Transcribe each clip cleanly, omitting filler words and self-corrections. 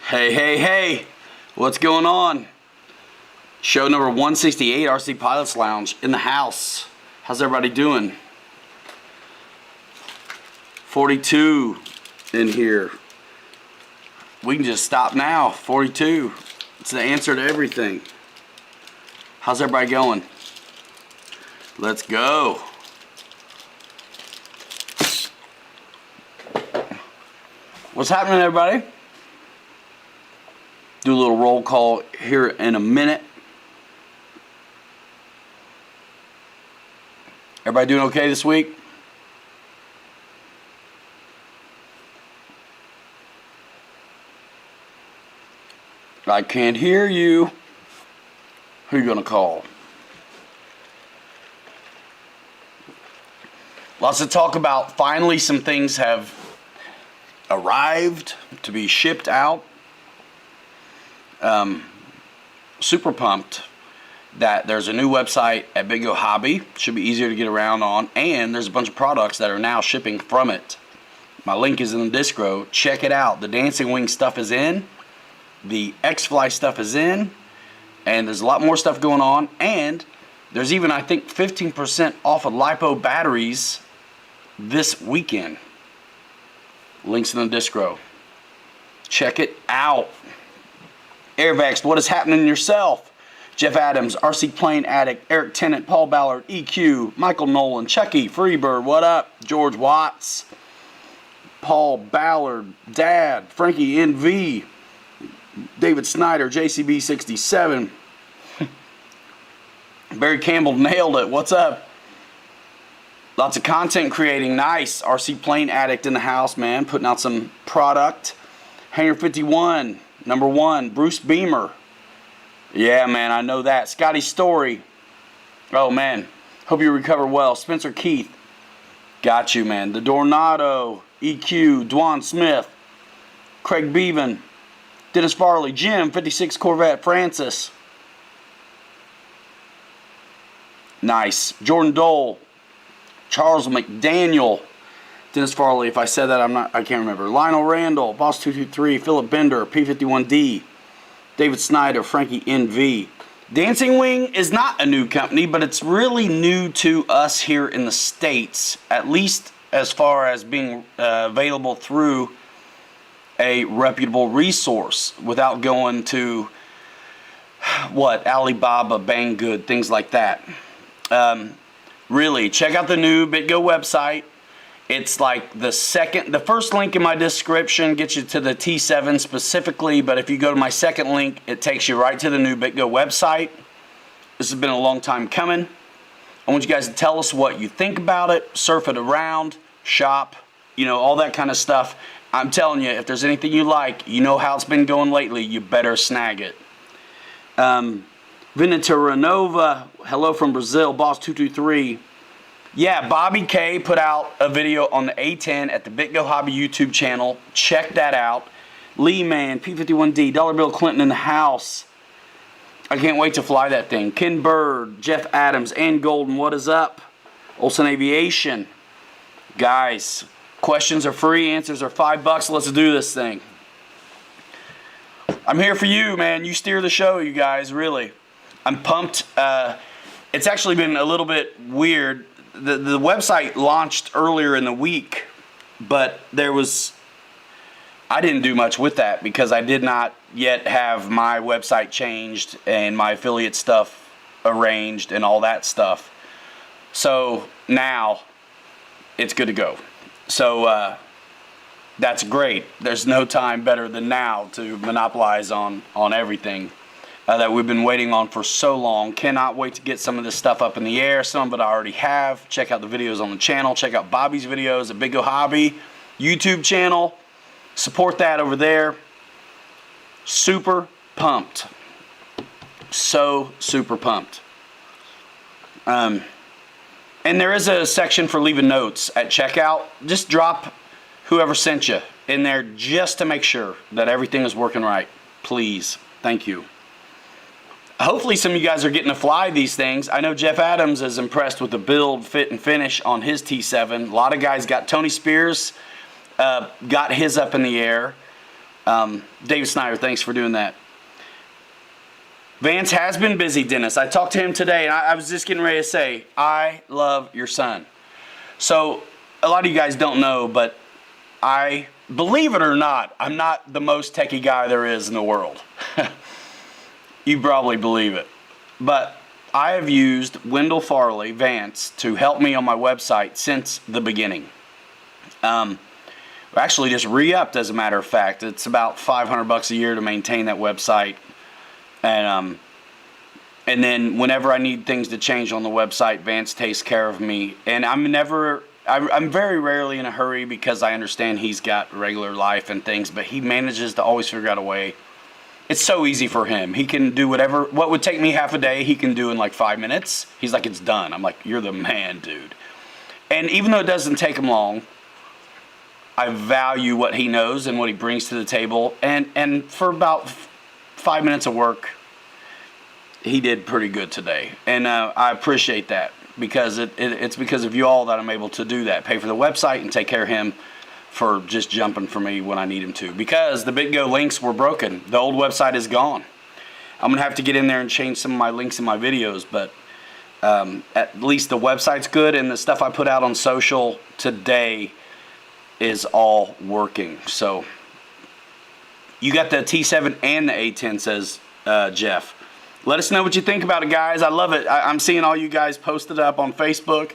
Hey, hey, hey, what's going on? Show number 168, RC Pilots Lounge in the house. How's everybody doing? 42 in here. We can just stop now, 42. It's the answer to everything. How's everybody going? Let's go. What's happening, everybody? Do a little roll call here in a minute. Everybody doing okay this week? I can't hear you. Who are you going to call? Lots of talk about finally some things have arrived to be shipped out. Super pumped that there's a new website at Big Go Hobby. Should be easier to get around on, and there's a bunch of products that are now shipping from it. My link is in the distro. Check it out. The Dancing Wing stuff is in, the X-Fly stuff is in, and there's a lot more stuff going on, and there's even, I think, 15% off of LiPo batteries this weekend. Links in the distro. Check it out. Airvaxed, what is happening in yourself? Jeff Adams, RC Plane Addict, Eric Tennant, Paul Ballard, EQ, Michael Nolan, Chucky, Freebird, what up? George Watts, Paul Ballard, Dad, Frankie NV, David Snyder, JCB 67, Barry Campbell nailed it. What's up? Lots of content creating. Nice. RC Plane Addict in the house, man. Putting out some product. Hangar 51. Number 1, Bruce Beamer. Yeah, man, I know that. Scotty Story. Oh, man. Hope you recover well. Spencer Keith. Got you, man. The Dornado. EQ. Dwan Smith. Craig Bevan. Dennis Farley. Jim. 56 Corvette. Francis. Nice. Jordan Dole. Charles McDaniel. Dennis Farley, if I said that, I can't remember. Lionel Randall, Boss 223, Philip Bender, P51D, David Snyder, Frankie NV. Dancing Wing is not a new company, but it's really new to us here in the States, at least as far as being available through a reputable resource without going to, Alibaba, Banggood, things like that. Really, check out the new BitGo website. It's like the first link in my description gets you to the T7 specifically, but if you go to my second link, it takes you right to the new BitGo website. This has been a long time coming. I want you guys to tell us what you think about it, surf it around, shop, all that kind of stuff. I'm telling you, if there's anything you like, you know how it's been going lately, you better snag it. Veneta Renova, hello from Brazil, Boss 223. Yeah, Bobby K put out a video on the A10 at the BitGo Hobby YouTube channel. Check that out. Lee Man, P51D, Dollar Bill Clinton in the house. I can't wait to fly that thing. Ken Bird, Jeff Adams, Ann Golden, what is up? Olsen Aviation. Guys, questions are free, answers are $5. Let's do this thing. I'm here for you, man. You steer the show, you guys, really. I'm pumped. It's actually been a little bit weird. The website launched earlier in the week, but I didn't do much with that because I did not yet have my website changed and my affiliate stuff arranged and all that stuff. So now it's good to go. So that's great. There's no time better than now to monopolize on everything that we've been waiting on for so long. Cannot wait to get some of this stuff up in the air. Some of it I already have. Check out the videos on the channel. Check out Bobby's videos at Big Go Hobby YouTube channel. Support that over there. Super pumped. So super pumped. And there is a section for leaving notes at checkout. Just drop whoever sent you in there just to make sure that everything is working right. Please. Thank you. Hopefully some of you guys are getting to fly these things. I know Jeff Adams is impressed with the build, fit, and finish on his T7. A lot of guys got Tony Spears, got his up in the air. David Snyder, thanks for doing that. Vance has been busy, Dennis. I talked to him today, and I was just getting ready to say, I love your son. So, a lot of you guys don't know, but believe it or not, I'm not the most techie guy there is in the world. You probably believe it. But I have used Wendell Farley, Vance, to help me on my website since the beginning. Actually just re-upped, as a matter of fact. It's about $500 a year to maintain that website. And then whenever I need things to change on the website, Vance takes care of me. And I'm very rarely in a hurry because I understand he's got regular life and things, but he manages to always figure out a way. It's so easy for him. He can do what would take me half a day, he can do in like 5 minutes. He's like, it's done. I'm like, you're the man, dude. And even though it doesn't take him long, I value what he knows and what he brings to the table. And for about 5 minutes of work, he did pretty good today. And I appreciate that because it's because of you all that I'm able to do that. Pay for the website and take care of him for just jumping for me when I need him to. Because the BitGo links were broken. The old website is gone. I'm going to have to get in there and change some of my links in my videos. But at least the website's good. And the stuff I put out on social today is all working. So you got the T7 and the A10, says Jeff. Let us know what you think about it, guys. I love it. I'm seeing all you guys posted up on Facebook.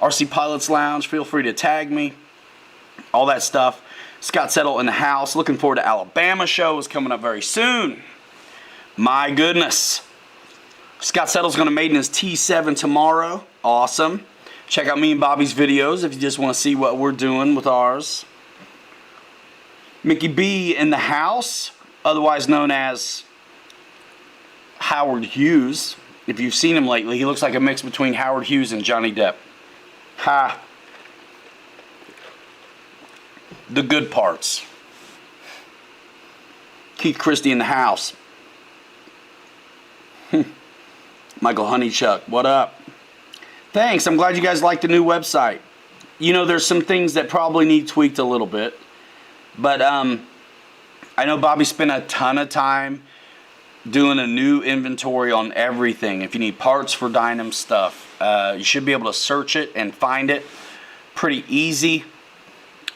RC Pilots Lounge. Feel free to tag me. All that stuff. Scott Settle in the house. Looking forward to Alabama show is coming up very soon. My goodness. Scott Settle's going to maiden his T7 tomorrow. Awesome. Check out me and Bobby's videos if you just want to see what we're doing with ours. Mickey B in the house, otherwise known as Howard Hughes. If you've seen him lately, he looks like a mix between Howard Hughes and Johnny Depp. Ha. The good parts. Keith Christie in the house. Michael Honeychuck, what up? Thanks, I'm glad you guys like the new website. You know, there's some things that probably need tweaked a little bit. But I know Bobby spent a ton of time doing a new inventory on everything. If you need parts for Dynam stuff, you should be able to search it and find it pretty easy.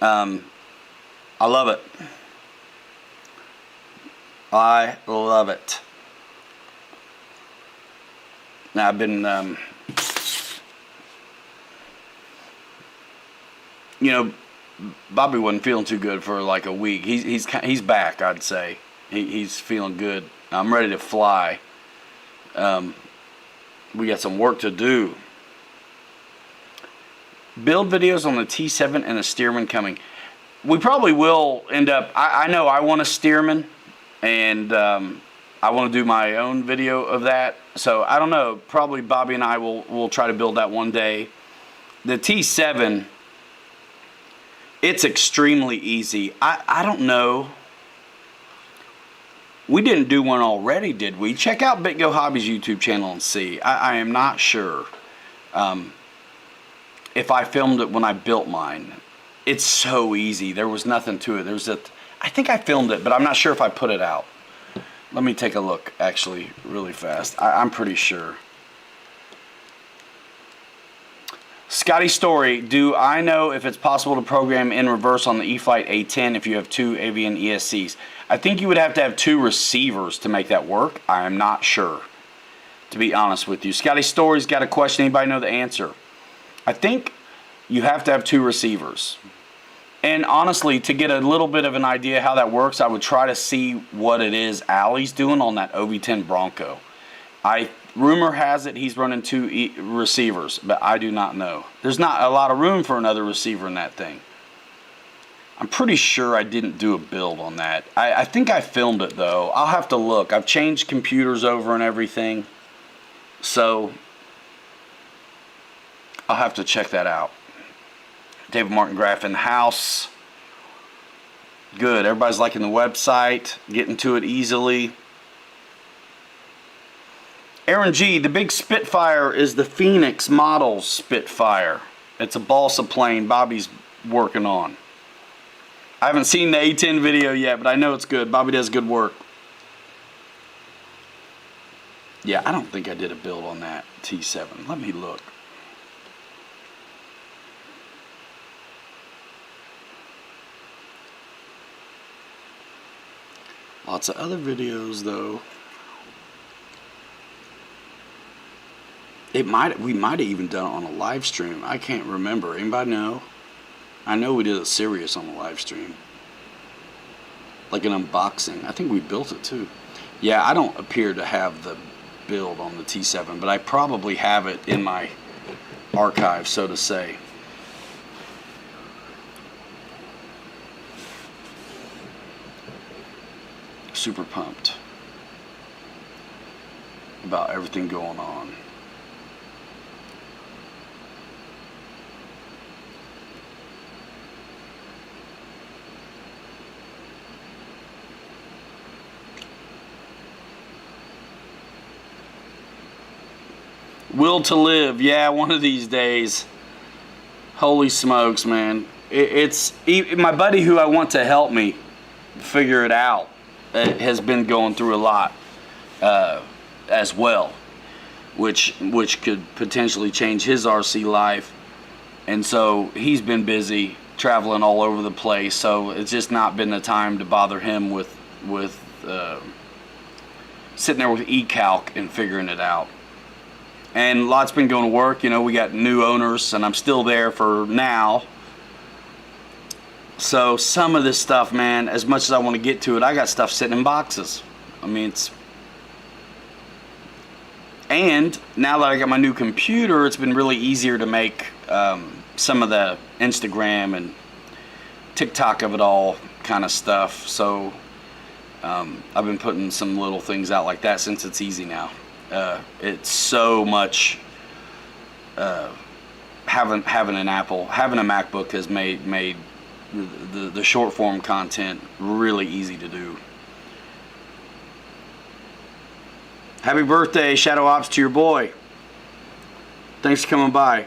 I love it. I love it. Now I've been, you know, Bobby wasn't feeling too good for like a week. He's back, I'd say. He's feeling good. I'm ready to fly. We got some work to do. Build videos on the T7 and the Stearman coming. We probably will end up. I know I want a Stearman, and I want to do my own video of that. So I don't know. Probably Bobby and I will try to build that one day. The T7, it's extremely easy. I don't know. We didn't do one already, did we? Check out BitGo Hobbies YouTube channel and see. I am not sure if I filmed it when I built mine. It's so easy. There was nothing to it. I think I filmed it, but I'm not sure if I put it out. Let me take a look, actually, really fast. I'm pretty sure. Scotty Story, do I know if it's possible to program in reverse on the E-flite A10 if you have two Avian ESCs? I think you would have to have two receivers to make that work. I am not sure, to be honest with you. Scotty Story's got a question. Anybody know the answer? I think you have to have two receivers. And honestly, to get a little bit of an idea how that works, I would try to see what it is Allie's doing on that OV10 Bronco. Rumor has it he's running two receivers, but I do not know. There's not a lot of room for another receiver in that thing. I'm pretty sure I didn't do a build on that. I think I filmed it, though. I'll have to look. I've changed computers over and everything. So I'll have to check that out. David Martin Graff in the house. Good. Everybody's liking the website. Getting to it easily. Aaron G, the big Spitfire is the Phoenix model Spitfire. It's a balsa plane Bobby's working on. I haven't seen the A10 video yet, but I know it's good. Bobby does good work. Yeah, I don't think I did a build on that T7. Let me look. Lots of other videos though. We might have even done it on a live stream. I can't remember. Anybody know? I know we did a Sirius on a live stream. Like an unboxing. I think we built it too. Yeah, I don't appear to have the build on the T7, but I probably have it in my archive, so to say. Super pumped about everything going on. Will to live, yeah, one of these days. Holy smokes, man. It's my buddy who I want to help me figure it out has been going through a lot as well, which could potentially change his RC life. And so he's been busy traveling all over the place, so it's just not been the time to bother him with sitting there with eCalc and figuring it out. And lots been going to work. You know, we got new owners, and I'm still there for now. So some of this stuff, man, as much as I want to get to it, I got stuff sitting in boxes. I mean, and now that I got my new computer, it's been really easier to make some of the Instagram and TikTok of it all kind of stuff. So I've been putting some little things out like that since it's easy now. It's so much having an Apple, having a MacBook has made the short form content really easy to do. Happy birthday, Shadow Ops, to your boy. Thanks for coming by.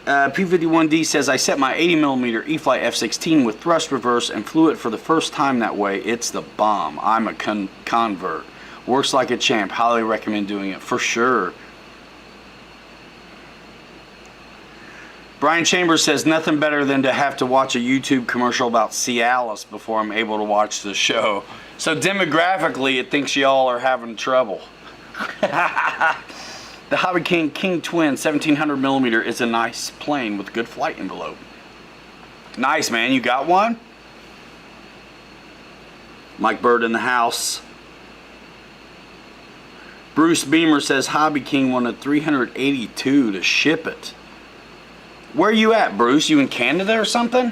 P51D says, I set my 80mm E-flite F16 with thrust reverse and flew it for the first time that way. It's the bomb. I'm a convert. Works like a champ. Highly recommend doing it for sure. Brian Chambers says, nothing better than to have to watch a YouTube commercial about Cialis before I'm able to watch the show. So demographically, it thinks y'all are having trouble. The Hobby King King Twin 1700mm is a nice plane with good flight envelope. Nice, man. You got one? Mike Bird in the house. Bruce Beamer says Hobby King wanted $382 to ship it. Where you at, Bruce? You in Canada or something?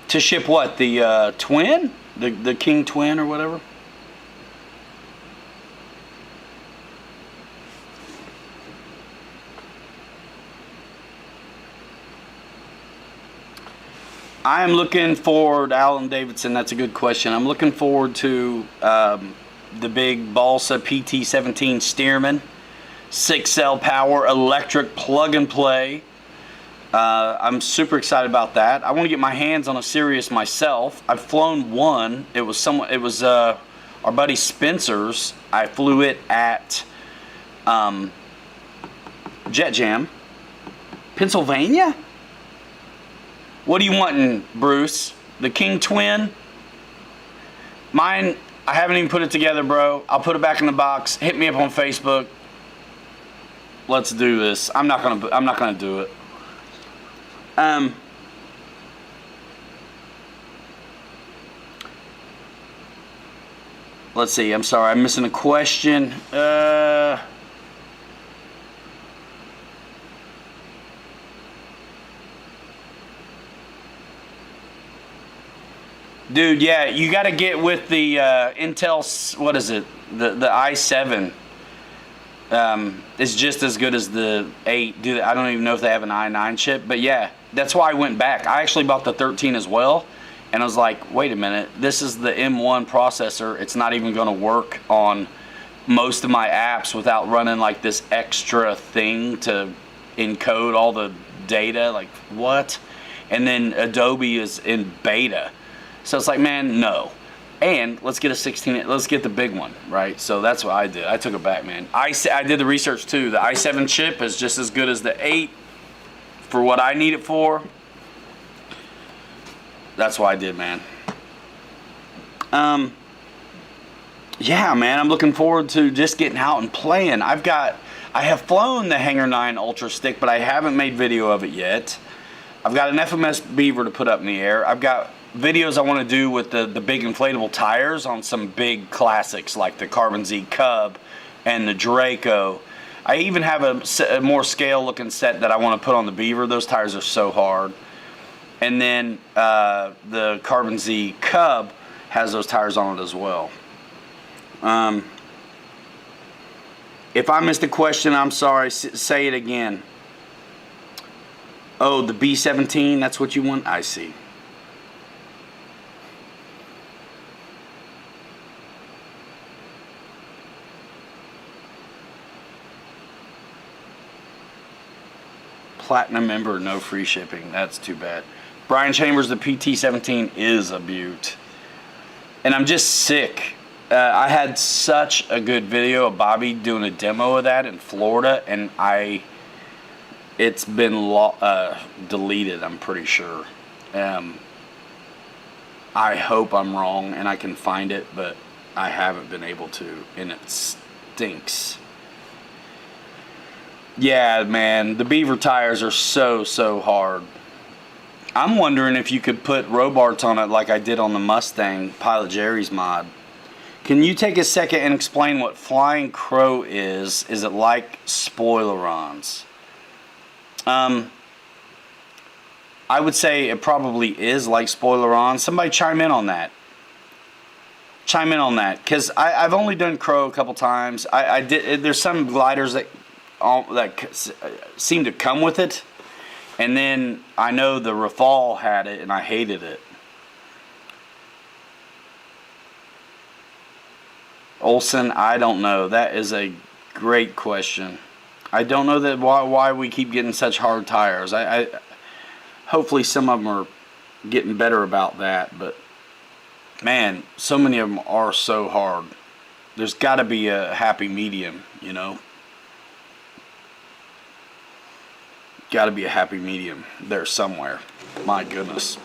To ship what? The twin? The King Twin or whatever? I am looking forward, Alan Davidson, that's a good question. I'm looking forward to the big Balsa PT17 Stearman, 6L power, electric plug and play. I'm super excited about that. I want to get my hands on a Sirius myself. I've flown one. It was our buddy Spencer's. I flew it at Jet Jam, Pennsylvania. What are you wanting, Bruce? The King Twin? Mine, I haven't even put it together, bro. I'll put it back in the box. Hit me up on Facebook. Let's do this. I'm not gonna do it. Let's see. I'm sorry. I'm missing a question. Dude, yeah, you got to get with the Intel, what is it? The i7 is just as good as the 8. Dude, I don't even know if they have an i9 chip, but yeah, that's why I went back. I actually bought the 13 as well, and I was like, wait a minute, this is the M1 processor. It's not even going to work on most of my apps without running like this extra thing to encode all the data. Like, what? And then Adobe is in beta. So it's like, man, no. And let's get a 16, let's get the big one, right? So that's what I did. I took it back, man. I did the research too. The i7 chip is just as good as the 8 for what I need it for. That's what I did, man. Yeah, man, I'm looking forward to just getting out and playing. I have flown the Hangar 9 Ultra Stick, but I haven't made video of it yet. I've got an FMS Beaver to put up in the air. I've got videos I want to do with the big inflatable tires on some big classics like the Carbon Z Cub and the Draco. I even have a more scale looking set that I want to put on the Beaver. Those tires are so hard. And then the Carbon Z Cub has those tires on it as well. If I missed a question, I'm sorry. Say it again. Oh, the B17, that's what you want? I see. Platinum member, no free shipping. That's too bad. Brian Chambers, the PT17 is a beaut. And I'm just sick. I had such a good video of Bobby doing a demo of that in Florida, and it's been deleted, I'm pretty sure. I hope I'm wrong and I can find it, but I haven't been able to, and it stinks. Yeah, man, the Beaver tires are so hard. I'm wondering if you could put Robarts on it like I did on the Mustang Pilot Jerry's mod. Can you take a second and explain what Flying Crow is? Is it like spoilerons? I would say it probably is like spoilerons. Somebody chime in on that. Chime in on that, because I've only done Crow a couple times. I did. There's some gliders that seem to come with it, and then I know the Rafale had it, and I hated it. Olson, I don't know. That is a great question. I don't know that why we keep getting such hard tires. I hopefully some of them are getting better about that, but man, so many of them are so hard. There's got to be a happy medium, you know. Got to be a happy medium there somewhere. My goodness.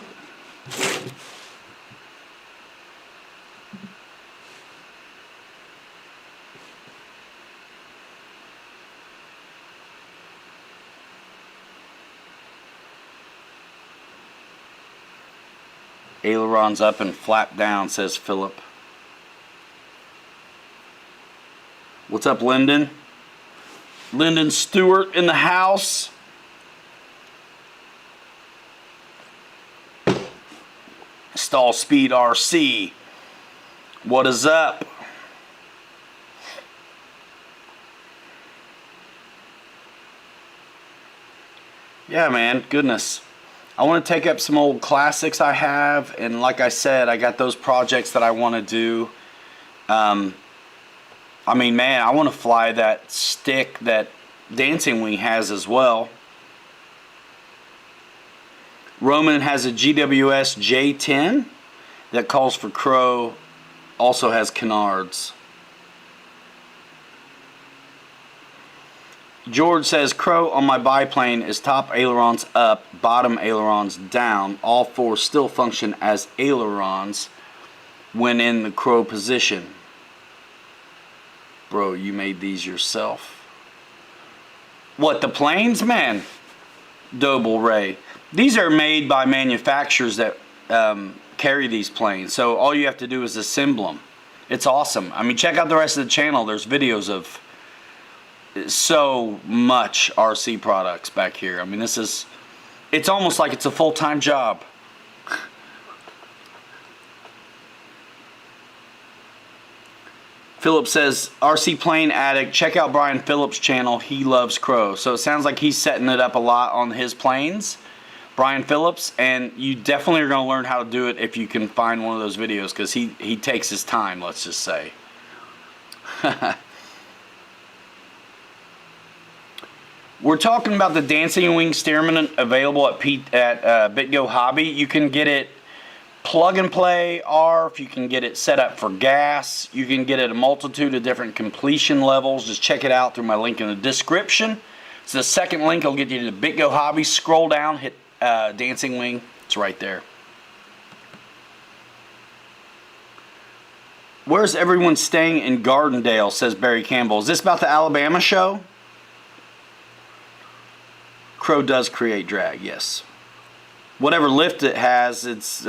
Ailerons up and flap down, says Philip. What's up, Lyndon? Lyndon Stewart in the house. Stall Speed RC. What is up? Yeah, man, goodness. I want to take up some old classics I have, and like I said, I got those projects that I want to do. I mean, man, I want to fly that stick that Dancing Wing has as well. Roman has a GWS J10 that calls for Crow, also has canards. George says, Crow on my biplane is top ailerons up, bottom ailerons down. All four still function as ailerons when in the Crow position. Bro, you made these yourself. What, the planes? Man, Doble Ray. These are made by manufacturers that carry these planes. So all you have to do is assemble them. It's awesome. I mean, check out the rest of the channel. There's videos of so much RC products back here. I mean, it's almost like it's a full-time job. Philip says, RC Plane Addict, check out Brian Phillips' channel. He loves Crow. So it sounds like he's setting it up a lot on his planes, Brian Phillips, and you definitely are going to learn how to do it if you can find one of those videos, because he takes his time, let's just say. We're talking about the Dancing Wing Steerman available at BitGo Hobby. You can get it plug and play ARF. You can get it set up for gas. You can get it a multitude of different completion levels. Just check it out through my link in the description. It's the second link. I'll get you to BitGo Hobby. Scroll down, hit Dancing Wing. It's right there. Where's everyone staying in Gardendale, says Barry Campbell. Is this about the Alabama show? Crow does create drag, yes. Whatever lift it has, it's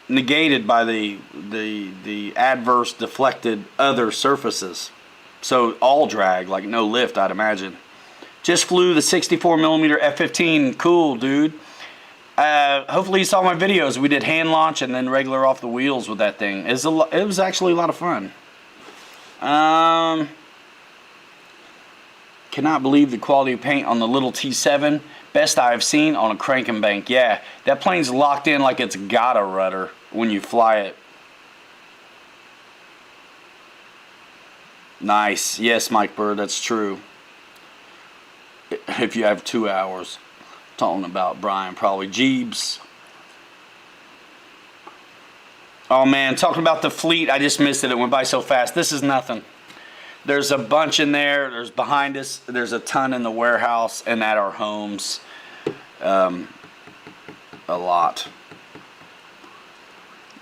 negated by the adverse deflected other surfaces. So all drag, like no lift, I'd imagine. Just flew the 64mm F-15. Cool, dude. Hopefully you saw my videos. We did hand launch and then regular off the wheels with that thing. It was actually a lot of fun. Cannot believe the quality of paint on the little T7. Best I have seen on a crank and bank. Yeah, that plane's locked in like it's got a rudder when you fly it. Nice. Yes, Mike Bird, that's true. If you have 2 hours. Talking about Brian, probably Jeebs. Oh man, talking about the fleet, I just missed it. It went by so fast. This is nothing. There's a bunch in there. There's behind us. There's a ton in the warehouse and at our homes. A lot.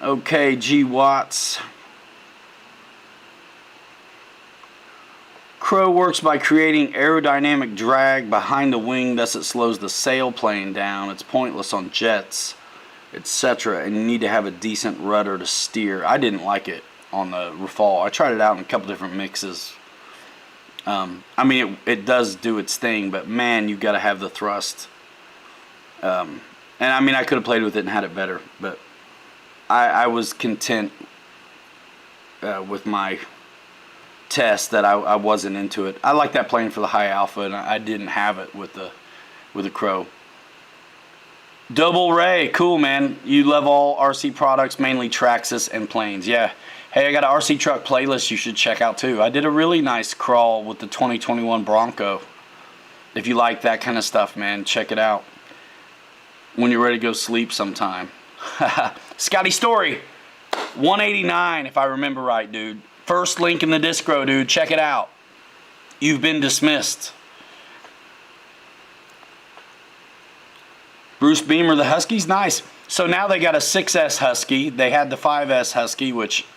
Okay, G Watts. Crow works by creating aerodynamic drag behind the wing, thus it slows the sailplane down. It's pointless on jets, etc. And you need to have a decent rudder to steer. I didn't like it on the Rafale. I tried it out in a couple different mixes. I mean, it does do its thing, but man, you've got to have the thrust. And I mean, I could have played with it and had it better, but I was content with my test that I wasn't into it. I like that plane for the high alpha, and I didn't have it with the Crow. Double Ray, cool man. You love all RC products, mainly Traxxas and planes. Yeah. Hey, I got an RC truck playlist you should check out too. I did a really nice crawl with the 2021 Bronco. If you like that kind of stuff, man, check it out when you're ready to go sleep sometime. Scotty Story, 189 if I remember right, dude. First link in the Discro, dude. Check it out. You've been dismissed. Bruce Beamer, the Huskies, nice. So now they got a 6S Husky. They had the 5S Husky, which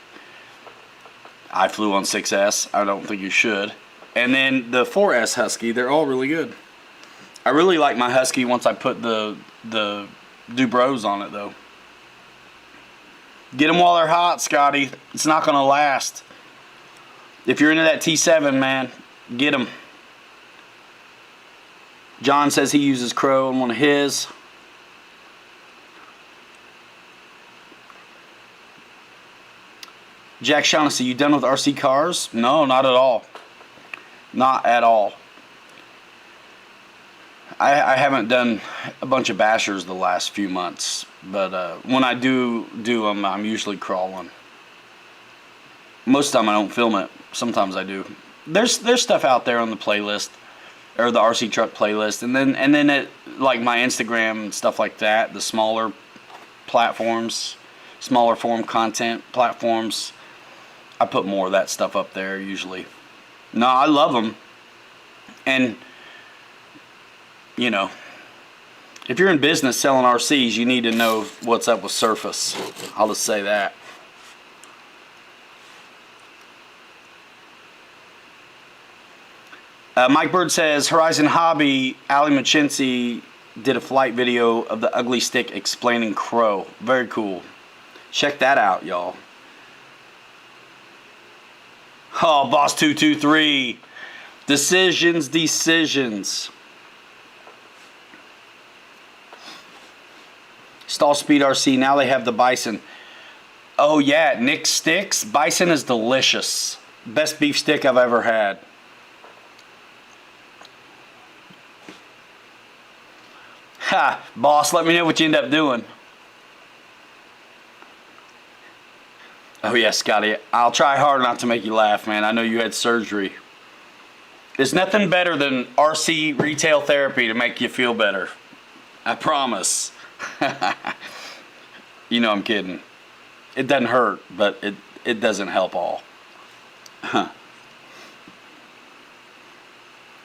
I flew on 6S. I don't think you should. And then the 4S Husky. They're all really good. I really like my Husky once I put the Dubros on it, though. Get them while they're hot, Scotty. It's not going to last. If you're into that T7, man, get them. John says he uses Crow on one of his. Jack Shaughnessy, you done with RC cars? No, not at all. Not at all. I haven't done a bunch of bashers the last few months, but when I do them, I'm usually crawling. Most of the time I don't film it. Sometimes I do. There's stuff out there on the playlist, or the RC truck playlist, and then it, like my Instagram and stuff like that, the smaller platforms, smaller form content platforms, I put more of that stuff up there usually. No, I love them, and you know, if you're in business selling RCs, you need to know what's up with surface. I'll just say that. Mike Bird says, Horizon Hobby, Ali Machinzi did a flight video of the Ugly Stick explaining Crow. Very cool. Check that out, y'all. Oh, Boss 223. Decisions. Stall Speed RC, now they have the Bison. Oh yeah, Nick Sticks. Bison is delicious. Best beef stick I've ever had. Ha, boss, let me know what you end up doing. Oh yeah, Scotty, I'll try hard not to make you laugh, man. I know you had surgery. There's nothing better than RC retail therapy to make you feel better. I promise. You know I'm kidding. It doesn't hurt, but it doesn't help all.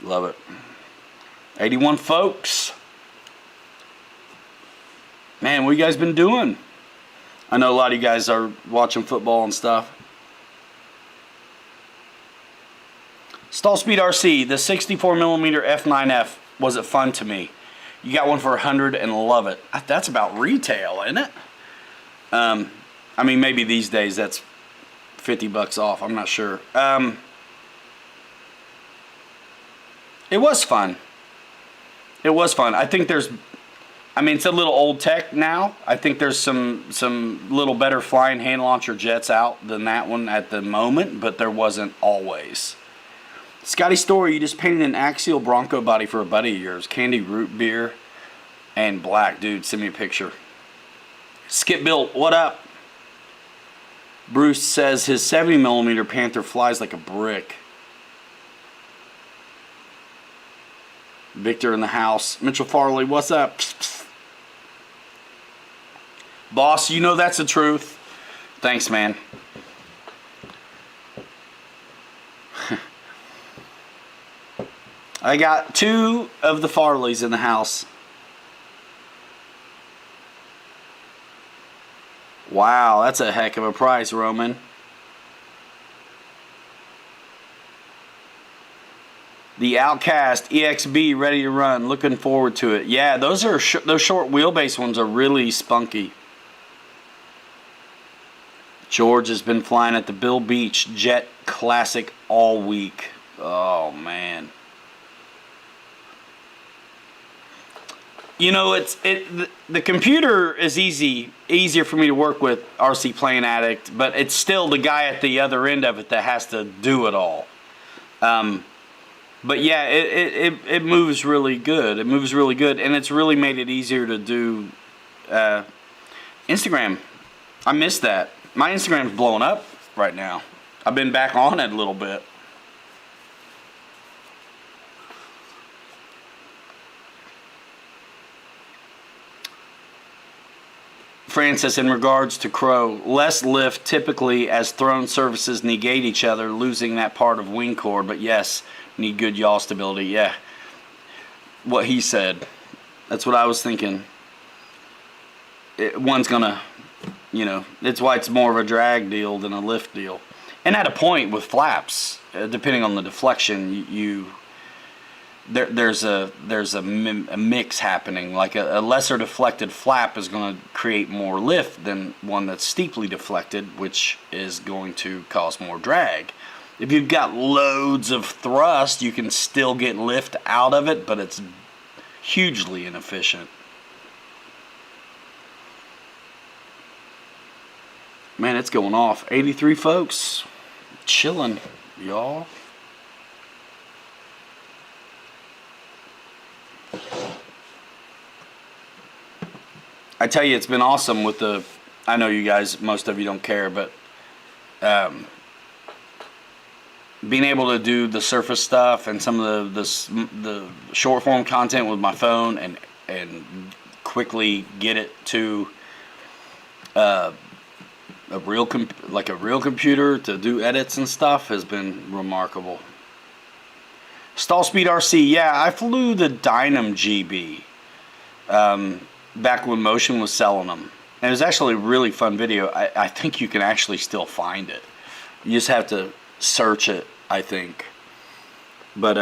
Love it. 81 folks. Man, what you guys been doing? I know a lot of you guys are watching football and stuff. Stall Speed RC, the 64mm F9F, was it fun to me? You got one for 100 and love it. That's about retail, isn't it? I mean, maybe these days that's 50 bucks off. I'm not sure. It was fun. It was fun. I think there's, I mean, it's a little old tech now. I think there's some little better flying hand launcher jets out than that one at the moment, but there wasn't always. Scotty Story, you just painted an axial Bronco body for a buddy of yours. Candy root beer and black. Dude, send me a picture. Skip Built, what up? Bruce says his 70mm Panther flies like a brick. Victor in the house. Mitchell Farley, what's up? Boss, you know that's the truth. Thanks, man. I got 2 of the Farleys in the house. Wow, that's a heck of a price, Roman. The Outcast EXB ready to run. Looking forward to it. Yeah, those are those short wheelbase ones are really spunky. George has been flying at the Bill Beach Jet Classic all week. Oh man. You know, the computer is easier for me to work with, RC Plane Addict, but it's still the guy at the other end of it that has to do it all. But yeah, it moves really good. It moves really good, and it's really made it easier to do Instagram. I miss that. My Instagram's blowing up right now. I've been back on it a little bit. Francis, in regards to Crow, less lift typically as throne surfaces negate each other, losing that part of wing core, but yes, need good yaw stability. Yeah, what he said. That's what I was thinking. One's gonna, you know, it's why it's more of a drag deal than a lift deal. And at a point with flaps, depending on the deflection, there's a mix happening. Like a lesser deflected flap is going to create more lift than one that's steeply deflected, which is going to cause more drag. If you've got loads of thrust, you can still get lift out of it, but it's hugely inefficient. Man, it's going off. 83 folks. Chilling, y'all. I tell you, it's been awesome with the, I know you guys, most of you don't care, but being able to do the surface stuff and some of the short form content with my phone and quickly get it to a real computer to do edits and stuff has been remarkable. Stall Speed RC, yeah, I flew the Dynam GB back when Motion was selling them. And it was actually a really fun video. I think you can actually still find it. You just have to search it, I think. But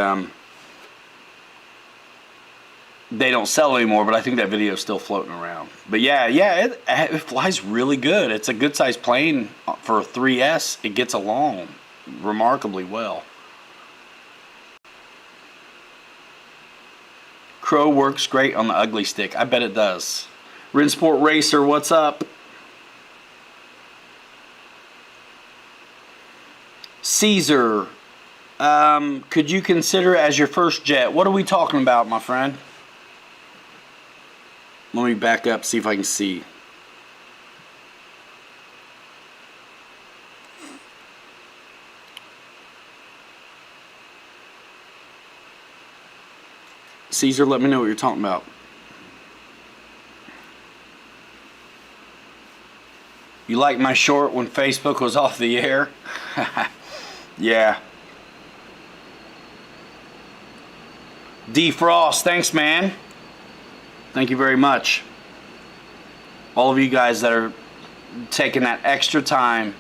they don't sell anymore, but I think that video is still floating around. But yeah, it flies really good. It's a good sized plane for a 3S. It gets along remarkably well. Crow works great on the ugly stick. I bet it does. Rinsport Racer, what's up? Caesar, could you consider as your first jet? What are we talking about, my friend? Let me back up, see if I can see. Caesar, let me know what you're talking about. You liked my short when Facebook was off the air? Yeah. D Frost, thanks, man. Thank you very much. All of you guys that are taking that extra time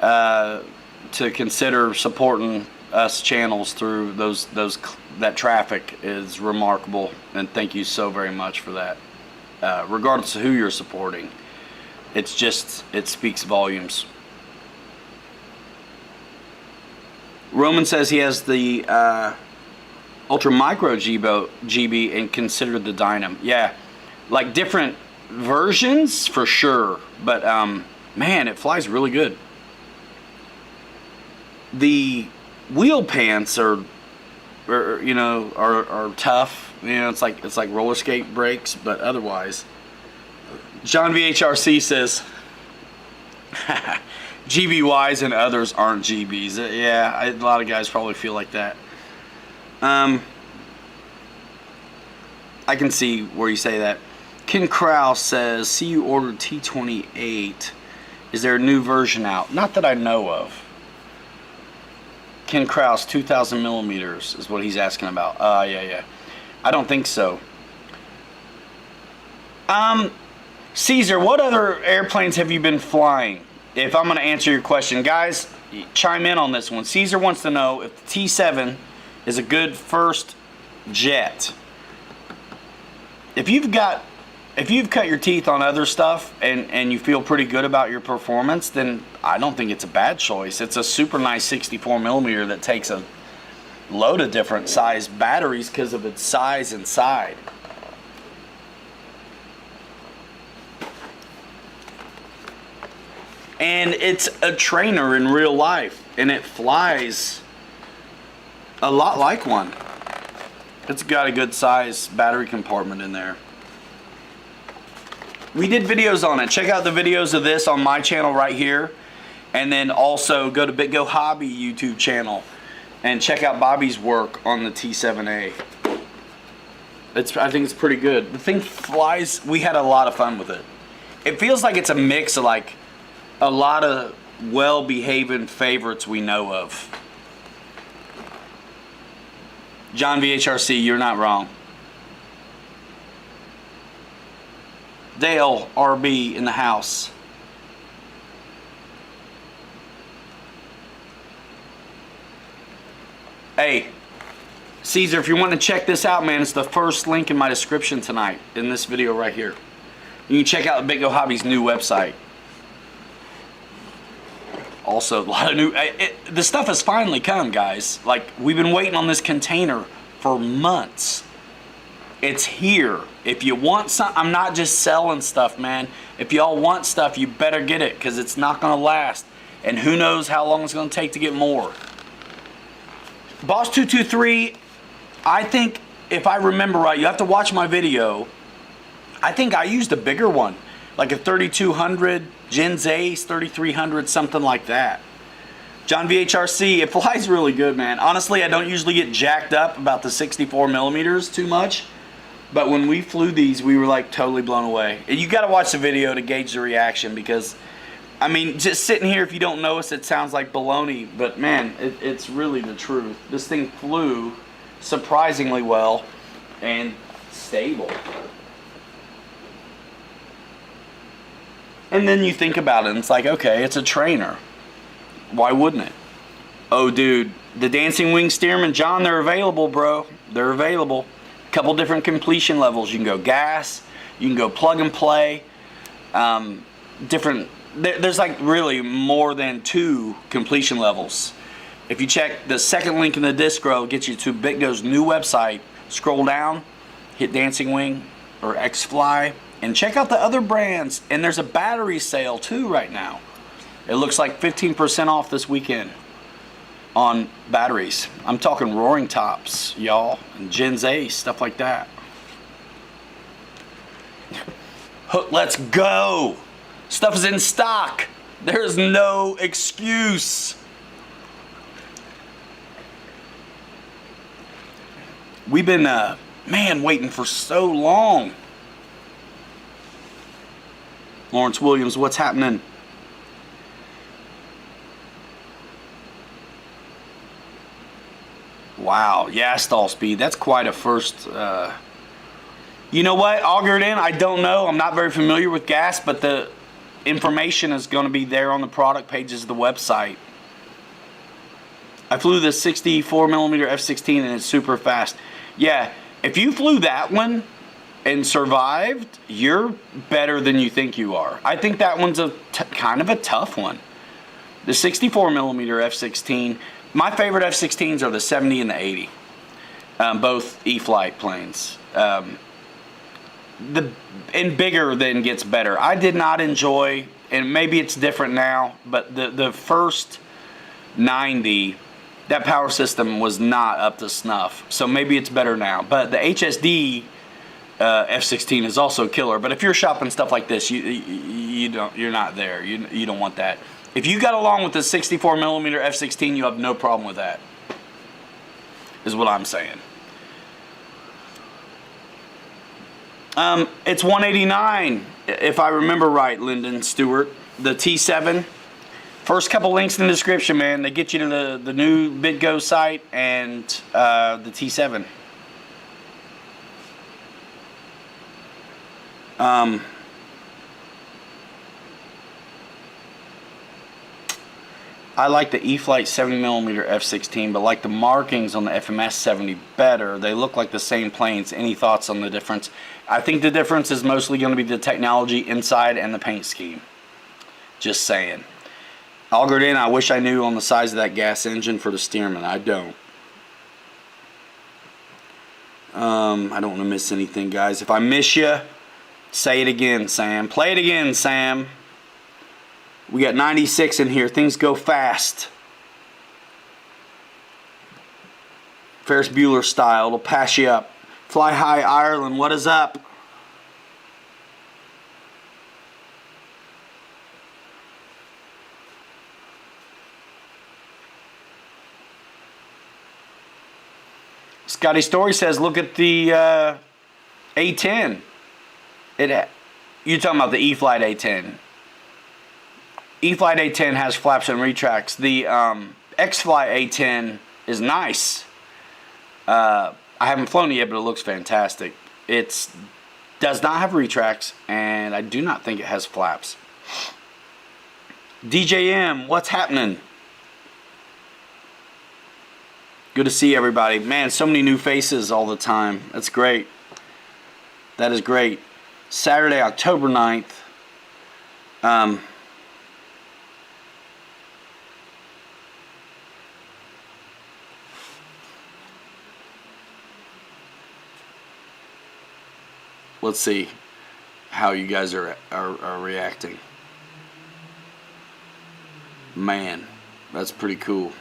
to consider supporting us channels through that traffic is remarkable, and thank you so very much for that. Regardless of who you're supporting, it speaks volumes. Roman says he has the Ultra Micro GB and considered the Dynam. Yeah, like different versions for sure, but man, it flies really good. The wheel pants are tough. You know, it's like roller skate brakes, but otherwise. John VHRC says GBYs and others aren't GBs. Yeah, a lot of guys probably feel like that. I can see where you say that. Ken Krause says, see you ordered T28. Is there a new version out? Not that I know of. Ken Krause, 2,000 millimeters is what he's asking about. Yeah. I don't think so. Caesar, what other airplanes have you been flying? If I'm going to answer your question, guys, chime in on this one. Caesar wants to know if the T7 is a good first jet. If you've cut your teeth on other stuff and you feel pretty good about your performance, then I don't think it's a bad choice. It's a super nice 64 millimeter that takes a load of different size batteries because of its size and side. And it's a trainer in real life, and it flies a lot like one. It's got a good size battery compartment in there. We did videos on it. Check out the videos of this on my channel right here. And then also go to BitGo Hobby YouTube channel and check out Bobby's work on the T7A. I think it's pretty good. The thing flies. We had a lot of fun with it. It feels like it's a mix of like a lot of well-behaving favorites we know of. John VHRC, you're not wrong. Dale RB in the house. Hey, Caesar, if you want to check this out, man, it's the first link in my description tonight in this video right here. You can check out BitGo Hobby's new website. Also, a lot of new... the stuff has finally come, guys. Like, we've been waiting on this container for months. It's here. If you want some... I'm not just selling stuff, man. If y'all want stuff, you better get it, because it's not going to last. And who knows how long it's going to take to get more. Boss 223, I think, if I remember right, you have to watch my video. I think I used a bigger one. Like a 3200... Gens Ace, 3300, something like that. John VHRC, it flies really good, man. Honestly, I don't usually get jacked up about the 64 millimeters too much. But when we flew these, we were like totally blown away. You got to watch the video to gauge the reaction because, I mean, just sitting here, if you don't know us, it sounds like baloney. But man, it's really the truth. This thing flew surprisingly well and stable. And then you think about it, and it's like, okay, it's a trainer. Why wouldn't it? Oh, dude, the Dancing Wing Stearman, John, they're available, bro. They're available. A couple different completion levels. You can go gas. You can go plug and play. There's like really more than 2 completion levels. If you check the second link in the Discro, it gets you to BitGo's new website. Scroll down, hit Dancing Wing or X-Fly. And check out the other brands. And there's a battery sale too right now. It looks like 15% off this weekend on batteries. I'm talking Roaring Tops, y'all, and Gens Ace, stuff like that. Let's go. Stuff is in stock. There's no excuse. We've been Man, waiting for so long. Lawrence Williams, what's happening? Wow, yeah, stall speed. That's quite a first. You know what? Augured in, I don't know. I'm not very familiar with gas, but the information is going to be there on the product pages of the website. I flew the 64 millimeter F-16 and it's super fast. Yeah, if you flew that one and survived, you're better than you think you are. I think that one's kind of a tough one. The 64 millimeter F-16, my favorite F-16s are the 70 and the 80, both E-flite planes. And bigger then gets better. I did not enjoy, and maybe it's different now, but the first 90, that power system was not up to snuff. So maybe it's better now. But the HSD F-16 is also killer. But if you're shopping stuff like this, you're not there. You don't want that. If you got along with the 64 millimeter F-16, you have no problem with that. Is what I'm saying. It's 189, if I remember right, Lyndon Stewart. The T7. First couple links in the description, man. They get you to the new BitGo site and the T7. I like the E-flite 70mm F-16, but like the markings on the FMS 70 better. They look like the same planes. Any thoughts on the difference? I think the difference is mostly going to be the technology inside and the paint scheme. Just saying. Augured in, I wish I knew on the size of that gas engine for the Stearman. I don't. I don't want to miss anything, guys. If I miss you, say it again, Sam. Play it again, Sam. We got 96 in here. Things go fast. Ferris Bueller style. It'll pass you up. Fly High Ireland, what is up? Scotty Story says, look at the A10. You're talking about the E-flite A10. E-flite A10 has flaps and retracts. The X-flite A10 is nice. I haven't flown it yet, but it looks fantastic. It does not have retracts, and I do not think it has flaps. DJM, what's happening? Good to see everybody. Man, so many new faces all the time. That's great. That is great. Saturday, October 9th. Let's see how you guys are reacting. Man, that's pretty cool.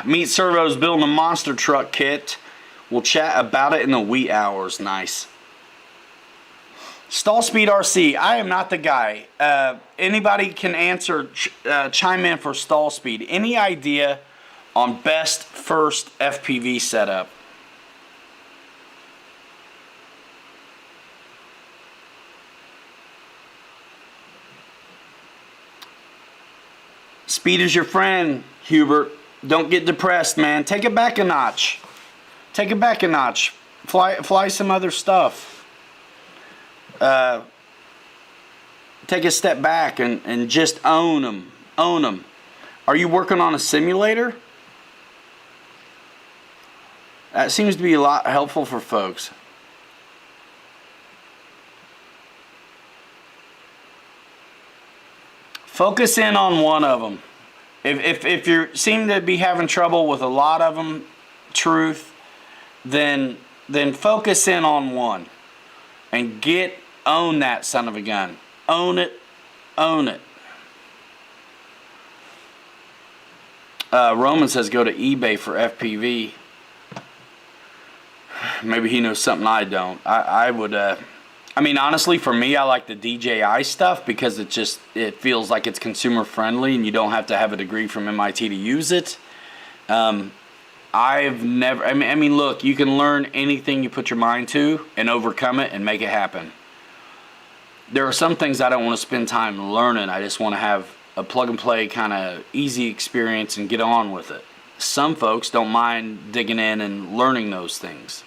Meet Servo's building a monster truck kit. We'll chat about it in the wee hours. Nice. Stall Speed RC. I am not the guy. Anybody can answer, chime in for Stall Speed. Any idea on best first FPV setup? Speed is your friend, Hubert. Don't get depressed, man. Take it back a notch. Take it back a notch. Fly some other stuff. Take a step back and just own them. Own them. Are you working on a simulator? That seems to be a lot helpful for folks. Focus in on one of them. If you seem to be having trouble with a lot of them, truth, then focus in on one and own that son of a gun. Own it. Own it. Roman says go to eBay for FPV. Maybe he knows something I don't. I would. I mean, honestly, for me, I like the DJI stuff because it feels like it's consumer friendly and you don't have to have a degree from MIT to use it. I've never. I mean, look, you can learn anything you put your mind to and overcome it and make it happen. There are some things I don't want to spend time learning. I just want to have a plug and play kind of easy experience and get on with it. Some folks don't mind digging in and learning those things.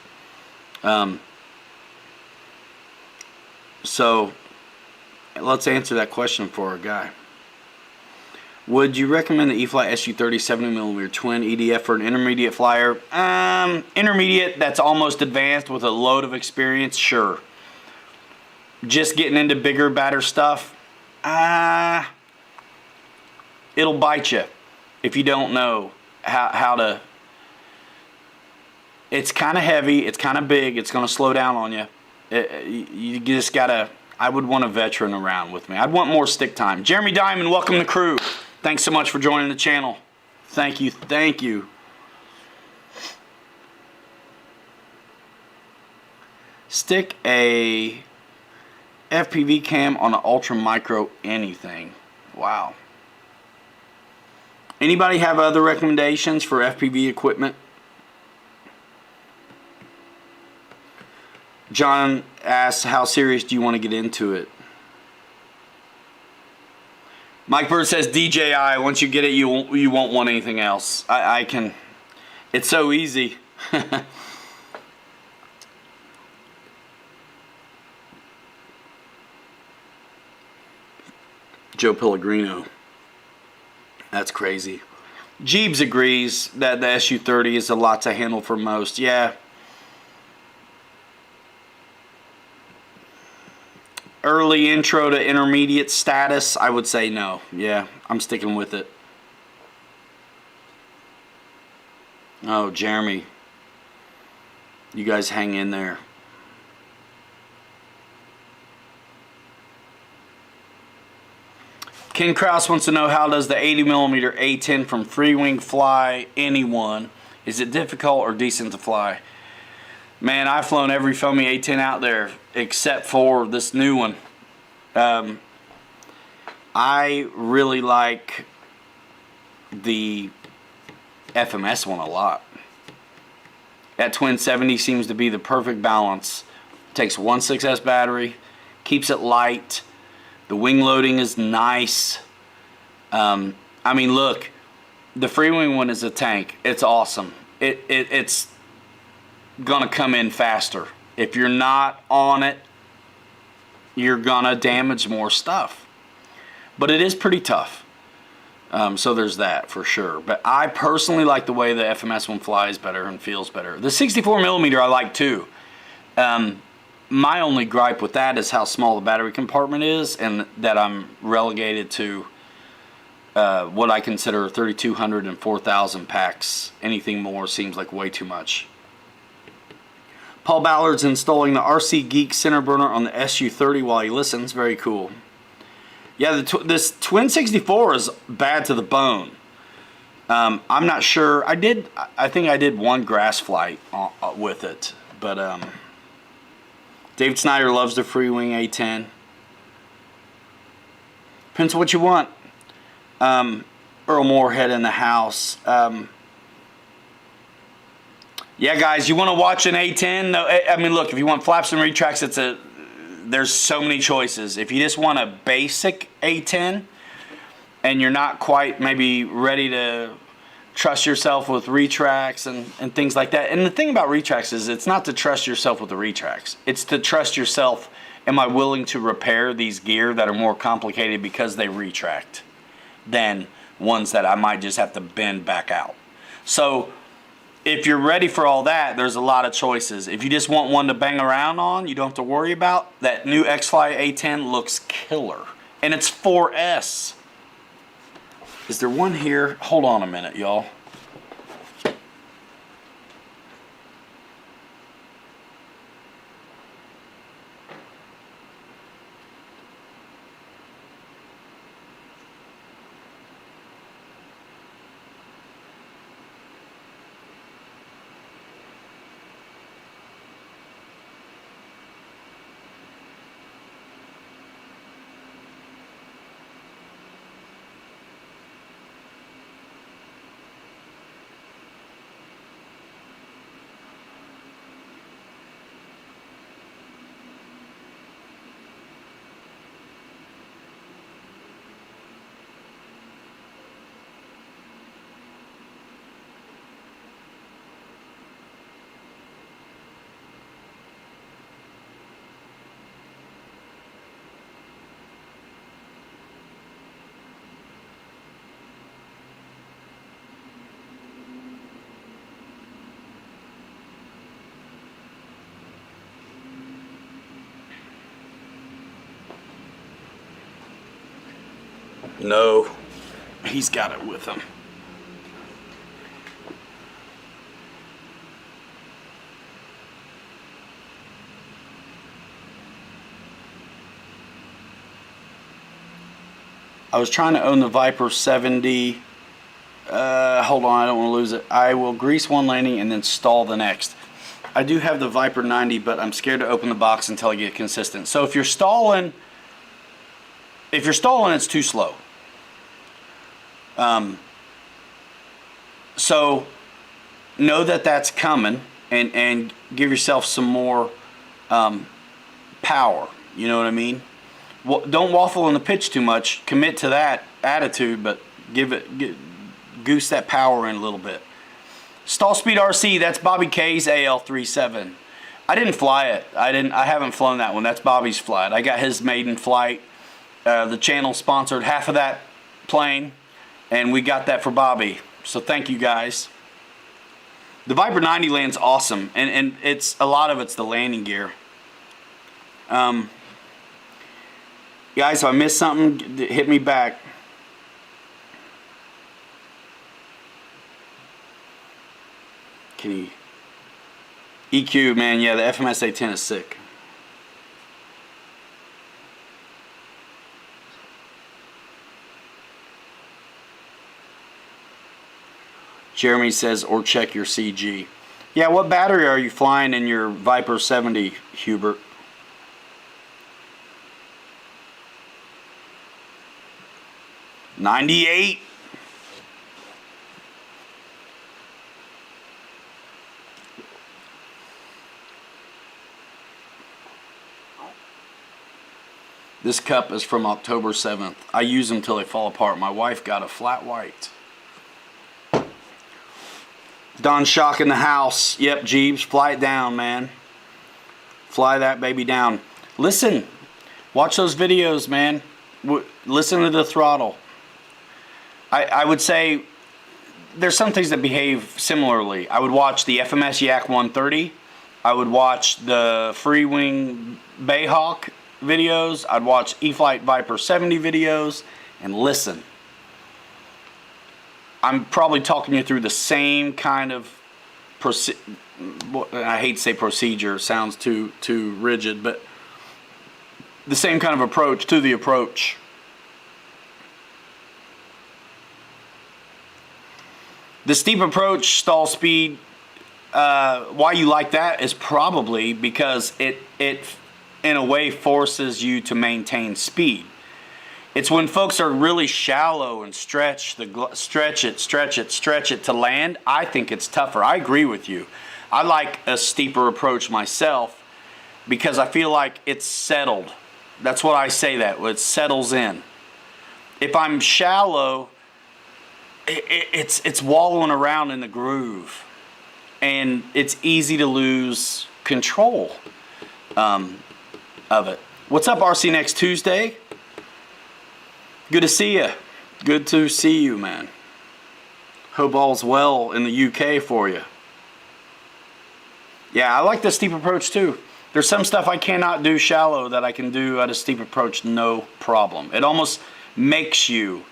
So let's answer that question for our guy. Would you recommend the eFly SU30 70mm twin EDF for an intermediate flyer? Intermediate that's almost advanced with a load of experience, sure. Just getting into bigger, badder stuff, it'll bite you if you don't know how to. It's kind of heavy, it's kind of big, it's going to slow down on you. You just gotta. I would want a veteran around with me. I'd want more stick time. Jeremy Diamond, welcome to the crew. Thanks so much for joining the channel. Thank you. Thank you. Stick a FPV cam on an ultra micro anything. Wow. Anybody have other recommendations for FPV equipment? John asks, how serious do you want to get into it? Mike Bird says DJI. Once you get it, you won't want anything else. I can. It's so easy. Joe Pellegrino. That's crazy. Jeebs agrees that the SU30 is a lot to handle for most. Yeah. Early intro to intermediate status, I would say no. Yeah, I'm sticking with it. Oh, Jeremy. You guys hang in there. Ken Kraus wants to know, how does the 80mm A10 from Freewing fly anyone? Is it difficult or decent to fly? Man, I've flown every Foamy A10 out there except for this new one. I really like the FMS one a lot. That Twin 70 seems to be the perfect balance. Takes 1.6S battery, keeps it light. The wing loading is nice. I mean, look, the Freewing one is a tank. It's awesome. It's gonna come in faster. If you're not on it, you're gonna damage more stuff. But it is pretty tough. So there's that for sure. But I personally like the way the FMS one flies better and feels better. The 64mm I like too. My only gripe with that is how small the battery compartment is, and that I'm relegated to what I consider 3,200 and 4,000 packs. Anything more seems like way too much. Paul Ballard's installing the RC Geek center burner on the SU30 while he listens. Very cool. Yeah, this Twin 64 is bad to the bone. I'm not sure. I think I did one grass flight with it, but David Snyder loves the Freewing A10. Depends what you want. Earl Moorhead in the house. Yeah, guys, you want to watch an A10? No, I mean, look, if you want flaps and retracts, there's so many choices. If you just want a basic A10 and you're not quite maybe ready to trust yourself with retracts and things like that. And the thing about retracts is it's not to trust yourself with the retracts. It's to trust yourself, am I willing to repair these gear that are more complicated because they retract than ones that I might just have to bend back out. So if you're ready for all that, there's a lot of choices. If you just want one to bang around on, you don't have to worry about, that new X-Fly A10 looks killer. And it's 4S. Is there one here? Hold on a minute, y'all. No, he's got it with him. I was trying to own the Viper 70. Hold on, I don't want to lose it. I will grease one landing and then stall the next. I do have the Viper 90, but I'm scared to open the box until I get consistent. So if you're stalling, it's too slow. So know that that's coming, and give yourself some more power. You know what I mean? Well, don't waffle on the pitch too much. Commit to that attitude, but goose that power in a little bit. Stall Speed RC, that's Bobby K's AL37. I didn't fly it. I haven't flown that one. That's Bobby's flight. I got his maiden flight. The channel sponsored half of that plane, and we got that for Bobby. So thank you guys. The Viper 90 lands awesome, and it's a lot of it's the landing gear. Guys, if I missed something, hit me back. Can you EQ, man? Yeah, the FMS A10 is sick. Jeremy says, or check your CG. Yeah, what battery are you flying in your Viper 70, Hubert? '98. This cup is from October 7th. I use them till they fall apart. My wife got a flat white. Don Shock in the house. Yep, Jeeves, fly it down, man. Fly that baby down. Listen, watch those videos, man. Listen to the throttle. I would say there's some things that behave similarly. I would watch the FMS Yak 130. I would watch the Freewing Bayhawk videos. I'd watch E-Flite Viper 70 videos and listen. I'm probably talking you through the same kind of I hate to say procedure, it sounds too rigid, but the same kind of approach to the approach. The steep approach stall speed, why you like that is probably because it in a way forces you to maintain speed. It's when folks are really shallow and stretch it to land, I think it's tougher. I agree with you. I like a steeper approach myself because I feel like it's settled. That's what I say, that it settles in. If I'm shallow, it's wallowing around in the groove, and it's easy to lose control of it. What's up, RC Next Tuesday? Good to see you. Good to see you, man. Hope all's well in the UK for you. Yeah, I like the steep approach too. There's some stuff I cannot do shallow that I can do at a steep approach no problem. It almost makes you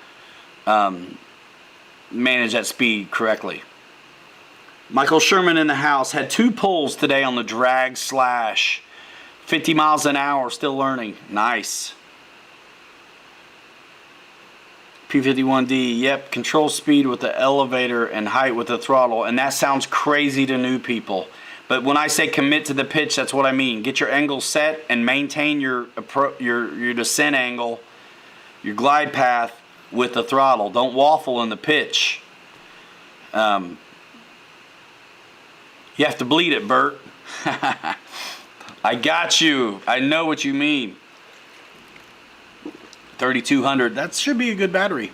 manage that speed correctly. Michael Sherman in the house had 2 pulls today on the drag slash. 50 miles an hour, still learning. Nice. P51D, yep, control speed with the elevator and height with the throttle. And that sounds crazy to new people. But when I say commit to the pitch, that's what I mean. Get your angle set and maintain your descent angle, your glide path with the throttle. Don't waffle in the pitch. You have to bleed it, Bert. I got you. I know what you mean. 3200. That should be a good battery.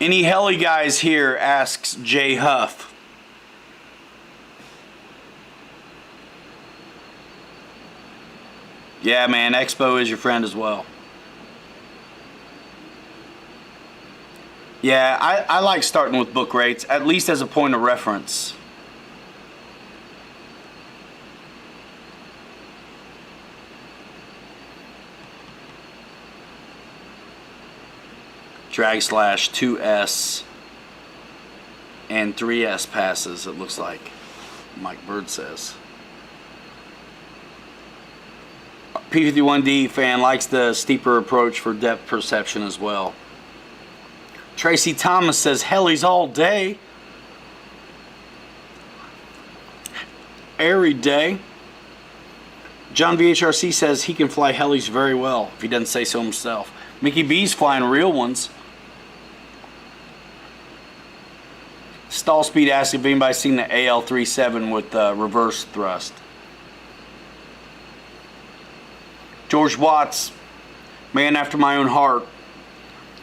Any heli guys here? Asks Jay Huff. Yeah, man. Expo is your friend as well. Yeah, I like starting with book rates, at least as a point of reference. Drag slash 2S and 3S passes, it looks like Mike Bird says. P51D fan likes the steeper approach for depth perception as well. Tracy Thomas says helis all day. Airy day. John VHRC says he can fly helis very well, if he doesn't say so himself. Mickey B's flying real ones. Stall Speed asks if anybody's seen the AL37 with reverse thrust. George Watts, man after my own heart.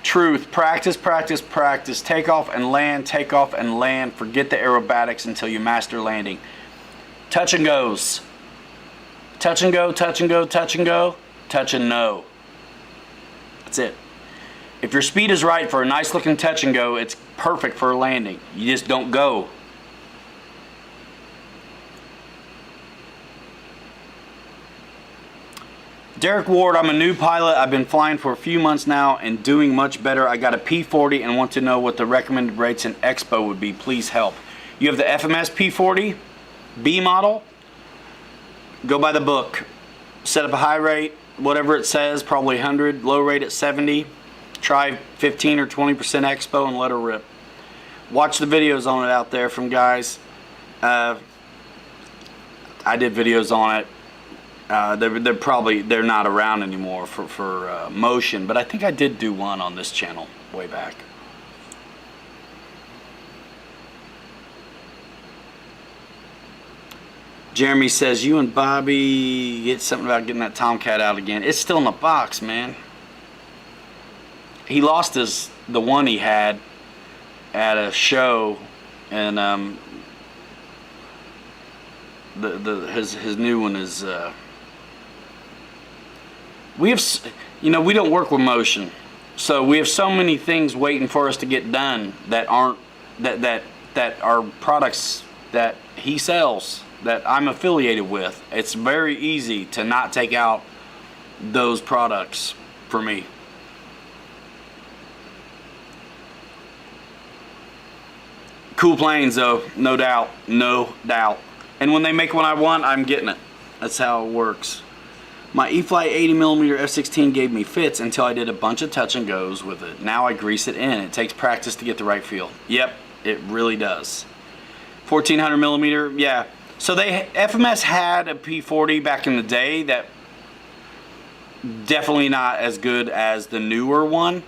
Truth, practice, practice, practice. Take off and land, take off and land. Forget the aerobatics until you master landing. Touch and goes. Touch and go, touch and go, touch and go, touch and no. That's it. If your speed is right for a nice looking touch and go, it's perfect for a landing. You just don't go. Derek Ward, I'm a new pilot. I've been flying for a few months now and doing much better. I got a P40 and want to know what the recommended rates in Expo would be. Please help. You have the FMS P40 B model. Go by the book. Set up a high rate, whatever it says, probably 100, low rate at 70. Try 15 or 20% Expo and let her rip. Watch the videos on it out there from guys. I did videos on it. They're not around anymore for motion, but I think I did do one on this channel way back. Jeremy says you and Bobby get something about getting that Tomcat out again. It's still in the box, man. He lost the one he had at a show, and his new one is. We have, we don't work with motion, so we have so many things waiting for us to get done that aren't that are products that he sells that I'm affiliated with. It's very easy to not take out those products for me. Cool planes though, no doubt, no doubt. And when they make what I want, I'm getting it. That's how it works. My E-flite 80mm F-16 gave me fits until I did a bunch of touch and goes with it. Now I grease it in. It takes practice to get the right feel. Yep, it really does. 1400mm, yeah. So FMS had a P40 back in the day that definitely not as good as the newer one.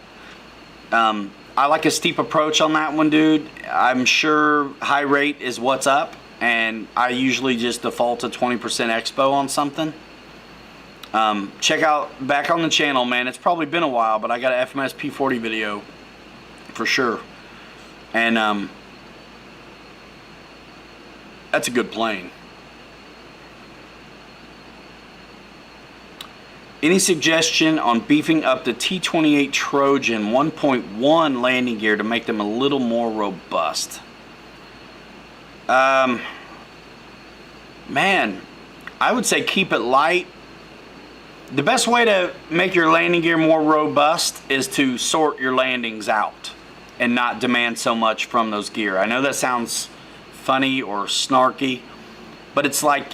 I like a steep approach on that one, dude. I'm sure high rate is what's up, and I usually just default to 20% Expo on something. Check out back on the channel, man. It's probably been a while, but I got an FMS P40 video for sure. And that's a good plane. Any suggestion on beefing up the T-28 Trojan 1.1 landing gear to make them a little more robust? Man, I would say keep it light. The best way to make your landing gear more robust is to sort your landings out and not demand so much from those gear. I know that sounds funny or snarky, but it's like,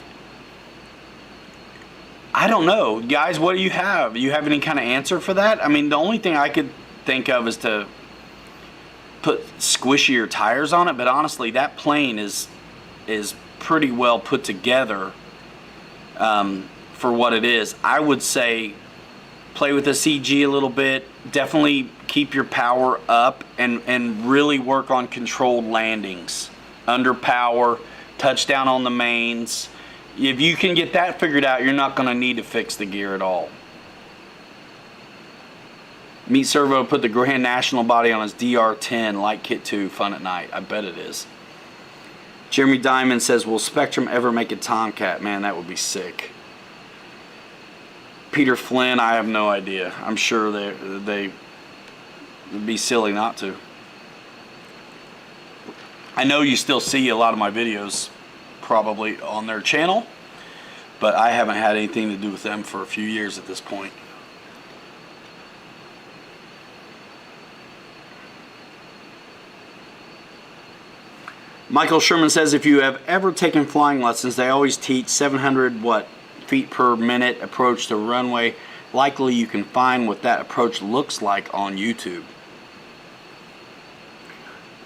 I don't know. Guys, what do you have? Do you have any kind of answer for that? I mean, the only thing I could think of is to put squishier tires on it, but honestly, that plane is pretty well put together for what it is. I would say play with the CG a little bit. Definitely keep your power up and really work on controlled landings. Under power, touchdown on the mains. If you can get that figured out, you're not going to need to fix the gear at all. Meat Servo put the Grand National body on his DR10 Light Kit 2. Fun at night. I bet it is. Jeremy Diamond says, will Spectrum ever make a Tomcat? Man, that would be sick. Peter Flynn, I have no idea. I'm sure they would be silly not to. I know you still see a lot of my videos probably on their channel, but I haven't had anything to do with them for a few years at this point. Michael Sherman says, if you have ever taken flying lessons, they always teach 700 feet per minute approach to runway. Likely you can find what that approach looks like on YouTube.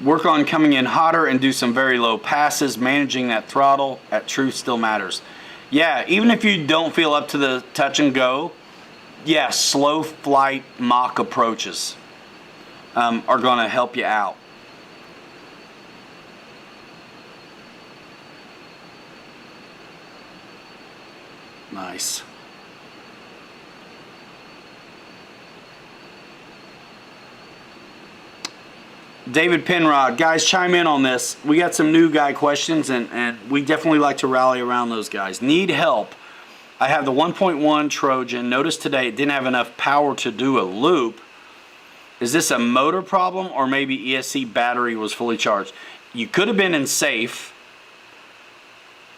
Work on coming in hotter and do some very low passes. Managing that throttle at truth still matters. Yeah, even if you don't feel up to the touch and go, yeah, slow flight mock approaches are going to help you out. Nice. David Penrod, guys, chime in on this. We got some new guy questions, and we definitely like to rally around those guys. Need help. I have the 1.1 Trojan. Notice today it didn't have enough power to do a loop. Is this a motor problem, or maybe ESC battery was fully charged? You could have been in safe,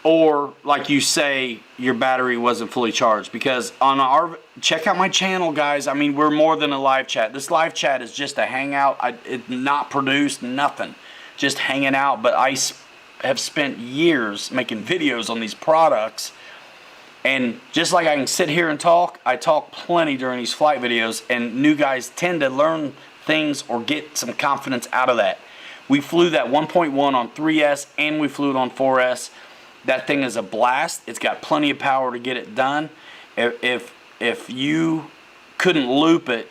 or like you say, your battery wasn't fully charged. Because on our, check out my channel, guys. I mean, we're more than a live chat. This live chat is just a hangout. It's not produced, nothing, just hanging out. But I have spent years making videos on these products, and just like I can sit here and talk, I talk plenty during these flight videos, and new guys tend to learn things or get some confidence out of that. We flew that 1.1 on 3S, and we flew it on 4S. That thing is a blast. It's got plenty of power to get it done. If you couldn't loop it,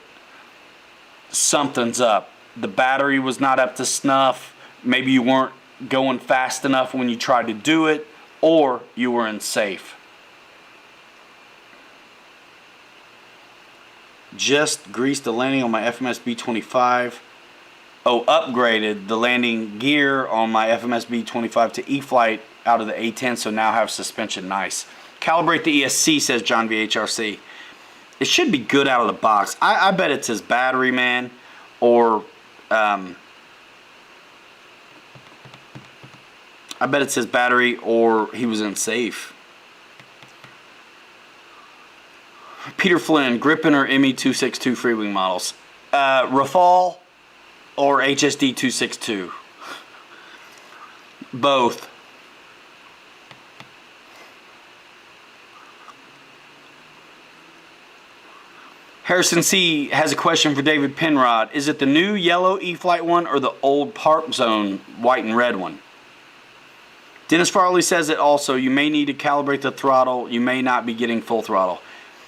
something's up. The battery was not up to snuff. Maybe you weren't going fast enough when you tried to do it, or you were in safe. Just greased the landing on my FMS B25. Oh, upgraded the landing gear on my FMS B25 to E-Flite out of the A10, so now have suspension. Nice. Calibrate the ESC, says John VHRC. It should be good out of the box. I bet it's his battery, man, or I bet it's his battery, or he was in safe. Peter Flynn, Gripen or ME262 Freewing models? Rafale or HSD 262? Both. Harrison C. has a question for David Penrod. Is it the new yellow E-Flite one or the old Park Zone white and red one? Dennis Farley says it also. You may need to calibrate the throttle. You may not be getting full throttle.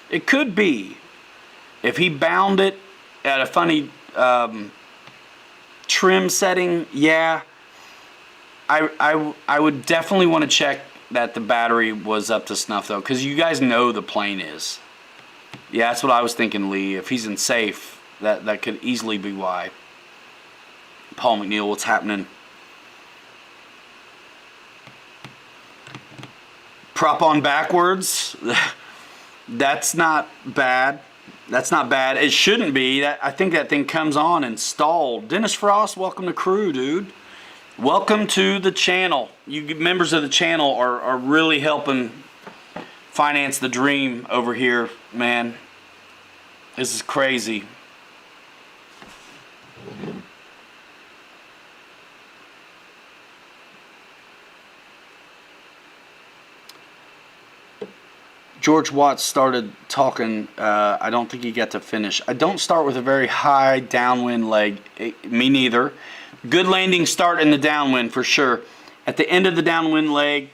It could be. If he bound it at a funny trim setting, yeah. I would definitely want to check that the battery was up to snuff, though, because you guys know the plane is. Yeah, that's what I was thinking, Lee. If he's in safe, that could easily be why. Paul McNeil, what's happening? Prop on backwards. That's not bad. That's not bad. It shouldn't be. I think that thing comes on installed. Dennis Frost, welcome to crew, dude. Welcome to the channel. You members of the channel are really helping finance the dream over here, man. This is crazy. George Watts started talking. I don't think he got to finish. I don't start with a very high downwind leg. Me neither. Good landing start in the downwind for sure. At the end of the downwind leg,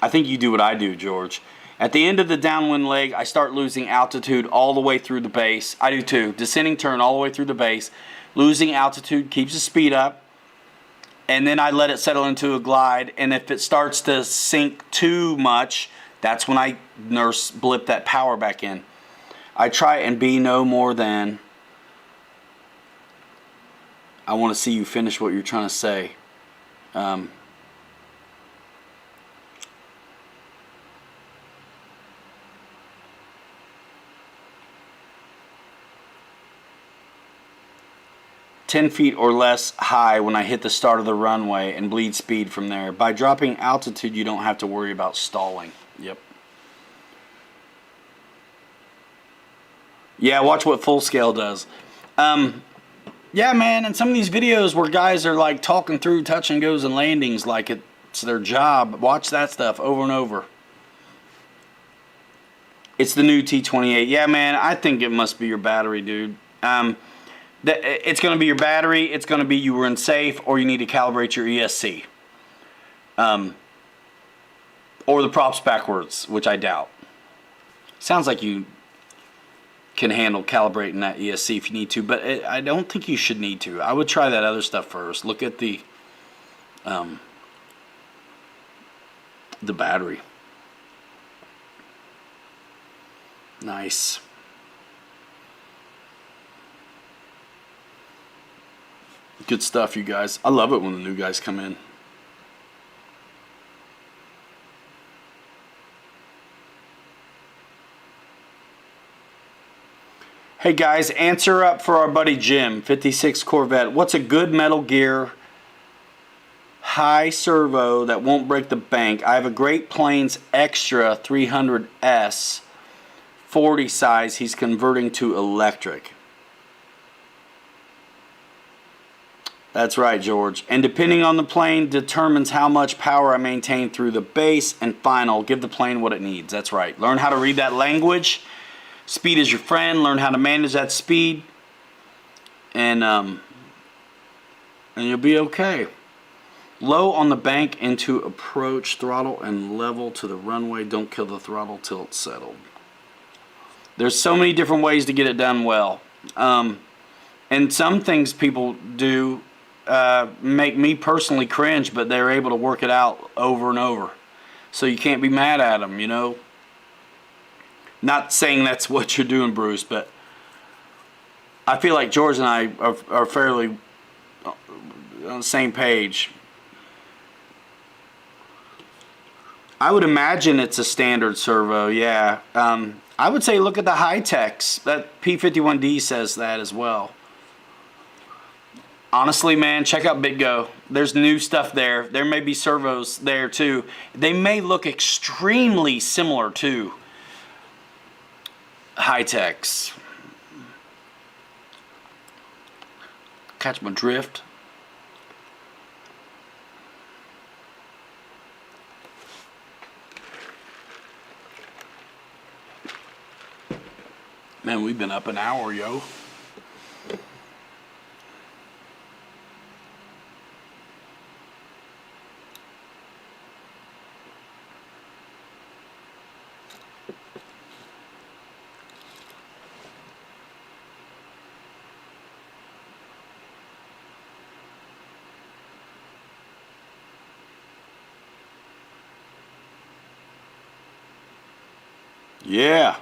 I think you do what I do, George. At the end of the downwind leg, I start losing altitude all the way through the base. I do too. Descending turn all the way through the base. Losing altitude keeps the speed up. And then I let it settle into a glide. And if it starts to sink too much, that's when I nurse blip that power back in. I try and be no more than. I want to see you finish what you're trying to say. 10 feet or less high when I hit the start of the runway and bleed speed from there. By dropping altitude, you don't have to worry about stalling. Yep. Yeah, watch what Full Scale does. Yeah, man, and some of these videos where guys are like talking through touch and goes and landings like it's their job. Watch that stuff over and over. It's the new T28. Yeah, man, I think it must be your battery, dude. It's going to be your battery. It's going to be you were unsafe, or you need to calibrate your ESC. Or the props backwards, which I doubt. Sounds like you can handle calibrating that ESC if you need to, but I don't think you should need to. I would try that other stuff first. Look at the battery. Nice. Good stuff, you guys. I love it when the new guys come in. Hey guys, answer up for our buddy Jim, 56 Corvette. What's a good Metal Gear high servo that won't break the bank? I have a Great Plains Extra 300S 40 size. He's converting to electric. That's right, George. And depending on the plane determines how much power I maintain through the base and final. Give the plane what it needs. That's right. Learn how to read that language. Speed is your friend. Learn how to manage that speed. And you'll be okay. Low on the bank into approach, throttle, and level to the runway. Don't kill the throttle till it's settled. There's so many different ways to get it done well. And some things people do make me personally cringe, but they're able to work it out over and over. So you can't be mad at them, you know. Not saying that's what you're doing, Bruce, but I feel like George and I are fairly on the same page. I would imagine it's a standard servo, yeah. I would say look at the Hi-Tecs. That P51D says that as well. Honestly, man, check out BitGo. There's new stuff there. There may be servos there too. They may look extremely similar to Hi-Tecs. Catch my drift. Man, we've been up an hour, yo. Yeah.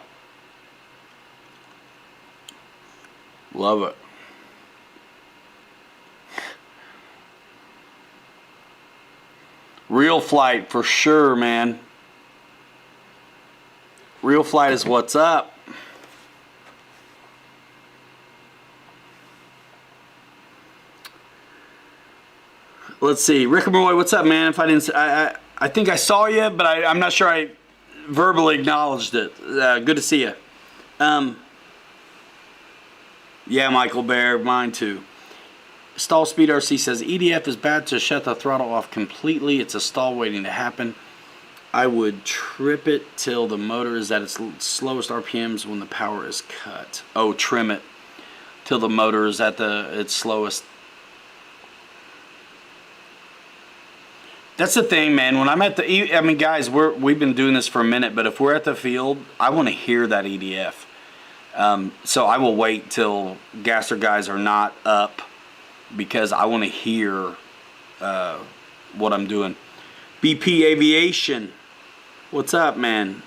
Love it. Real flight for sure, man. Real flight is what's up. Let's see. Rick and Roy, what's up, man? If I didn't, I think I saw you, but I'm not sure I verbally acknowledged it. Good to see you. Yeah, Michael Bear, mine too. Stall Speed RC says EDF is bad to shut the throttle off completely. It's a stall waiting to happen. I would trip it till the motor is at its slowest RPMs when the power is cut. Oh, trim it till the motor is at its slowest. That's the thing, man. When I'm at the, I mean, guys, we've been doing this for a minute, but if we're at the field, I want to hear that EDF. So I will wait till gasser guys are not up because I want to hear what I'm doing. BP Aviation, what's up, man?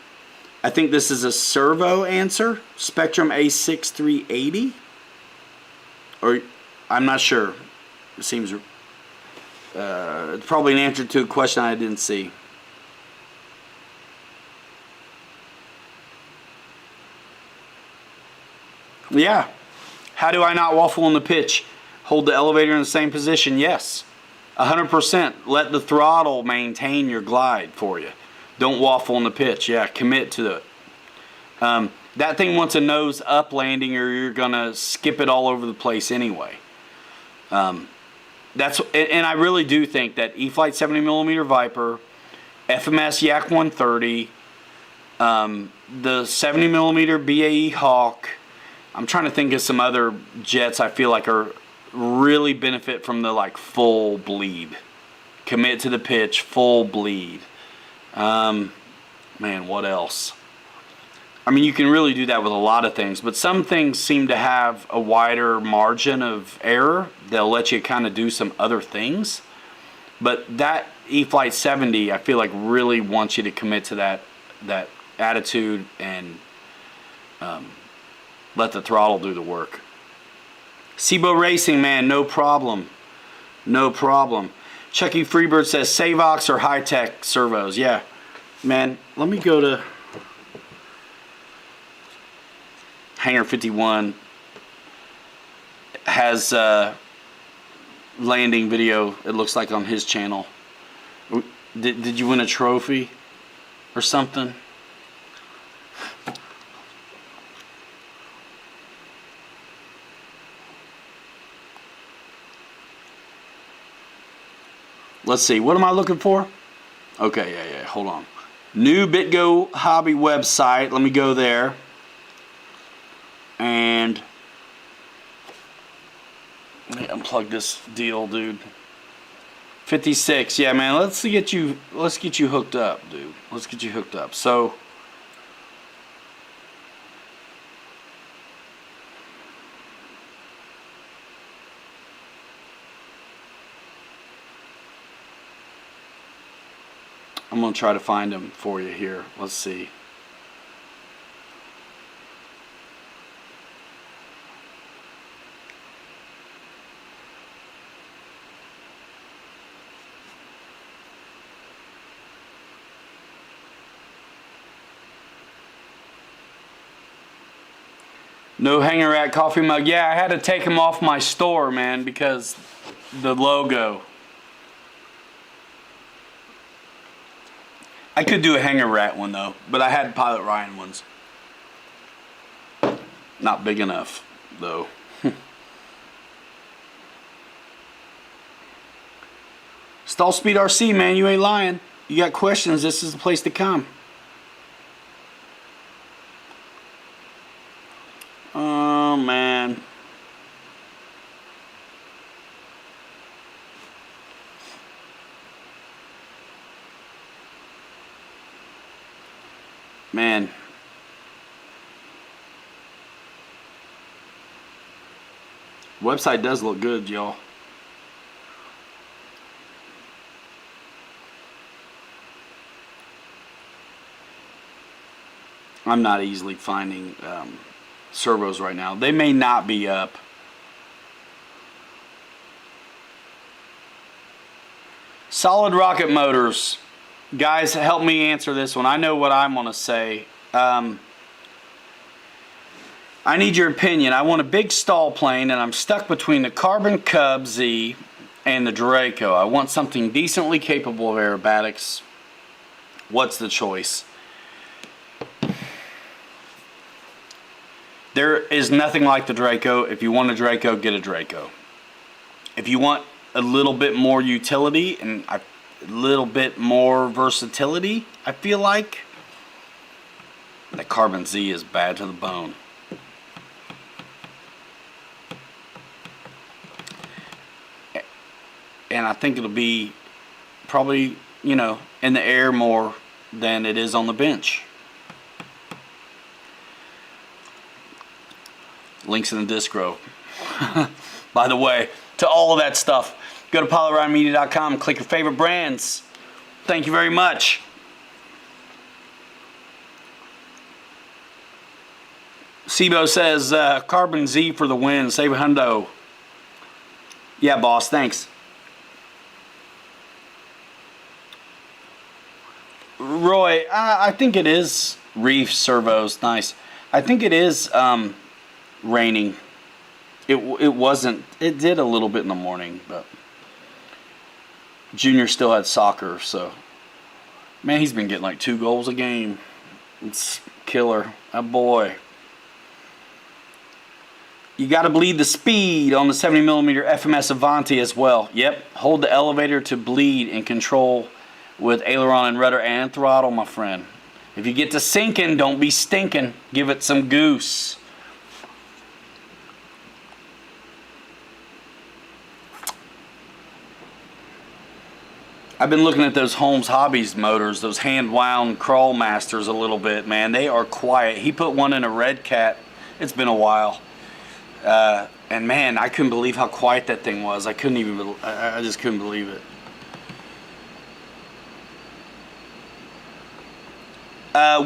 I think this is a servo answer. Spectrum A6380, or I'm not sure. It seems. It's probably an answer to a question I didn't see. Yeah. How do I not waffle on the pitch? Hold the elevator in the same position? Yes. 100%. Let the throttle maintain your glide for you. Don't waffle on the pitch. Yeah, commit to it. That thing wants a nose up landing or you're going to skip it all over the place anyway. And I really do think that E-flite 70mm Viper, FMS Yak 130, the 70mm BAE Hawk. I'm trying to think of some other jets I feel like are really benefit from the like full bleed. Commit to the pitch, full bleed. Man, what else? I mean, you can really do that with a lot of things, but some things seem to have a wider margin of error. They'll let you kind of do some other things. But that E-flite 70, I feel like really wants you to commit to that attitude and let the throttle do the work. Sebo Racing, man, no problem. No problem. Chucky Freebird says Savox or high-tech servos. Yeah, man, let me go to Hangar 51 has landing video, it looks like, on his channel. Did you win a trophy or something? Let's see, what am I looking for? Okay, yeah, hold on. New BitGo hobby website, let me go there. And let me unplug this deal, dude. 56, yeah, man. Let's get you hooked up, dude. Let's get you hooked up. So I'm gonna try to find them for you here. Let's see. No Hanger Rat coffee mug. Yeah, I had to take them off my store, man, because the logo. I could do a Hanger Rat one, though, but I had Pilot Ryan ones. Not big enough, though. Stall Speed RC, man, you ain't lying. You got questions, this is the place to come. Oh, man. Man. Website does look good, y'all. I'm not easily finding servos right now. They may not be up. Solid rocket motors. Guys, help me answer this one. I know what I'm going to say. I need your opinion. I want a big stall plane, and I'm stuck between the Carbon Cub Z and the Draco. I want something decently capable of aerobatics. What's the choice? There is nothing like the Draco. If you want a Draco, get a Draco. If you want a little bit more utility and a little bit more versatility, I feel like that Carbon Z is bad to the bone. And I think it'll be probably, you know, in the air more than it is on the bench. Links in the distro. By the way, to all of that stuff, go to PiloTRiderMedia.com, click your favorite brands. Thank you very much. Sibo says, Carbon Z for the win. Save a hundo. Yeah, boss, thanks. Roy, I think it is reef servos. Nice. I think it is raining. It wasn't. It did a little bit in the morning, but Junior still had soccer, so man, he's been getting like 2 goals a game. It's killer. That boy. You got to bleed the speed on the 70mm FMS Avanti as well. Yep. Hold the elevator to bleed and control with aileron and rudder and throttle, my friend. If you get to sinking, don't be stinking. Give it some goose. I've been looking at those Holmes Hobbies motors, those hand-wound Crawl Masters a little bit, man. They are quiet. He put one in a Red Cat. It's been a while. And man, I couldn't believe how quiet that thing was. I just couldn't believe it.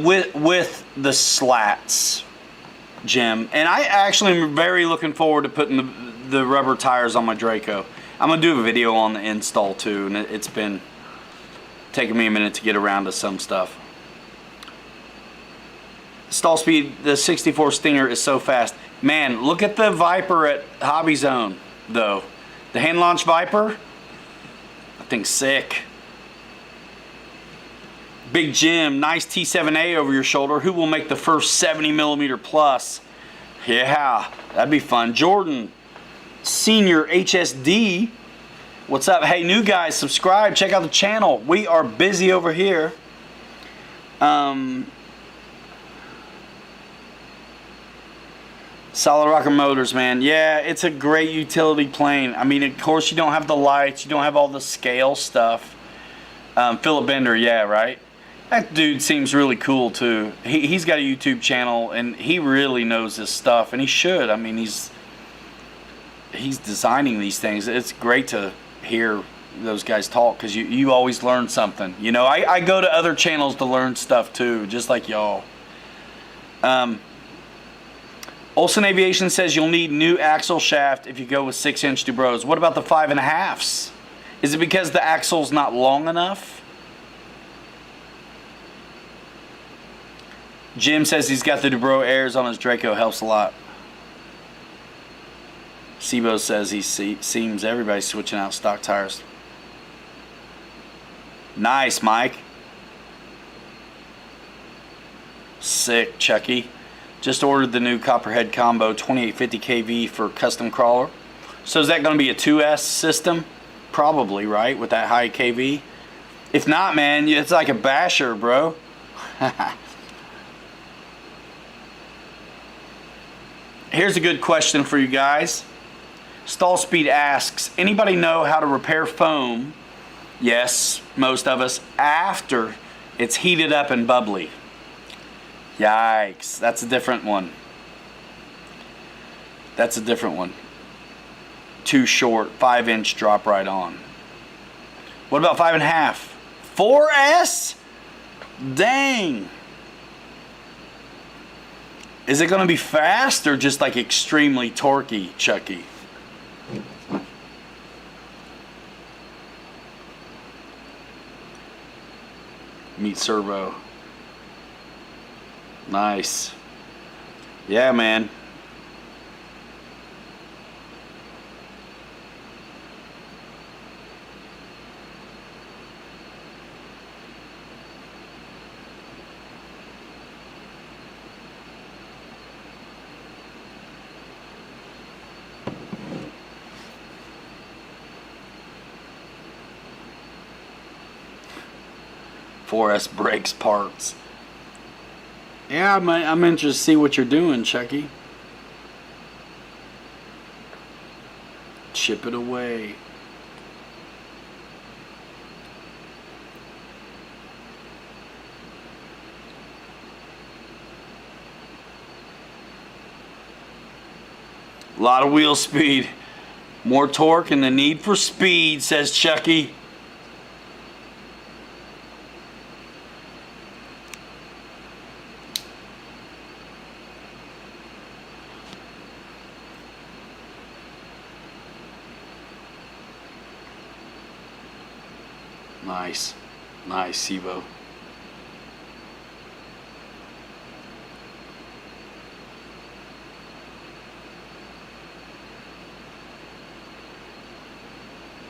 With the slats, Jim. And I actually am very looking forward to putting the rubber tires on my Draco. I'm going to do a video on the install too, and it's been taking me a minute to get around to some stuff. Stall speed, the 64 Stinger is so fast. Man, look at the Viper at Hobby Zone, though. The hand launch Viper, that thing's sick. Big Jim, nice T7A over your shoulder. Who will make the first 70mm plus? Yeah, that'd be fun. Jordan, Senior HSD. What's up? Hey, new guys, subscribe. Check out the channel. We are busy over here. Solid Rocker Motors, man. Yeah, it's a great utility plane. I mean, of course, you don't have the lights. You don't have all the scale stuff. Philip Bender, yeah, right? That dude seems really cool, too. He's got a YouTube channel, and he really knows his stuff, and he should. I mean, he's designing these things. It's great to hear those guys talk, because you always learn something. You know, I go to other channels to learn stuff, too, just like y'all. Olson Aviation says you'll need new axle shaft if you go with 6-inch Dubros. What about the 5.5s? Is it because the axle's not long enough? Jim says he's got the Dubro Airs on his Draco. Helps a lot. Sibo says he seems everybody's switching out stock tires. Nice, Mike. Sick, Chucky. Just ordered the new Copperhead Combo 2850 kV for custom crawler. So is that going to be a 2S system? Probably, right? With that high kV? If not, man, it's like a basher, bro. Here's a good question for you guys. Stall Speed asks, anybody know how to repair foam? Yes, most of us, after it's heated up and bubbly. Yikes, that's a different one. That's a different one. Too short, 5-inch drop right on. What about 5.5? 4S? Dang. Is it going to be fast or just like extremely torquey, Chucky? Meet servo. Nice. Yeah, man. 4S brakes parts. Yeah, I'm interested to see what you're doing, Chucky. Ship it away. A lot of wheel speed. More torque and the need for speed, says Chucky. Nice. Nice, Sibo.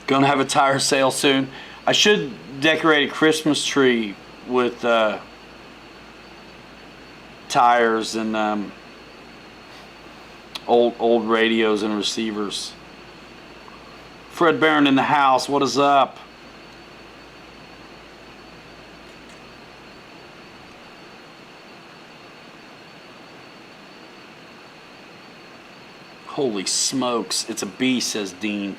Gonna have a tire sale soon. I should decorate a Christmas tree with tires and old radios and receivers. Fred Barron in the house. What is up? Holy smokes, it's a beast, says Dean.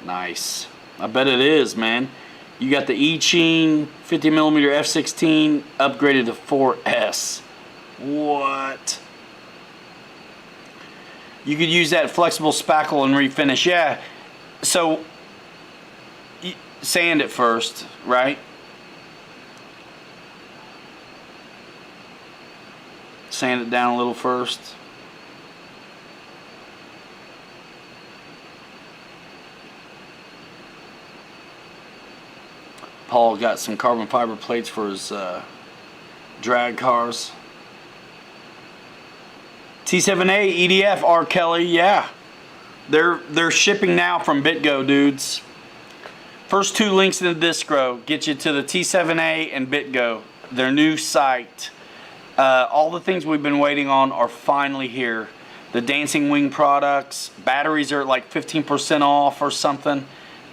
Nice. I bet it is, man. You got the Eachine 50mm f16 upgraded to 4S. What? You could use that flexible spackle and refinish. Yeah. So, sand it first, right? Sand it down a little first. Paul got some carbon fiber plates for his drag cars. T7A EDF R. Kelly, yeah. They're shipping now from BitGo, dudes. First two links in the Discro get you to the T7A and BitGo, their new site. All the things we've been waiting on are finally here. The Dancing Wing products, batteries are like 15% off or something.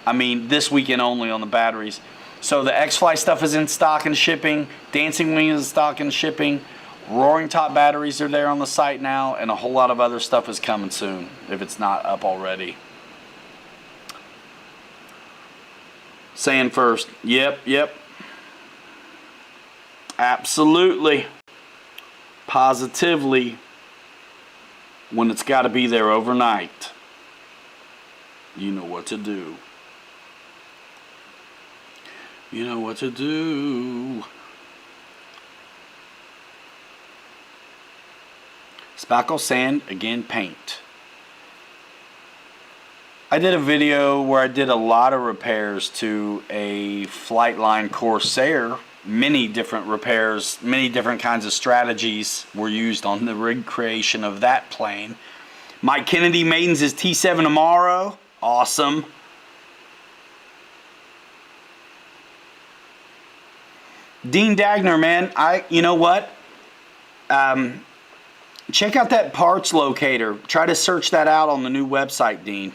I mean, this weekend only on the batteries. So the X-Fly stuff is in stock and shipping. Dancing Wing is in stock and shipping. Roaring Top batteries are there on the site now, and a whole lot of other stuff is coming soon, if it's not up already. Saying first, yep. Absolutely. Positively. When it's got to be there overnight, you know what to do. You know what to do. Spackle, sand, again, paint. I did a video where I did a lot of repairs to a Flightline Corsair. Many different repairs, many different kinds of strategies were used on the rig creation of that plane. Mike Kennedy maidens his T7 tomorrow. Awesome. Dean Dagner, man, you know what? Check out that parts locator. Try to search that out on the new website, Dean.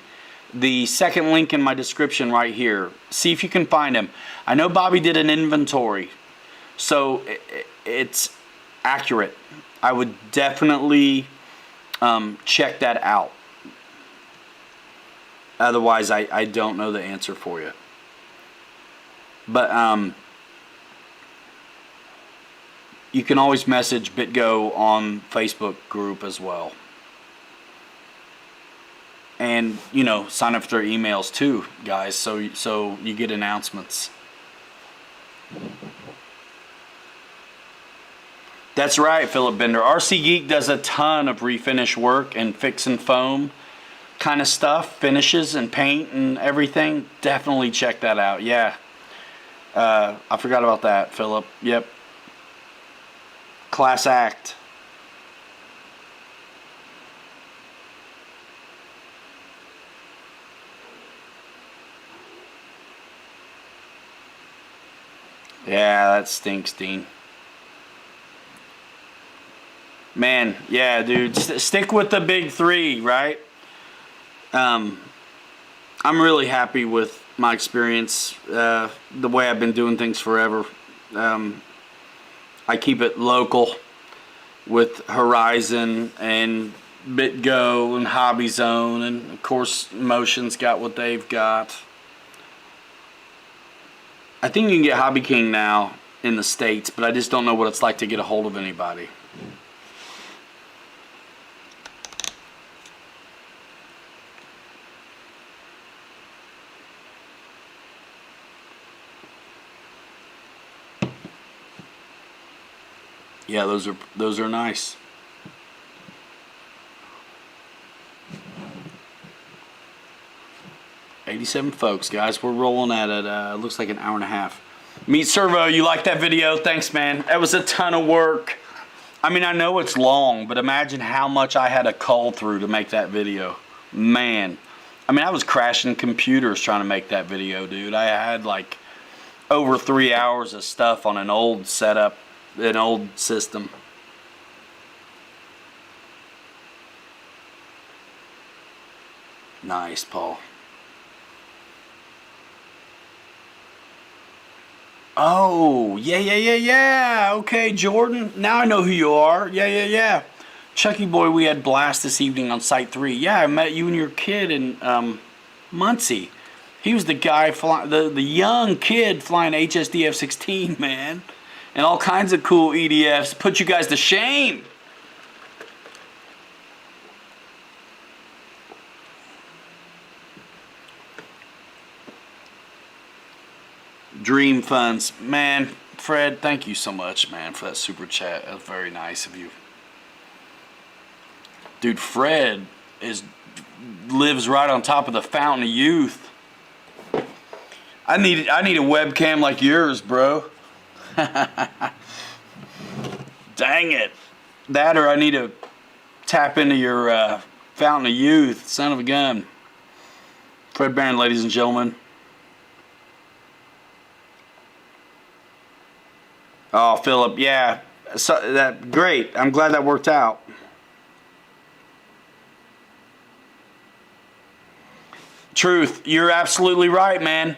The second link in my description right here. See if you can find him. I know Bobby did an inventory, so it's accurate. I would definitely check that out. Otherwise, I don't know the answer for you. But you can always message BitGo on Facebook group as well. And, you know, sign up for their emails too, guys, so you get announcements. That's right, Philip Bender. RC Geek does a ton of refinish work and fix and foam kind of stuff, finishes and paint and everything. Definitely check that out. Yeah. I forgot about that, Philip. Yep. Class act. Yeah, that stinks, Dean. Man, yeah, dude. Stick with the big three, right? I'm really happy with my experience, the way I've been doing things forever. I keep it local with Horizon and BitGo and Hobby Zone, and of course Motion's got what they've got. I think you can get Hobby King now in the States, but I just don't know what it's like to get a hold of anybody. Yeah, those are nice. $87 folks, guys. We're rolling at it. Looks like an hour and a half. Meat Servo, you like that video? Thanks, man. That was a ton of work. I mean, I know it's long, but imagine how much I had to cull through to make that video. Man. I mean, I was crashing computers trying to make that video, dude. I had like over 3 hours of stuff on an old setup, an old system. Nice, Paul. Oh, yeah. Okay, Jordan. Now I know who you are. Yeah. Chucky Boy, we had blast this evening on Site 3. Yeah, I met you and your kid in Muncie. He was the guy, the young kid flying HSD F-16, man. And all kinds of cool EDFs. Put you guys to shame. Dream Funds. Man, Fred, thank you so much, man, for that super chat. That's very nice of you. Dude, Fred lives right on top of the Fountain of Youth. I need a webcam like yours, bro. Dang it. That, or I need to tap into your Fountain of Youth. Son of a gun. Fred Barron, ladies and gentlemen. Oh, Philip, yeah. So, great. I'm glad that worked out. Truth, you're absolutely right, man.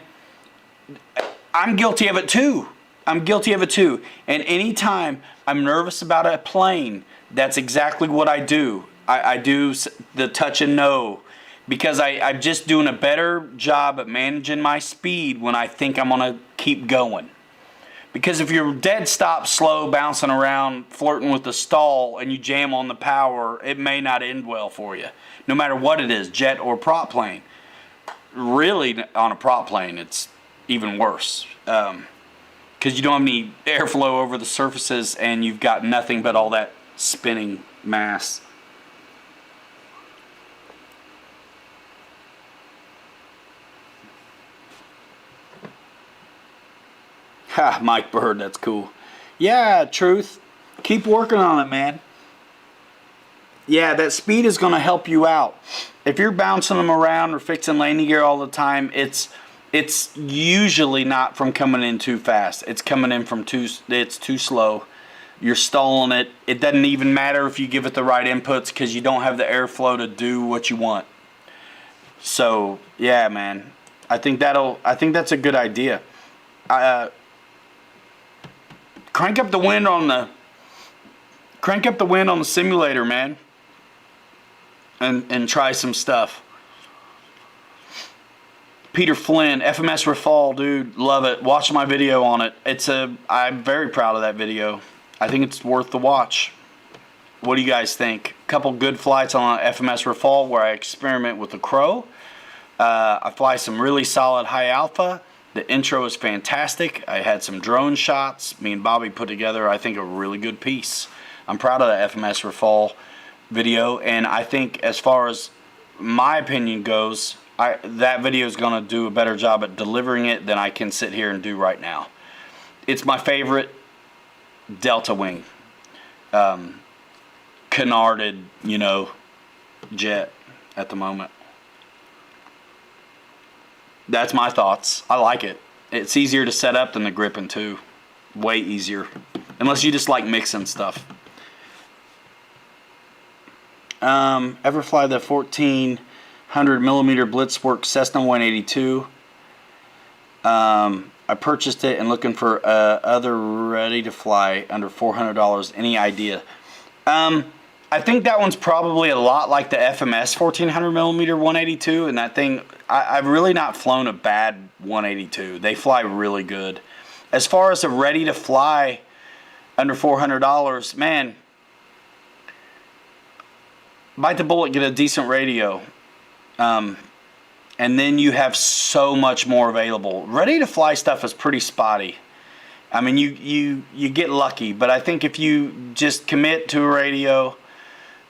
I'm guilty of it too. And anytime I'm nervous about a plane, that's exactly what I do. I do the touch and know, because I'm just doing a better job at managing my speed when I think I'm going to keep going. Because if you're dead stop, slow, bouncing around, flirting with the stall, and you jam on the power, it may not end well for you. No matter what it is, jet or prop plane. Really, on a prop plane, it's even worse. Because you don't have any airflow over the surfaces, and you've got nothing but all that spinning mass. Ha, Mike Bird, that's cool. Yeah, Truth. Keep working on it, man. Yeah, that speed is going to help you out. If you're bouncing them around or fixing landing gear all the time, it's usually not from coming in too fast. It's coming in from it's too slow. You're stalling it. It doesn't even matter if you give it the right inputs, because you don't have the airflow to do what you want. So, yeah, man. I think that's a good idea. Crank up the wind on the simulator, man. And try some stuff. Peter Flynn, FMS Rafale, dude, love it. Watch my video on it. I'm very proud of that video. I think it's worth the watch. What do you guys think? A couple good flights on FMS Rafale where I experiment with the Crow. I fly some really solid high alpha. The intro is fantastic. I had some drone shots. Me and Bobby put together, I think, a really good piece. I'm proud of that FMS Rafale video, and I think as far as my opinion goes, that video is going to do a better job at delivering it than I can sit here and do right now. It's my favorite Delta Wing. Canarded, jet at the moment. That's my thoughts. I like it. It's easier to set up than the Gripen too. Way easier. Unless you just like mixing stuff. Ever fly the 1400 millimeter Blitzworks Cessna 182? I I purchased it and looking for other ready to fly under $400. Any idea? I think that one's probably a lot like the FMS 1400 millimeter 182, and that thing, I've really not flown a bad 182. They fly really good. As far as a ready to fly under $400, man, bite the bullet, get a decent radio. And then you have so much more available. Ready to fly stuff is pretty spotty. I mean, you get lucky, but I think if you just commit to a radio,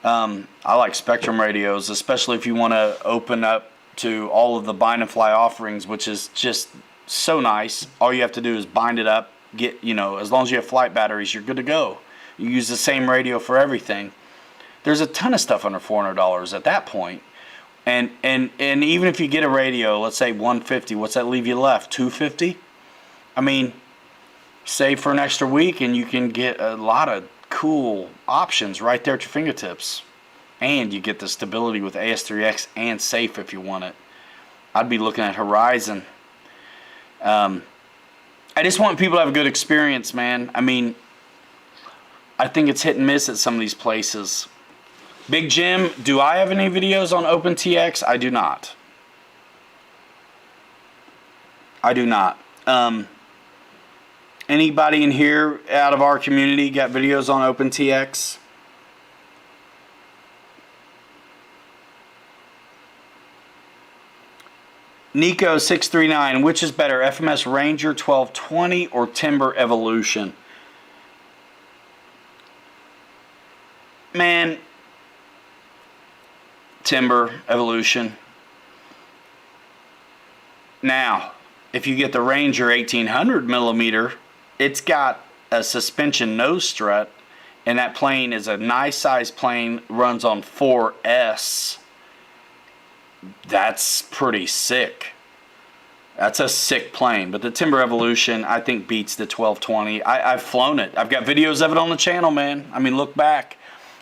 I like Spektrum radios, especially if you want to open up to all of the bind and fly offerings, which is just so nice. All you have to do is bind it up, get, as long as you have flight batteries, you're good to go. You use the same radio for everything. There's a ton of stuff under $400 at that point. And even if you get a radio, let's say 150, what's that leave you left? 250? I mean, save for an extra week and you can get a lot of cool options right there at your fingertips. And you get the stability with AS3X and safe if you want it. I'd be looking at Horizon. I just want people to have a good experience, man. I mean, I think it's hit and miss at some of these places. Big Jim, do I have any videos on OpenTX? I do not. I do not. Anybody in here out of our community got videos on OpenTX? Nico639, which is better, FMS Ranger 1220 or Timber Evolution? Man, Timber Evolution. Now, if you get the Ranger 1800 millimeter, it's got a suspension nose strut, and that plane is a nice size plane, runs on 4S. That's pretty sick. That's a sick plane. But the Timber Evolution, I think, beats the 1220. I've flown it. I've got videos of it on the channel, man. I mean, look back.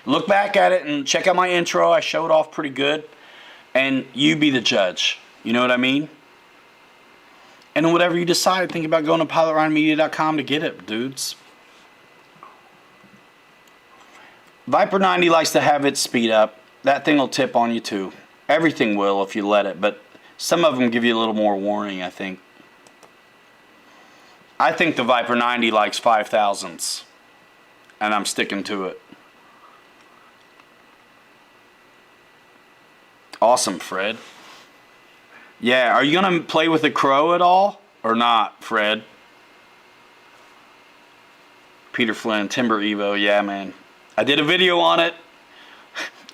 Look back at it and check out my intro. I showed off pretty good. And you be the judge. You know what I mean? And whatever you decide, think about going to pilotryanmedia.com to get it, dudes. Viper 90 likes to have its speed up. That thing will tip on you too. Everything will if you let it, but some of them give you a little more warning, I think. I think the Viper 90 likes 5,000s, and I'm sticking to it. Awesome, Fred. Yeah, are you going to play with the Crow at all? Or not, Fred? Peter Flynn, Timber Evo. Yeah, man. I did a video on it.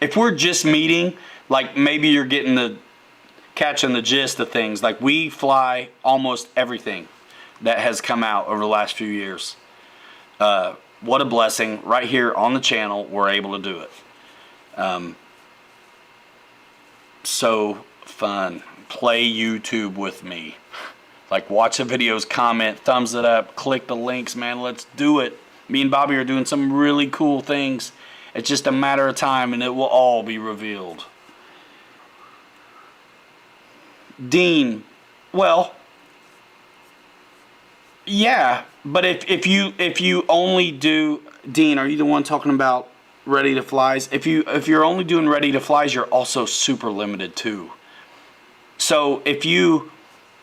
If we're just meeting, like maybe you're catching the gist of things. Like we fly almost everything that has come out over the last few years. What a blessing. Right here on the channel, we're able to do it. So fun. Play YouTube with me. Like watch the videos, comment, thumbs it up, click the links, man. Let's do it. Me and Bobby are doing some really cool things. It's just a matter of time and it will all be revealed. Dean, well, yeah, but if you only do, Dean, are you the one talking about ready to flies? If you're only doing ready to flies, you're also super limited too. So if you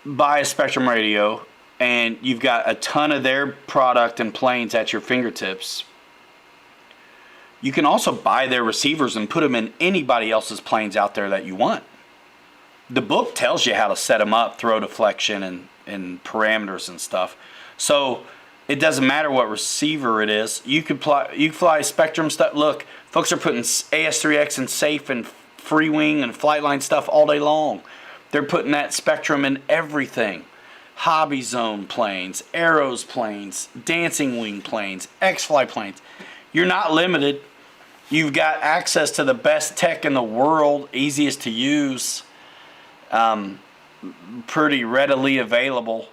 buy a Spektrum radio and you've got a ton of their product and planes at your fingertips, you can also buy their receivers and put them in anybody else's planes out there that you want. The book tells you how to set them up, throw deflection and parameters and stuff. So it doesn't matter what receiver it is. You could fly Spektrum stuff. Look, folks are putting AS3X and Safe and Free Wing and Flightline stuff all day long. They're putting that Spektrum in everything. Hobby Zone planes, Arrows planes, Dancing Wing planes, X-Fly planes. You're not limited. You've got access to the best tech in the world, easiest to use, pretty readily available.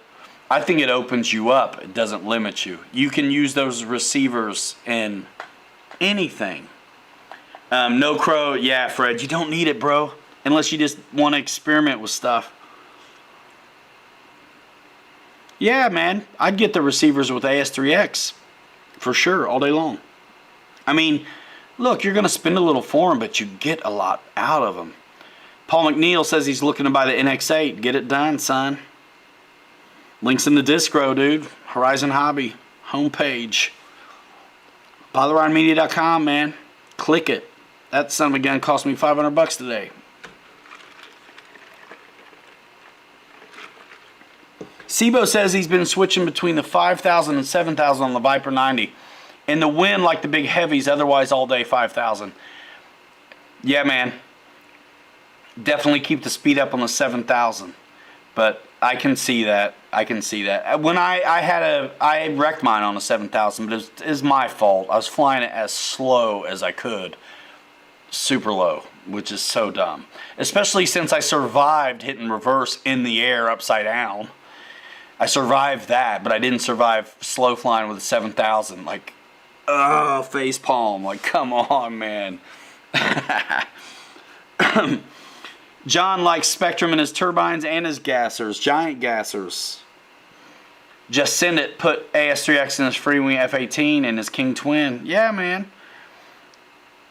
I think it opens you up. It doesn't limit you. You can use those receivers in anything. No Crow, yeah, Fred, you don't need it, bro. Unless you just want to experiment with stuff. Yeah, man, I'd get the receivers with AS3X for sure all day long. I mean, look, you're going to spend a little for them, but you get a lot out of them. Paul McNeil says he's looking to buy the NX8. Get it done, son. Links in the Discro, dude. Horizon Hobby homepage. PilotRideMedia.com, man. Click it. That son of a gun cost me $500 today. Sibo says he's been switching between the 5,000 and 7,000 on the Viper 90. In the wind, like the big heavies, otherwise all day 5,000. Yeah, man. Definitely keep the speed up on the 7,000. But I can see that. I can see that. When I wrecked mine on a 7,000, but it was my fault. I was flying it as slow as I could. Super low, which is so dumb. Especially since I survived hitting reverse in the air upside down. I survived that, but I didn't survive slow flying with a 7,000. Like, face palm. Like, come on, man. John likes Spektrum in his turbines and his gassers. Giant gassers. Just send it. Put AS3X in his Freewing F-18 and his King Twin. Yeah, man.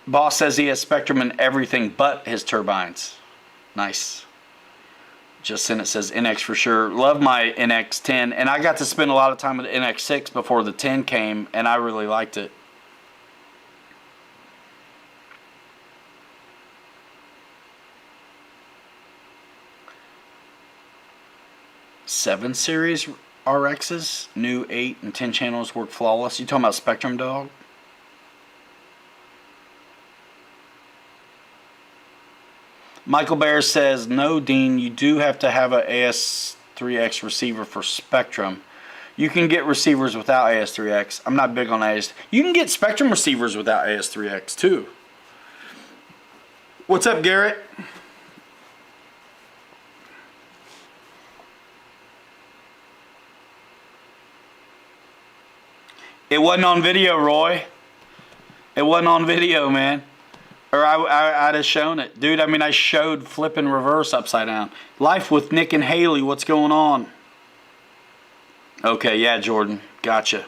Boss says he has Spektrum in everything but his turbines. Nice. Just sent it says NX for sure. Love my NX10. And I got to spend a lot of time with the NX6 before the 10 came. And I really liked it. Seven series RXs, new 8 and 10 channels work flawless. You talking about Spektrum, dog? Michael Bear says, no, Dean, you do have to have an AS3X receiver for Spektrum. You can get receivers without AS3X. I'm not big on AS. You can get Spektrum receivers without AS3X too. What's up, Garrett? It wasn't on video, Roy. It wasn't on video, man. Or I'd have shown it. Dude, I mean, I showed flipping reverse upside down. Life with Nick and Haley, what's going on? Okay, yeah, Jordan. Gotcha.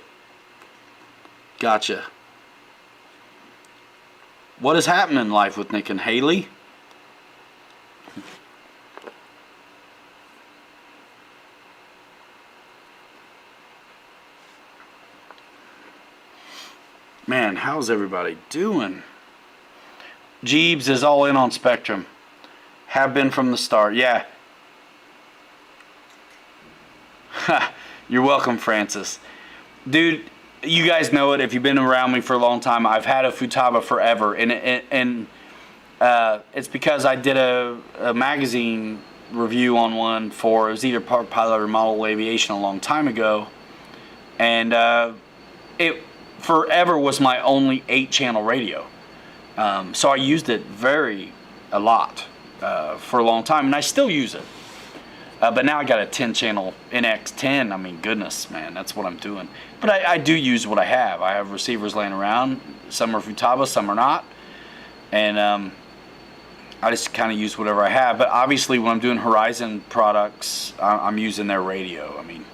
Gotcha. What is happening in Life with Nick and Haley? Man, how's everybody doing? Jeebs is all in on Spektrum. Have been from the start. Yeah. You're welcome, Francis. Dude, you guys know it. If you've been around me for a long time, I've had a Futaba forever. And it's because I did a magazine review on one for, it was either Pilot or Model Aviation a long time ago. And it forever was my only 8-channel radio. So I used it a lot for a long time, and I still use it. But now I got a 10-channel NX10. I mean, goodness, man, that's what I'm doing. But I do use what I have. I have receivers laying around. Some are Futaba, some are not. And I just kind of use whatever I have. But obviously, when I'm doing Horizon products, I'm using their radio. I mean,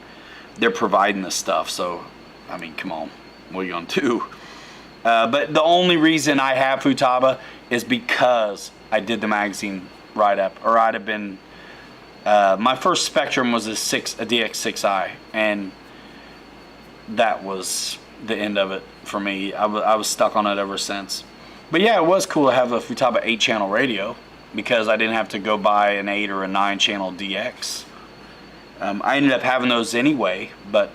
they're providing this stuff. So, I mean, come on. What are you going to do? But the only reason I have Futaba is because I did the magazine write-up. Or I'd have been... my first Spektrum was a DX6i. And that was the end of it for me. I was stuck on it ever since. But yeah, it was cool to have a Futaba 8-channel radio. Because I didn't have to go buy an 8 or a 9-channel DX. I ended up having those anyway. But...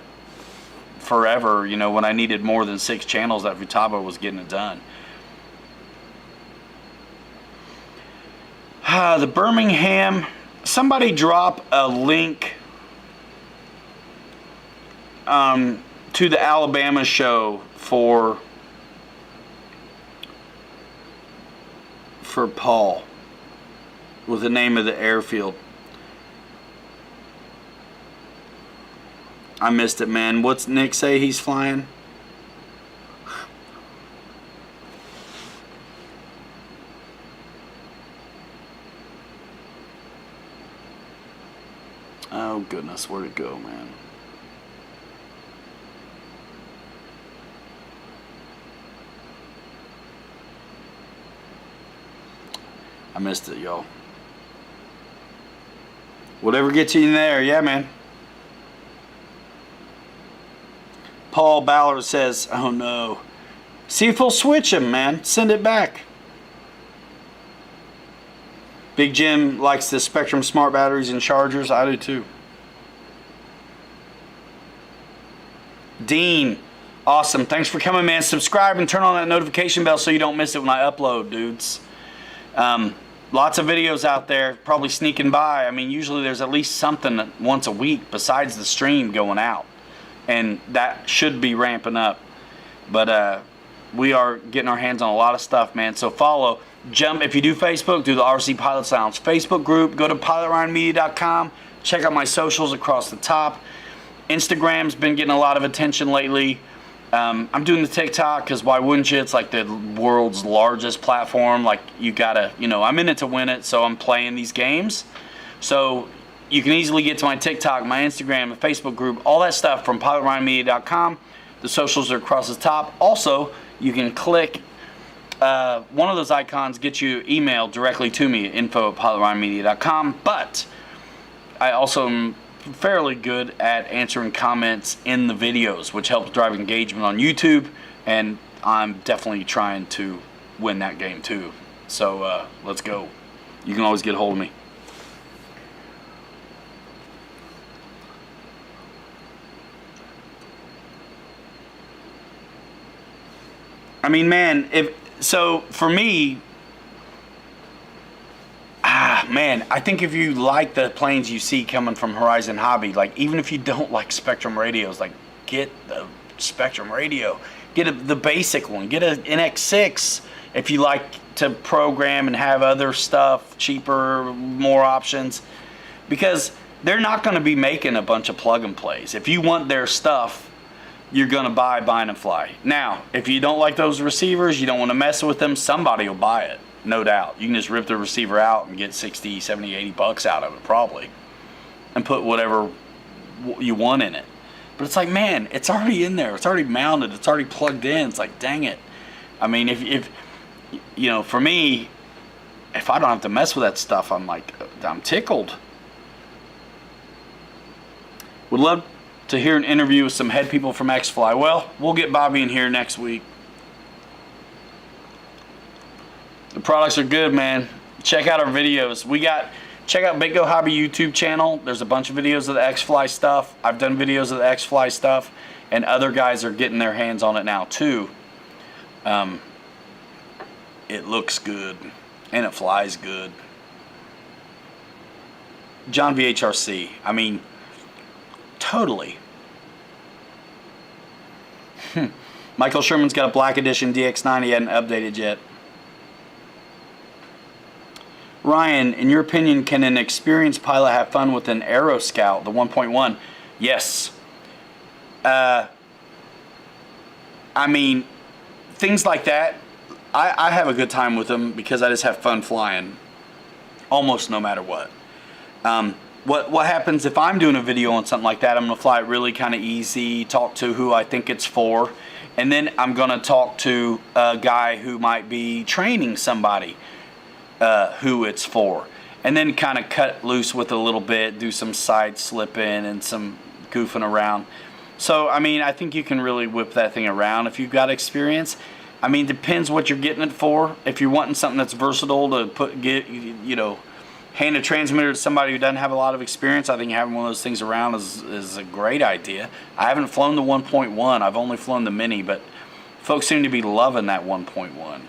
forever, you know, when I needed more than 6 channels, that Futaba was getting it done. The Birmingham, somebody drop a link to the Alabama show for Paul with the name of the airfield. I missed it, man. What's Nick say he's flying? Oh, goodness. Where'd it go, man? missed it, y'all. Whatever gets you in there, yeah, man. Paul Ballard says, oh no. See if he'll switch him, man. Send it back. Big Jim likes the Spectrum Smart batteries and chargers. I do too. Dean, awesome. Thanks for coming, man. Subscribe and turn on that notification bell so you don't miss it when I upload, dudes. Lots of videos out there probably sneaking by. I mean, usually there's at least something once a week besides the stream going out. And that should be ramping up. But we are getting our hands on a lot of stuff, man. So follow. Jump, if you do Facebook, do the RC Pilot Lounge Facebook group. Go to pilotryanmedia.com. Check out my socials across the top. Instagram's been getting a lot of attention lately. I'm doing the TikTok because why wouldn't you? It's like the world's largest platform. Like, you gotta, I'm in it to win it, so I'm playing these games. So you can easily get to my TikTok, my Instagram, the Facebook group, all that stuff from pilotryanmedia.com. The socials are across the top. Also, you can click one of those icons, get you email directly to me at info@pilotryanmedia.com. But I also am fairly good at answering comments in the videos, which helps drive engagement on YouTube, and I'm definitely trying to win that game too. So let's go. You can always get a hold of me. I mean, man, so for me, man, I think if you like the planes you see coming from Horizon Hobby, like, even if you don't like Spectrum radios, like, get the Spectrum radio. Get the basic one. Get an NX6 if you like to program and have other stuff, cheaper, more options. Because they're not going to be making a bunch of plug and plays. If you want their stuff, you're going to buy Bind and Fly. Now, if you don't like those receivers, you don't want to mess with them, somebody will buy it. No doubt. You can just rip the receiver out and get 60, 70, 80 bucks out of it probably. And put whatever you want in it. But it's like, man, it's already in there. It's already mounted. It's already plugged in. It's like, dang it. I mean, if for me, if I don't have to mess with that stuff, I'm like, I'm tickled. Would love to hear an interview with some head people from X-Fly. Well, we'll get Bobby in here next week. The products are good, man. Check out our videos. Check out Big Go Hobby YouTube channel. There's a bunch of videos of the X-Fly stuff. I've done videos of the X-Fly stuff, and other guys are getting their hands on it now too. It looks good, and it flies good. John VHRC. I mean, totally. Michael Sherman's got a Black Edition DX9. He hadn't updated yet. Ryan, in your opinion, can an experienced pilot have fun with an Aero Scout, the 1.1? Yes. I mean, things like that, I have a good time with them because I just have fun flying almost no matter what. What happens if I'm doing a video on something like that, I'm going to fly it really kind of easy, talk to who I think it's for, and then I'm going to talk to a guy who might be training somebody who it's for, and then kind of cut loose with it a little bit, do some side slipping and some goofing around. So, I mean, I think you can really whip that thing around if you've got experience. I mean, depends what you're getting it for. If you're wanting something that's versatile to hand a transmitter to somebody who doesn't have a lot of experience, I think having one of those things around is a great idea. I haven't flown the 1.1. I've only flown the Mini, but folks seem to be loving that 1.1.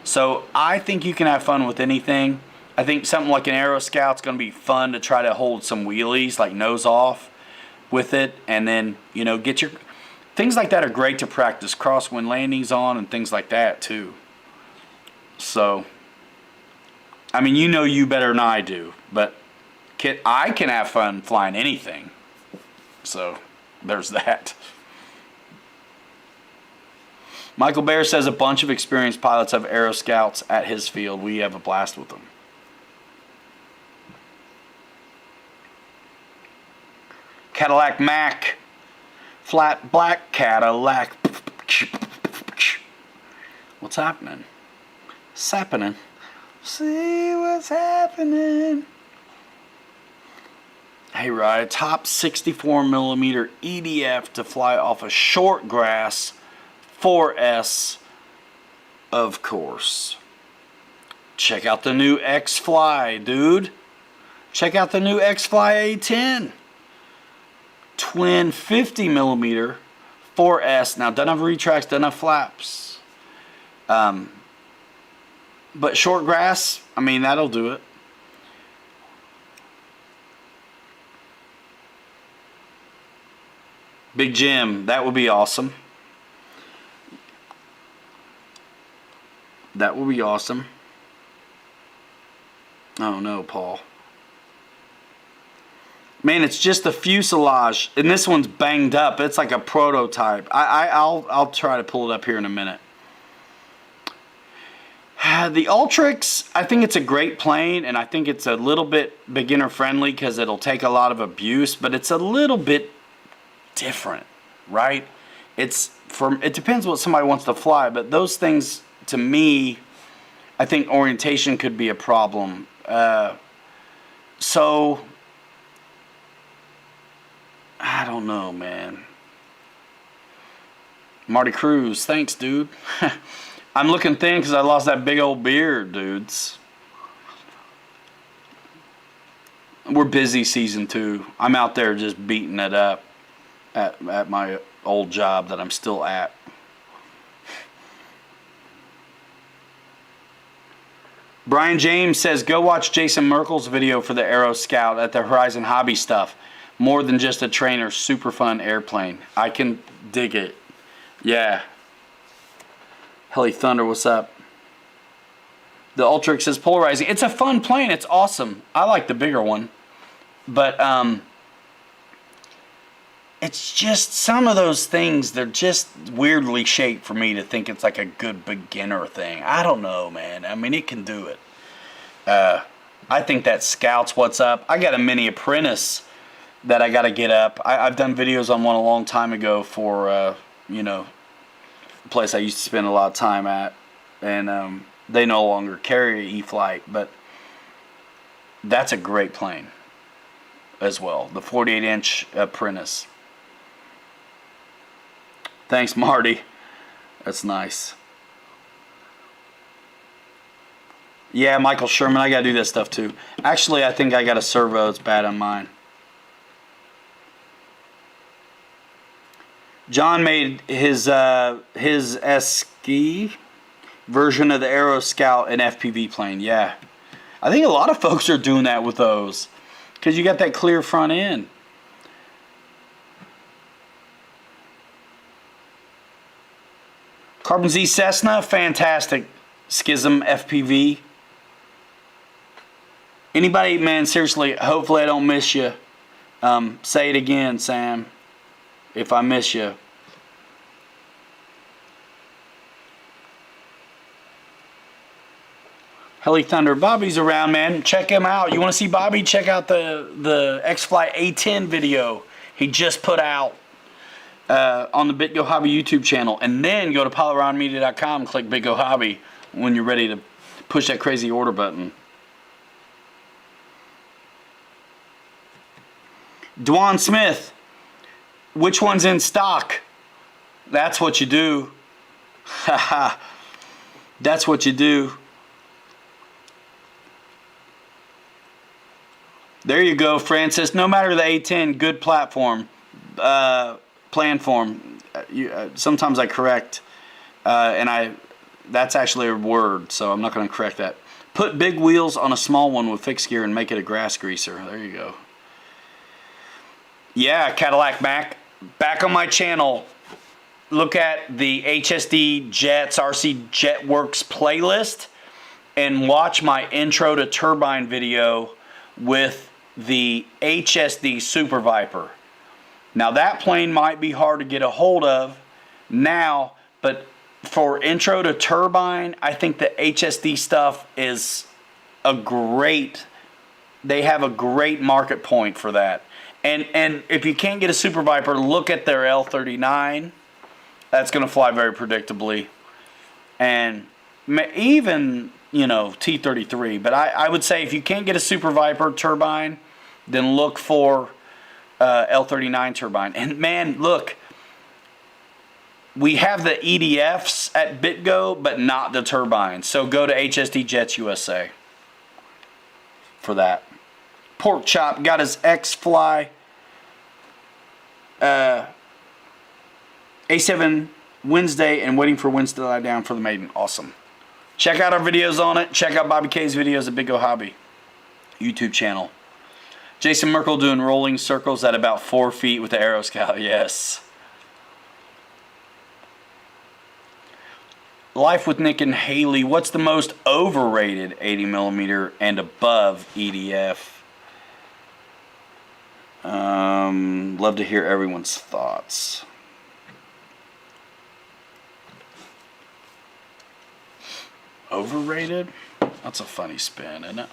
So I think you can have fun with anything. I think something like an Aero Scout's going to be fun to try to hold some wheelies, like nose off with it, and then, get your... Things like that are great to practice crosswind landings on and things like that too. So, I mean, you better than I do, but I can have fun flying anything. So, there's that. Michael Bear says a bunch of experienced pilots have Aero Scouts at his field. We have a blast with them. Cadillac Mac. Flat black Cadillac. What's happening? Sappening. See what's happening. Hey, Ryan, top 64 millimeter EDF to fly off a short grass 4S, of course. Check out the new X-Fly, dude. Check out the new X-Fly A10. Twin 50 millimeter 4S. Now, doesn't have retracts, doesn't have flaps. But short grass, I mean, that'll do it. Big Jim, that would be awesome. That would be awesome. Oh no, Paul. Man, it's just the fuselage, and this one's banged up. It's like a prototype. I'll try to pull it up here in a minute. The Ultrix, I think it's a great plane, and I think it's a little bit beginner friendly because it'll take a lot of abuse, but it's a little bit different, right? It depends what somebody wants to fly, but those things, to me, I think orientation could be a problem. So I don't know, man. Marty Cruz, thanks, dude. I'm looking thin because I lost that big old beard, dudes. We're busy season 2. I'm out there just beating it up at my old job that I'm still at. Brian James says, go watch Jason Merkel's video for the Aero Scout at the Horizon Hobby stuff. More than just a trainer, super fun airplane. I can dig it. Yeah. Heli Thunder, what's up? The Ultrix is polarizing. It's a fun plane. It's awesome. I like the bigger one. But it's just some of those things, they're just weirdly shaped for me to think it's like a good beginner thing. I don't know, man. I mean, it can do it. I think that Scout's what's up. I got a Mini Apprentice that I got to get up. I've done videos on one a long time ago for, you know, a place I used to spend a lot of time at. And they no longer carry an E-Flight, but that's a great plane as well. The 48-inch Apprentice. Thanks, Marty. That's nice. Yeah, Michael Sherman, I got to do that stuff too. Actually, I think I got a servo. It's bad on mine. John made his Esky version of the Aero Scout and FPV plane. Yeah. I think a lot of folks are doing that with those because you got that clear front end. Carbon Z Cessna, fantastic. Schism FPV. Anybody, man, seriously, hopefully I don't miss you. Say it again, Sam, if I miss you. Heli Thunder, Bobby's around, man. Check him out. You want to see Bobby? Check out the X-Fly A10 video he just put out on the BitGo Hobby YouTube channel. And then go to PiloRonMedia.com and click BitGo Hobby when you're ready to push that crazy order button. Dwan Smith, which one's in stock? That's what you do. Haha. That's what you do. There you go, Francis. No matter the A10, good platform, plan form. Sometimes I correct, and that's actually a word, so I'm not going to correct that. Put big wheels on a small one with fixed gear and make it a grass greaser. There you go. Yeah, Cadillac Mac. Back on my channel, look at the HSD Jets, RC JetWorks playlist, and watch my intro to turbine video with the HSD Super Viper. Now that plane might be hard to get a hold of now, but for intro to turbine, I think the HSD stuff is a great, they have a great market point for that. And if you can't get a Super Viper, look at their L39. That's going to fly very predictably. And even T33. But I would say if you can't get a Super Viper turbine, then look for L39 turbine. And man, look, we have the EDFs at BitGo, but not the turbines. So go to HSD Jets USA for that. Pork Chop got his X-Fly A7 Wednesday and waiting for Wednesday to lie down for the maiden. Awesome. Check out our videos on it. Check out Bobby K's videos at Big O Hobby YouTube channel. Jason Merkel doing rolling circles at about 4 feet with the Aeroscout. Yes. Life with Nick and Haley. What's the most overrated 80mm and above EDF? Love to hear everyone's thoughts. Overrated? That's a funny spin, isn't it?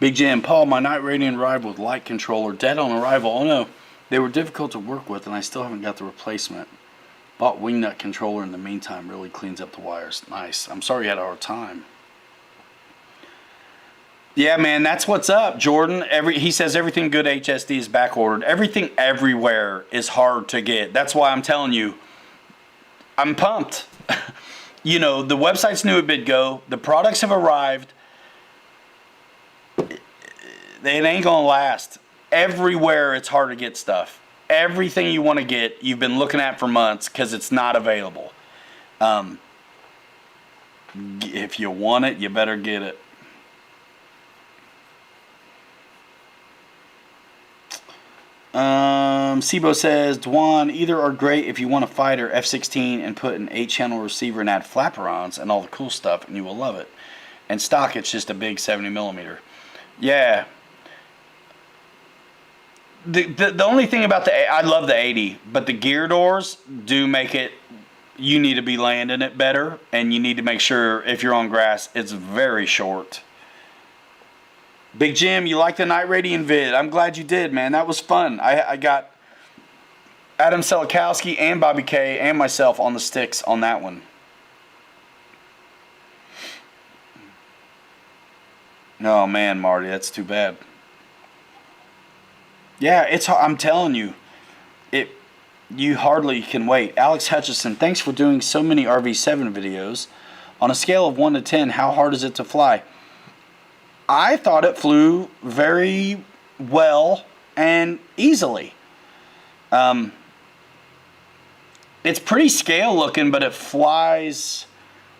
Big Jam, Paul, my Night Radiant arrived with light controller, dead on arrival. Oh no, they were difficult to work with and I still haven't got the replacement. Bought Wingnut controller in the meantime, really cleans up the wires. Nice. I'm sorry you had a hard time. Yeah, man, that's what's up, Jordan. He says everything good HSD is back ordered. Everything everywhere is hard to get. That's why I'm telling you, I'm pumped. The website's new at BitGo. The products have arrived. It ain't gonna last. Everywhere it's hard to get stuff. Everything you want to get, you've been looking at for months because it's not available. If you want it, you better get it. Sibo says, Dwan, either are great if you want a fighter F-16 and put an 8-channel receiver and add flaperons and all the cool stuff, and you will love it. And stock, it's just a big 70mm. Yeah. The only thing about I love the 80, but the gear doors do make it, you need to be landing it better, and you need to make sure if you're on grass, it's very short. Big Jim, you like the Night Radiant vid? I'm glad you did, man. That was fun. I got Adam Selikowski and Bobby K and myself on the sticks on that one. Oh man, Marty, that's too bad. Yeah, I'm telling you, you hardly can wait. Alex Hutchison, thanks for doing so many RV7 videos. On a scale of 1 to 10, how hard is it to fly? I thought it flew very well and easily. It's pretty scale looking, but it flies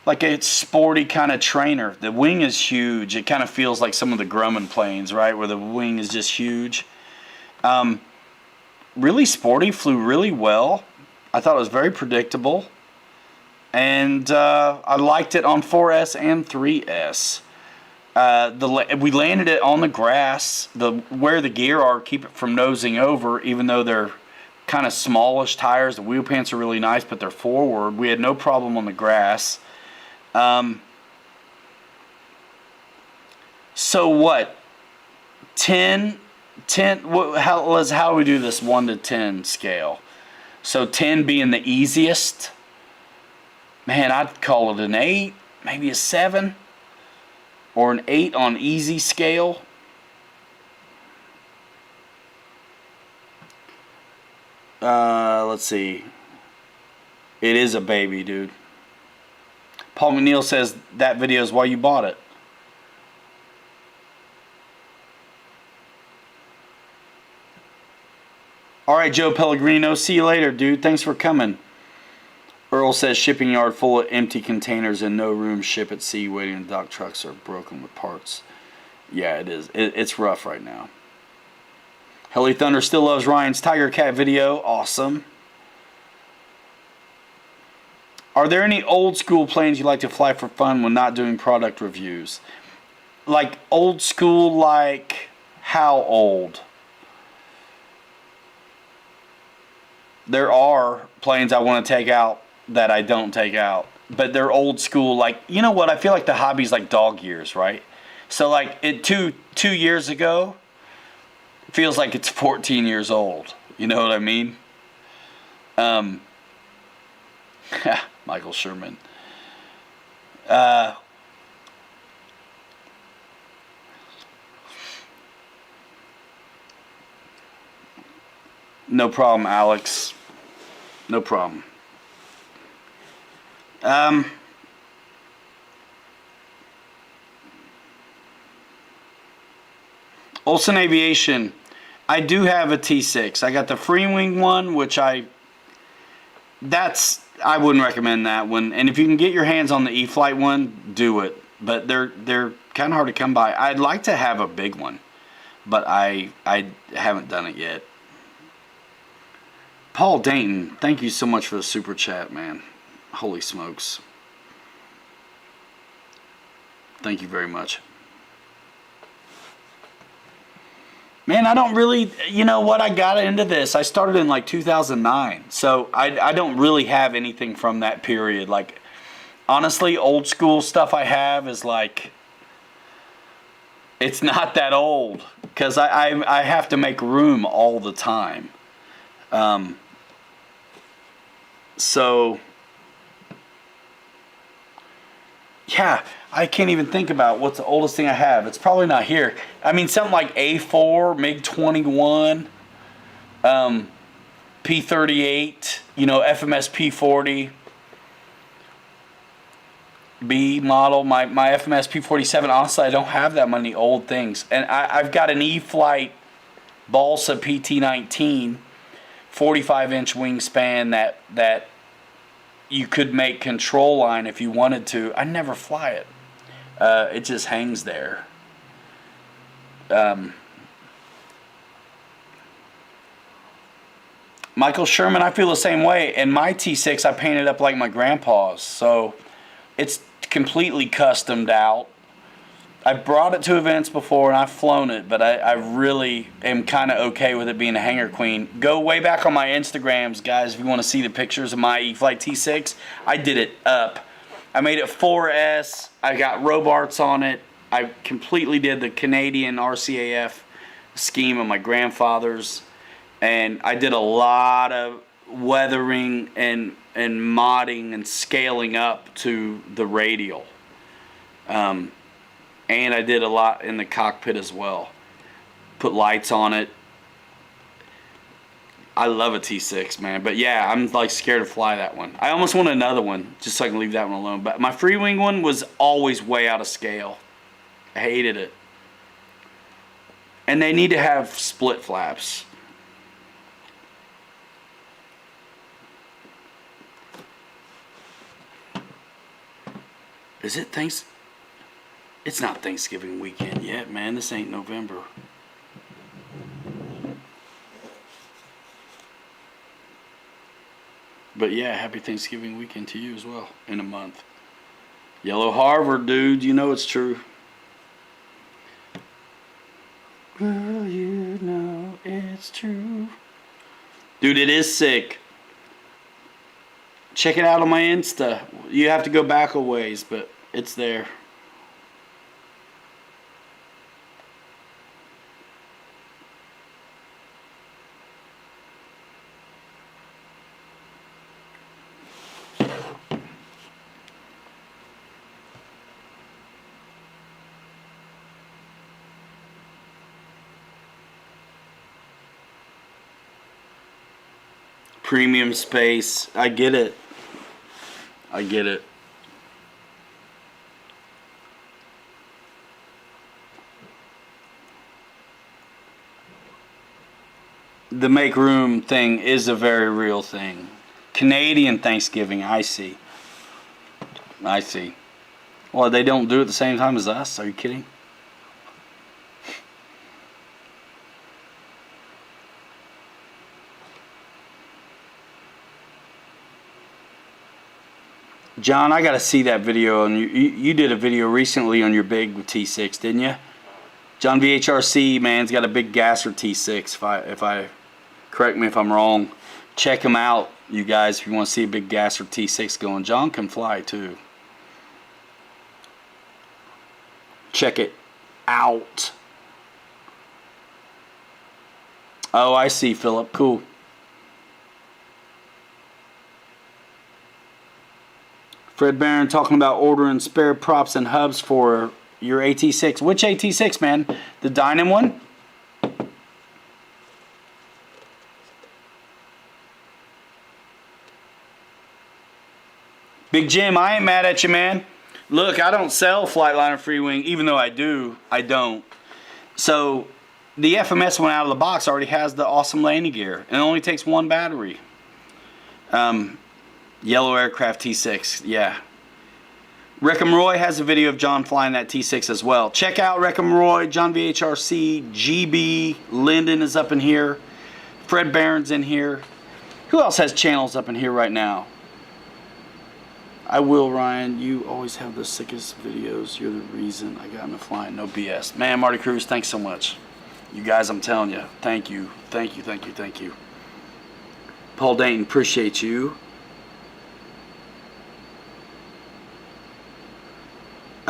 like a sporty kind of trainer. The wing is huge. It kind of feels like some of the Grumman planes, right, where the wing is just huge. Really sporty, flew really well. I thought it was very predictable. And I liked it on 4S and 3S. We landed it on the grass. Where the gear are, keep it from nosing over, even though they're kind of smallish tires. The wheel pants are really nice, but they're forward. We had no problem on the grass. So what? 10, how do we do this 1 to 10 scale? So 10 being the easiest. Man, I'd call it an 8, maybe a 7. Or an 8 on easy scale. Let's see. It is a baby, dude. Paul McNeil says that video is why you bought it. Alright, Joe Pellegrino. See you later, dude. Thanks for coming. Earl says shipping yard full of empty containers and no room, ship at sea, waiting in dock, trucks are broken with parts. Yeah, it is. It's rough right now. Heli Thunder still loves Ryan's Tiger Cat video. Awesome. Are there any old school planes you like to fly for fun when not doing product reviews? Like old school, like how old? There are planes I want to take out that I don't take out, but they're old school. Like, you know what? I feel like the hobby's like dog years, right? So like two years ago, feels like it's 14 years old. You know what I mean? Michael Sherman. No problem, Alex. No problem. Olsen Aviation. I do have a T6. I got the Freewing one, which I wouldn't recommend that one. And if you can get your hands on the E-flite one, do it. But they're kind of hard to come by. I'd like to have a big one, but I haven't done it yet. Paul Dayton, thank you so much for the super chat, man. Holy smokes. Thank you very much. Man, I don't really, you know what, I got into this. I started in like 2009, so I don't really have anything from that period. Like, honestly, old school stuff I have is like, it's not that old, because I have to make room all the time. So, yeah, I can't even think about what's the oldest thing I have. It's probably not here. I mean, something like A4, MiG-21, P-38, you know, FMS P-40, B model. My FMS P-47, honestly, I don't have that many old things. And I've got an E-flite Balsa PT-19, 45-inch wingspan that you could make control line if you wanted to. I never fly it. It just hangs there. Michael Sherman, I feel the same way. And my T6, I painted up like my grandpa's. So it's completely customed out. I've brought it to events before and I've flown it, but I really am kind of okay with it being a hangar queen. Go way back on my Instagrams, guys, if you want to see the pictures of my E-flite T6. I did it up. I made it 4S. I got Robarts on it. I completely did the Canadian RCAF scheme of my grandfather's. And I did a lot of weathering and modding and scaling up to the radial. And I did a lot in the cockpit as well. Put lights on it. I love a T6, man. But yeah, I'm like scared to fly that one. I almost want another one just so I can leave that one alone. But my Freewing one was always way out of scale. I hated it. And they need to have split flaps. Is it It's not Thanksgiving weekend yet, man. This ain't November. But yeah, happy Thanksgiving weekend to you as well in a month. Yellow Harvard, dude. You know it's true. Girl, you know it's true. Dude, it is sick. Check it out on my Insta. You have to go back a ways, but it's there. Premium space. I get it. I get it. The make room thing is a very real thing. Canadian Thanksgiving, I see. I see. Well, they don't do it at the same time as us? Are you kidding? John, I gotta see that video. And you did a video recently on your big T6, didn't you? John VHRC, man's got a big gasser T6. If I correct me if I'm wrong, check him out, you guys. If you want to see a big gasser T6 going, John can fly too. Check it out. Oh, I see, Philip. Cool. Fred Barron talking about ordering spare props and hubs for your AT6. Which AT6, man? The Dynam one? Big Jim, I ain't mad at you, man. Look, I don't sell Flightliner Freewing, even though I do. I don't. So, the FMS one out of the box already has the awesome landing gear. And it only takes one battery. Yellow Aircraft T6, yeah. Reckham Roy has a video of John flying that T6 as well. Check out Reckham Roy, John VHRC, GB, Lyndon is up in here. Fred Barron's in here. Who else has channels up in here right now? I will, Ryan. You always have the sickest videos. You're the reason I got into flying. No BS. Man, Marty Cruz, thanks so much. You guys, I'm telling you. Thank you. Thank you, thank you, thank you. Paul Dayton, appreciate you.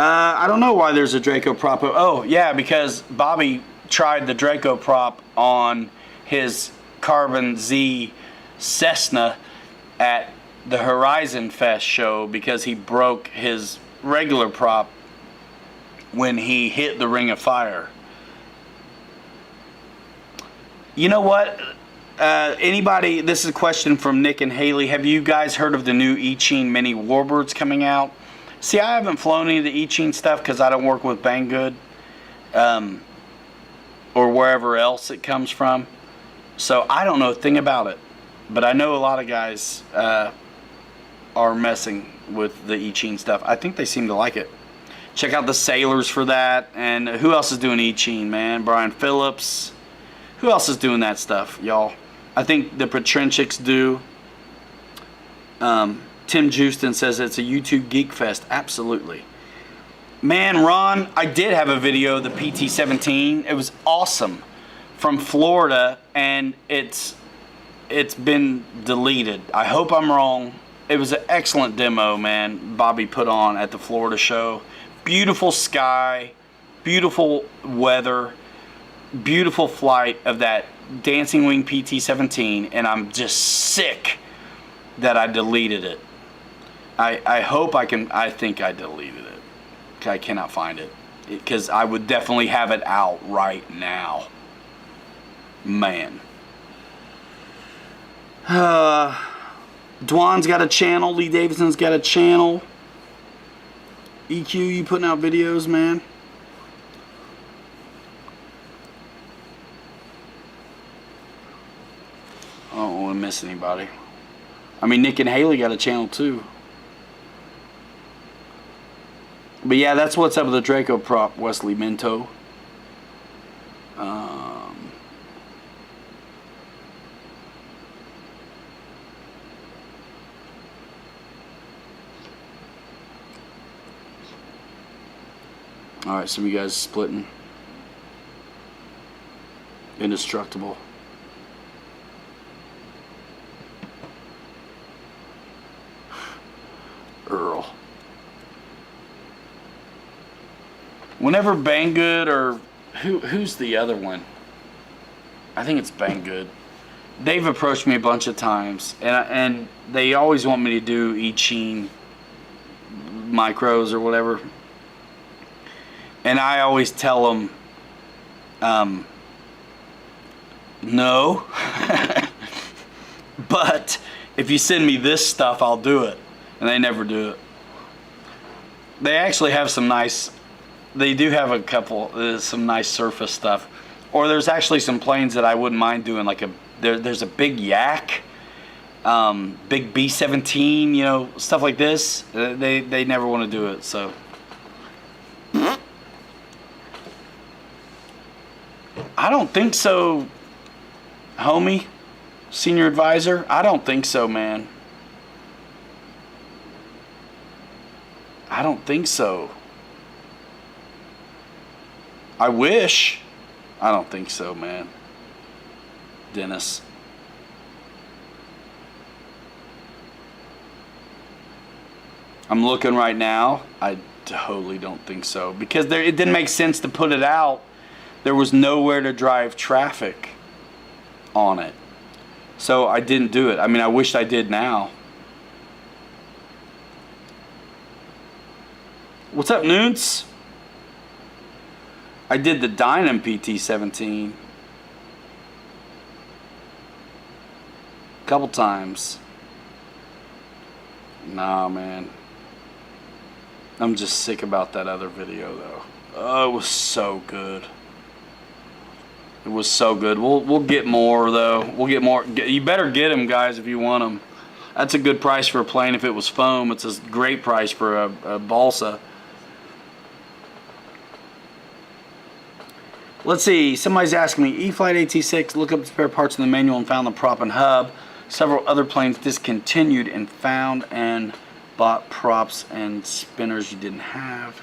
I don't know why there's a Draco prop. Oh, yeah, because Bobby tried the Draco prop on his Carbon Z Cessna at the Horizon Fest show because he broke his regular prop when he hit the Ring of Fire. You know what? Anybody, this is a question from Nick and Haley. Have you guys heard of the new Eachine Mini Warbirds coming out? See, I haven't flown any of the Eachine stuff because I don't work with Banggood or wherever else it comes from. So I don't know a thing about it. But I know a lot of guys are messing with the Eachine stuff. I think they seem to like it. Check out the Sailors for that. And who else is doing Eachine, man? Brian Phillips. Who else is doing that stuff, y'all? I think the Petrenchiks do. Tim Justin says it's a YouTube Geek Fest. Absolutely. Man, Ron, I did have a video of the PT-17. It was awesome. From Florida, and it's been deleted. I hope I'm wrong. It was an excellent demo, man, Bobby put on at the Florida show. Beautiful sky, beautiful weather, beautiful flight of that Dancing Wing PT-17, and I'm just sick that I deleted it. I hope I can. I think I deleted it. I cannot find it because I would definitely have it out right now. Man. Dwan's got a channel. Lee Davidson's got a channel. EQ, you putting out videos, man? I don't want to miss anybody. I mean, Nick and Haley got a channel too. But yeah, that's what's up with the Draco prop, Wesley Minto. Alright, some of you guys splitting. Indestructible. Earl. Whenever Banggood or who's the other one? I think it's Banggood. They've approached me a bunch of times, and they always want me to do Eachine micros or whatever. And I always tell them, no. But if you send me this stuff, I'll do it. And they never do it. They actually have some nice, they do have a couple, some nice surface stuff. Or there's actually some planes that I wouldn't mind doing, like there's a big Yak, big B-17, you know, stuff like this. They never want to do it, so. I don't think so, homie, senior advisor. I don't think so, man. I don't think so. I wish. I don't think so, man. Dennis. I'm looking right now. I totally don't think so. Because it didn't make sense to put it out. There was nowhere to drive traffic. on it. So I didn't do it. I mean, I wished I did now. What's up, Noons? I did the Dynam PT-17 a couple times. Nah, man. I'm just sick about that other video, though. Oh, it was so good. It was so good. We'll get more, though. We'll get more. You better get them, guys, if you want them. That's a good price for a plane. If it was foam, it's a great price for a balsa. Let's see. Somebody's asking me, E-flite AT6, look up the spare parts in the manual and found the prop and hub. Several other planes discontinued and found and bought props and spinners you didn't have.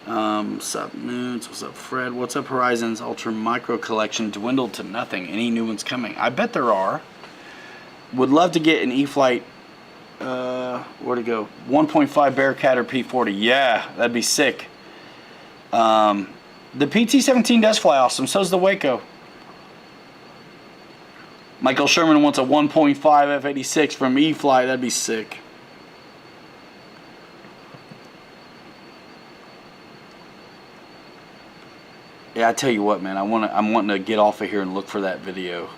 What's up, Nudes? What's up, Fred? What's up, Horizons? Ultra Micro Collection dwindled to nothing. Any new ones coming? I bet there are. Would love to get an E-flite. Where'd it go? 1.5 Bearcat or P40. Yeah, that'd be sick. The PT-17 does fly awesome. So's the Waco. Michael Sherman wants a 1.5 F-86 from E-flite. That'd be sick. Yeah, I tell you what, man. I'm wanting to get off of here and look for that video.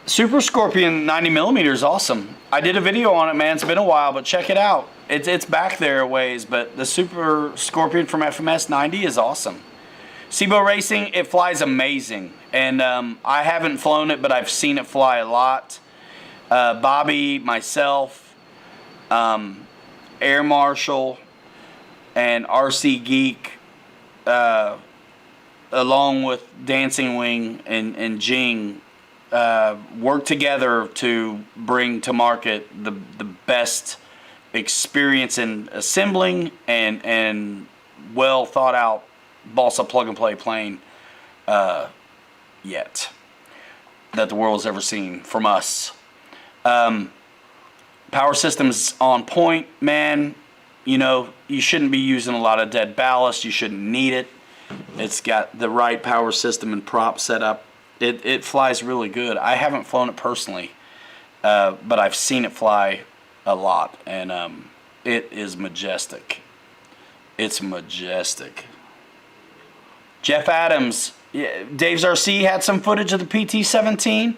Super Scorpion 90mm is awesome. I did a video on it, man. It's been a while, but check it out. It's back there a ways, but the Super Scorpion from FMS 90 is awesome. Cibo Racing, it flies amazing. And I haven't flown it, but I've seen it fly a lot. Bobby, myself, Air Marshal, and RC Geek, along with Dancing Wing and Jing, work together to bring to market the best experience in assembling and well thought out balsa plug and play plane yet that the world has ever seen from us. Power system's on point, man. You know, you shouldn't be using a lot of dead ballast. You shouldn't need it. It's got the right power system and prop setup. It flies really good. I haven't flown it personally, but I've seen it fly a lot, and it is majestic. It's majestic. Jeff Adams, yeah, Dave's RC had some footage of the PT-17.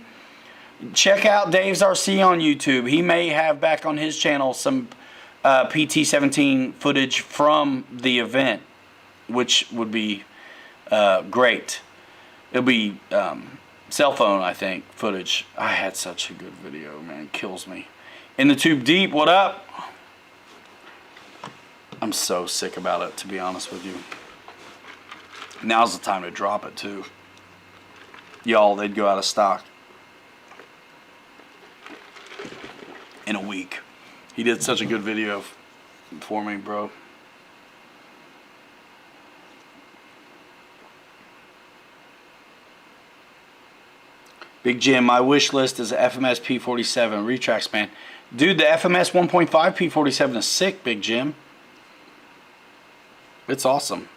Check out Dave's RC on YouTube. He may have back on his channel some PT-17 footage from the event, which would be great. It'll be cell phone, I think, footage. I had such a good video, man. It kills me. In the Tube Deep, what up? I'm so sick about it, to be honest with you. Now's the time to drop it, too. Y'all, they'd go out of stock in a week. He did such a good video for me, bro. Big Jim, my wish list is a FMS P47 retract span. Dude, the FMS 1.5 P47 is sick, Big Jim. It's awesome.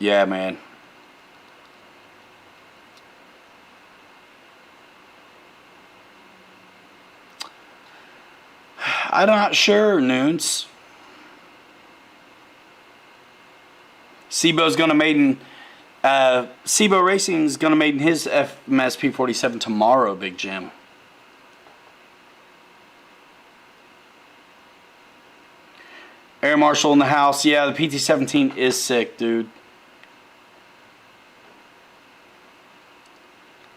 Yeah, man. I'm not sure, Noons. Cibo's gonna maiden. Cibo Racing's gonna maiden his FMS P47 tomorrow, Big Jim. Air Marshal in the house. Yeah, the PT-17 is sick, dude.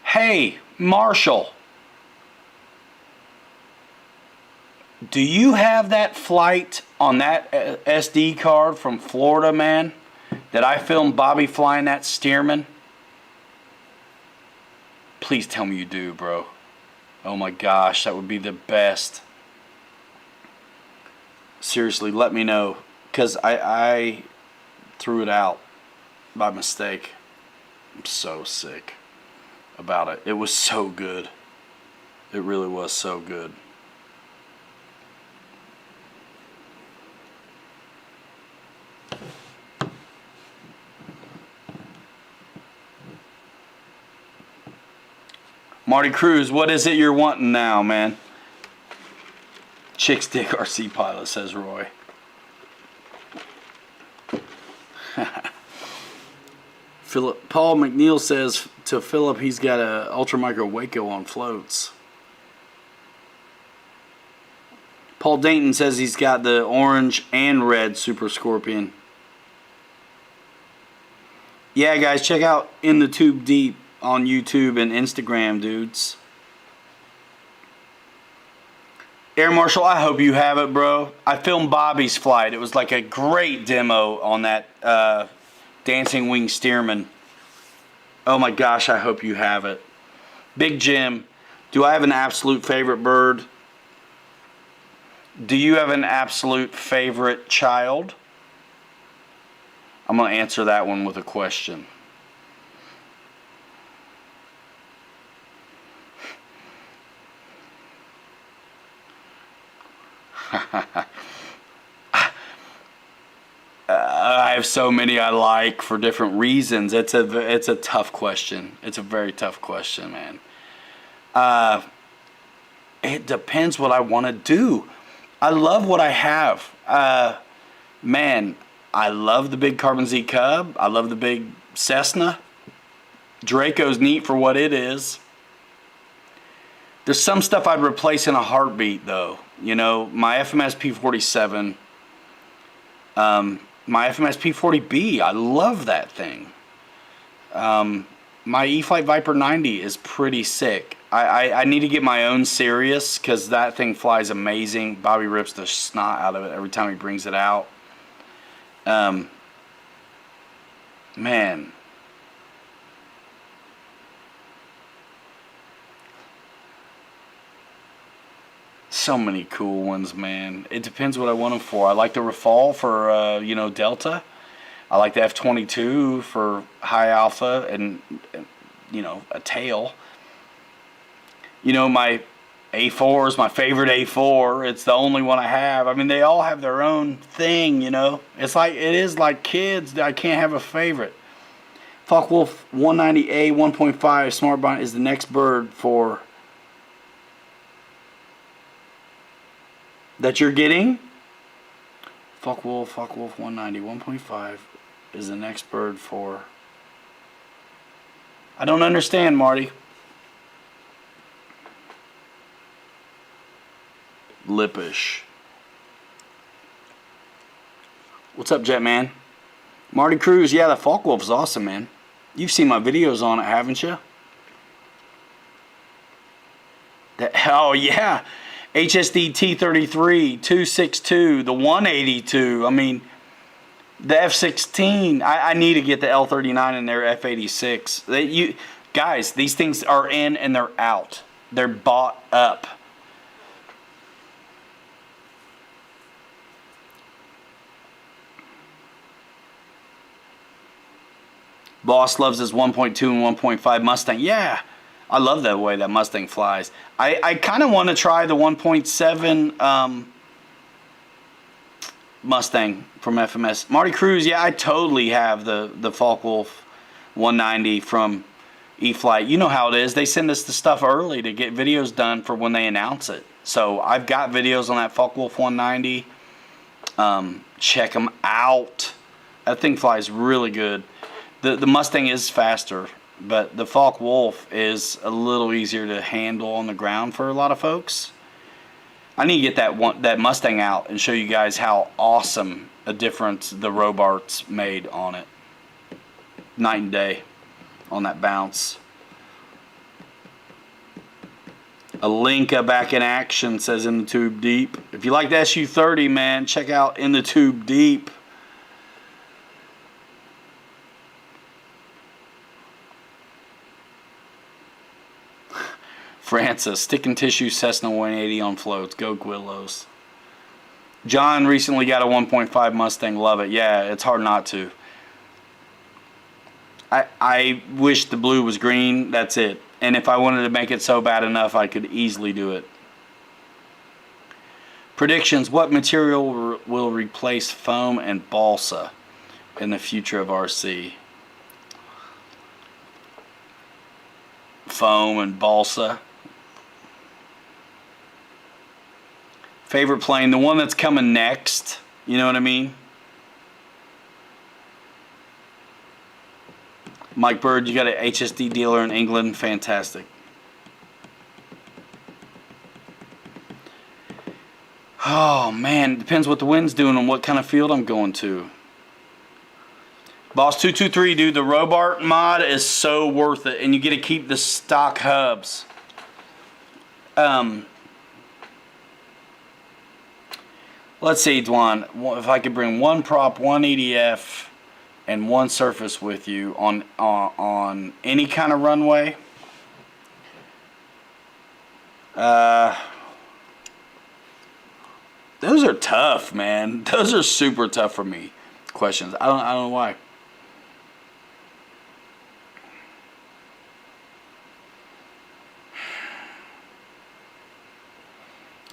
Hey, Marshall. Do you have that flight on that SD card from Florida, man? That I filmed Bobby flying that Stearman? Please tell me you do, bro. Oh my gosh, that would be the best. Seriously, let me know. 'Cause I threw it out by mistake. I'm so sick about it. It was so good. It really was so good. Marty Cruz, what is it you're wanting now, man? Chicks dig RC pilot, says Roy. Paul McNeil says to Philip he's got a Ultra Micro Waco on floats. Paul Dayton says he's got the orange and red Super Scorpion. Yeah, guys, check out In the Tube Deep on YouTube and Instagram, dudes. Air Marshal, I hope you have it, bro. I filmed Bobby's flight. It was like a great demo on that Dancing Wing Stearman. Oh my gosh, I hope you have it. Big Jim, do I have an absolute favorite bird? Do you have an absolute favorite child? I'm going to answer that one with a question. I have so many I like for different reasons. It's a tough question. It's a very tough question, man. It depends what I want to do. I love what I have. Man, I love the big Carbon Z Cub. I love the big Cessna. Draco's neat for what it is. There's some stuff I'd replace in a heartbeat, though. You know, my FMS P47, my FMS P40B, I love that thing. My E-flite Viper 90 is pretty sick. I need to get my own Sirius because that thing flies amazing. Bobby rips the snot out of it every time he brings it out. Man. So many cool ones, man. It depends what I want them for. I like the Rafale for, you know, Delta. I like the F-22 for high alpha and, you know, a tail. You know, my A4 is my favorite A4. It's the only one I have. I mean, they all have their own thing, you know. It's like, it is like kids. I can't have a favorite. Focke-Wulf 190A 1.5 Smart Bind is the next bird for... that you're getting. Focke-Wulf 190 1.5 is the next bird for... I don't understand, Marty. Lippish. What's up, Jetman? Marty Cruz, yeah, the Focke-Wulf is awesome, man. You've seen my videos on it, haven't you? Oh, yeah. HSD T33, 262, the 182. I mean, the F-16. I need to get the L-39 in there, F-86. Guys, these things are in and they're out. They're bought up. Boss loves his 1.2 and 1.5 Mustang. Yeah, I love the way that Mustang flies. I kind of want to try the 1.7 Mustang from FMS. Marty Cruz, yeah, I totally have the Focke-Wulf 190 from E-flite. You know how it is. They send us the stuff early to get videos done for when they announce it. So I've got videos on that Focke-Wulf 190. Check them out. That thing flies really good. The Mustang is faster, but the Focke-Wulf is a little easier to handle on the ground for a lot of folks. I need to get that Mustang out and show you guys how awesome a difference the Robarts made on it. Night and day on that bounce. Alinka back in action, says In the Tube Deep. If you like the SU-30, man, check out In the Tube Deep. Francis, stick and tissue Cessna 180 on floats. Go Quillos. John recently got a 1.5 Mustang. Love it. Yeah, it's hard not to. I wish the blue was green. That's it. And if I wanted to make it so bad enough, I could easily do it. Predictions. What material will replace foam and balsa in the future of RC? Foam and balsa. Favorite plane? The one that's coming next. You know what I mean? Mike Bird, you got an HSD dealer in England. Fantastic. Oh, man. Depends what the wind's doing and what kind of field I'm going to. Boss 223, dude, the Robart mod is so worth it. And you get to keep the stock hubs. Let's see, Dwan. If I could bring one prop, one EDF, and one surface with you on any kind of runway. Those are tough, man. Those are super tough for me. Questions. I don't know why.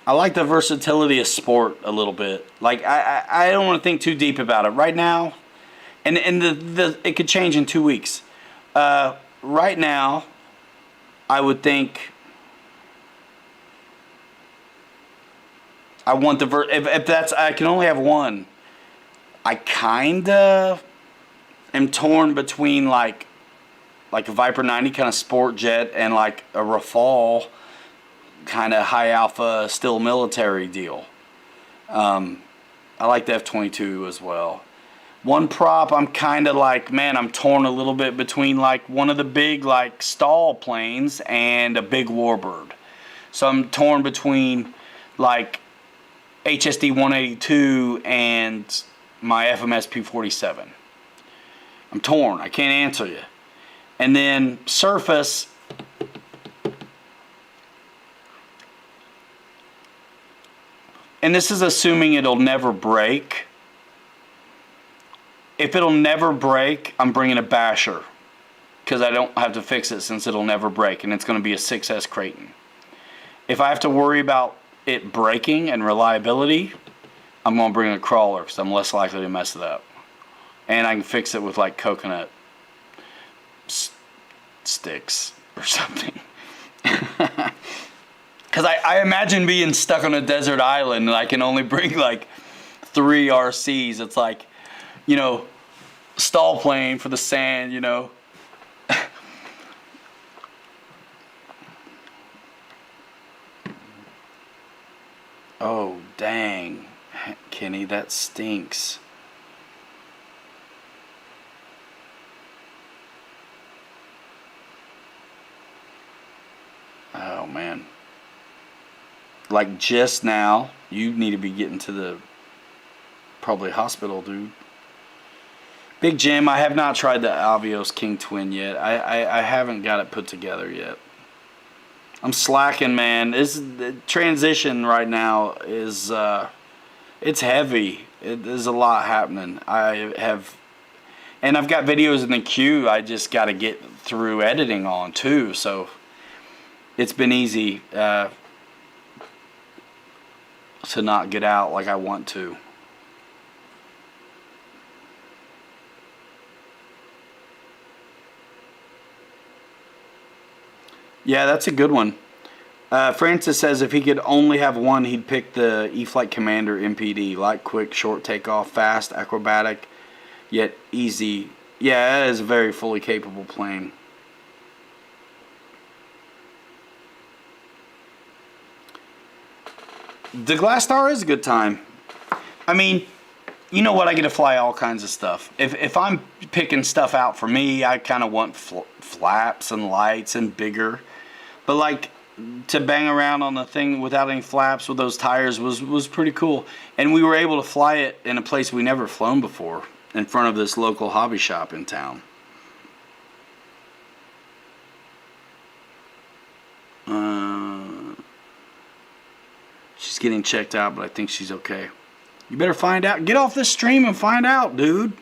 I like the versatility of sport a little bit. Like I don't want to think too deep about it right now. And it could change in 2 weeks. Right now, I would think I want the if that's I can only have one. I kinda am torn between like a Viper 90 kind of sport jet and like a Rafale kind of high alpha still military deal. I like the F-22 as well. One prop, I'm kind of like, man, I'm torn a little bit between like one of the big like stall planes and a big Warbird. So I'm torn between like HSD 182 and my FMS P47. I'm torn. I can't answer you. And then surface, and this is assuming it'll never break. If it'll never break, I'm bringing a Basher because I don't have to fix it since it'll never break, and it's going to be a 6S Creighton. If I have to worry about it breaking and reliability, I'm going to bring a Crawler because I'm less likely to mess it up. And I can fix it with like coconut sticks or something. Because I imagine being stuck on a desert island and I can only bring like 3 RCs. It's like, you know, stall plane for the sand, you know. Oh, dang. Kenny, that stinks. Oh, man. Like just now, you need to be getting to the probably hospital, dude. Big Jim, I have not tried the Avios King Twin yet. I haven't got it put together yet. I'm slacking, man. The transition right now is it's heavy. There's a lot happening. And I've got videos in the queue I just got to get through editing on too. So it's been easy to not get out like I want to. Yeah, that's a good one. Francis says if he could only have one, he'd pick the E-Flight Commander MPD. Light, quick, short takeoff, fast, acrobatic, yet easy. Yeah, that is a very fully capable plane. The Glass Star is a good time. I mean, you know what? I get to fly all kinds of stuff. If I'm picking stuff out for me, I kind of want flaps and lights and bigger. But like to bang around on the thing without any flaps with those tires was pretty cool. And we were able to fly it in a place we never flown before, in front of this local hobby shop in town. She's getting checked out, but I think she's okay. You better find out. Get off this stream and find out, dude.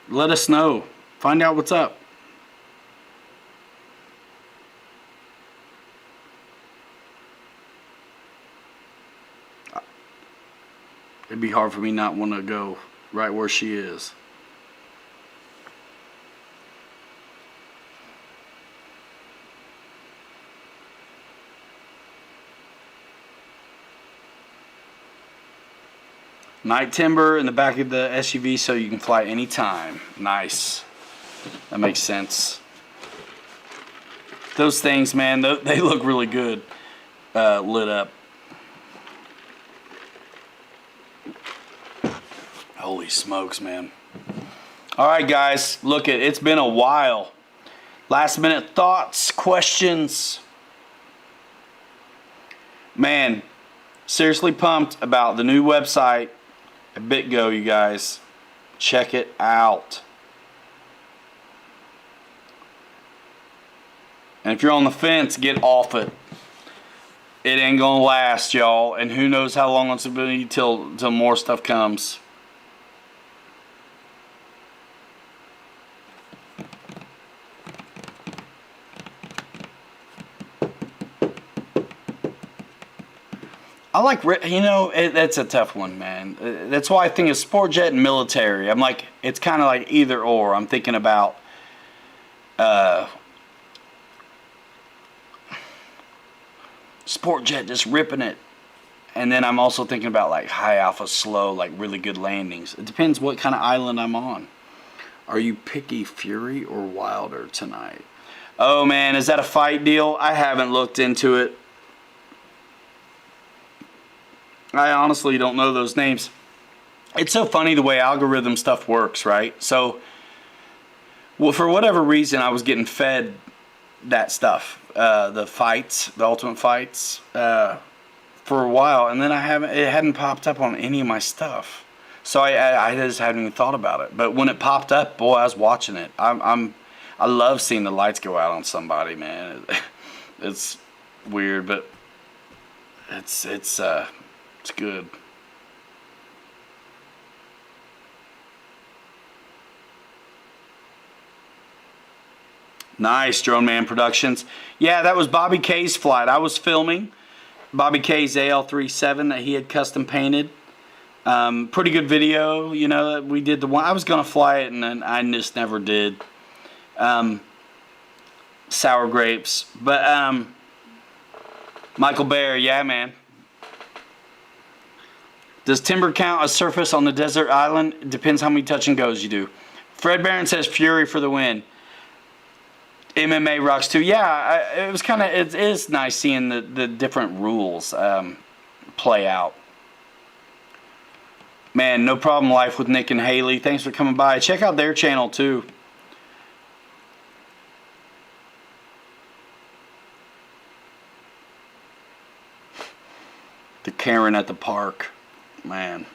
Let us know. Find out what's up. It'd be hard for me not want to go right where she is. Night timber in the back of the SUV so you can fly anytime. Nice. That makes sense. Those things, man, they look really good lit up. Holy smokes, man. All right, guys, look, it's been a while. Last minute thoughts, questions. Man, seriously pumped about the new website at BitGo, you guys. Check it out. And if you're on the fence, get off it. It ain't gonna last, y'all. And who knows how long it's gonna be till more stuff comes. I like, you know, that's a tough one, man. That's why I think of sport jet and military. I'm like, it's kind of like either or. I'm thinking about sport jet just ripping it. And then I'm also thinking about like high alpha slow, like really good landings. It depends what kind of island I'm on. Are you picky Fury or Wilder tonight? Oh man, is that a fight deal? I haven't looked into it. I honestly don't know those names. It's so funny the way algorithm stuff works, right? So, well, for whatever reason, I was getting fed that stuff, the fights, the Ultimate Fights, for a while, and then it hadn't popped up on any of my stuff. So I just hadn't even thought about it. But when it popped up, boy, I was watching it. I love seeing the lights go out on somebody, man. It's weird, but it's good. Nice, Drone Man Productions. Yeah, that was Bobby K's flight. I was filming Bobby K's AL-37 that he had custom painted. Pretty good video, you know. We did the one. I was gonna fly it, and then I just never did. Sour grapes, but Michael Bear, yeah, man. Does timber count as surface on the desert island? It depends how many touch and goes you do. Fred Barron says Fury for the win. MMA rocks too. Yeah, it was kind of. It is nice seeing the different rules play out. Man, no problem. Life with Nick and Haley. Thanks for coming by. Check out their channel too. The Karen at the park. Man.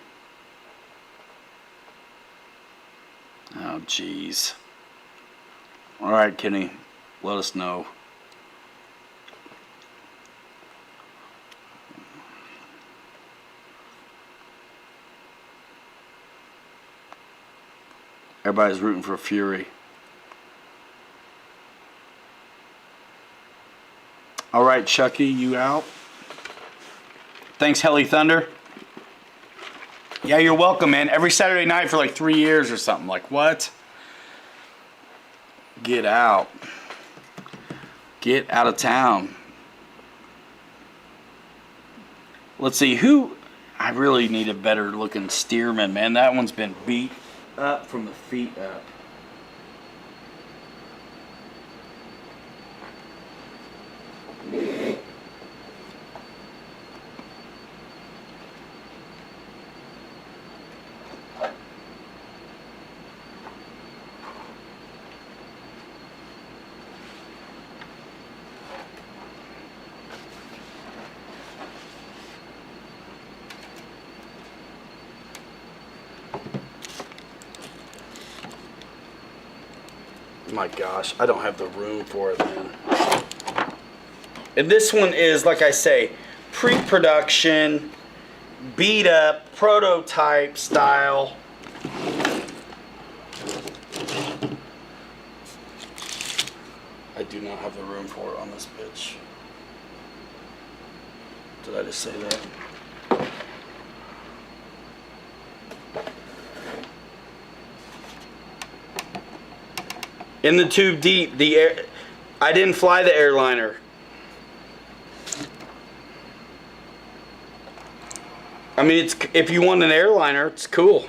Oh, jeez. All right, Kenny. Let us know. Everybody's rooting for Fury. All right, Chucky, you out? Thanks, Heli Thunder. Yeah, you're welcome, man. Every Saturday night for like 3 years or something. Like, what? Get out. Get out of town. Let's see, who... I really need a better looking Stearman, man. That one's been beat up from the feet up. My gosh, I don't have the room for it, man. And this one is, like I say, pre-production, beat up, prototype style. I do not have the room for it on this bitch. Did I just say that? In the tube deep, I didn't fly the airliner. I mean, if you want an airliner, it's cool.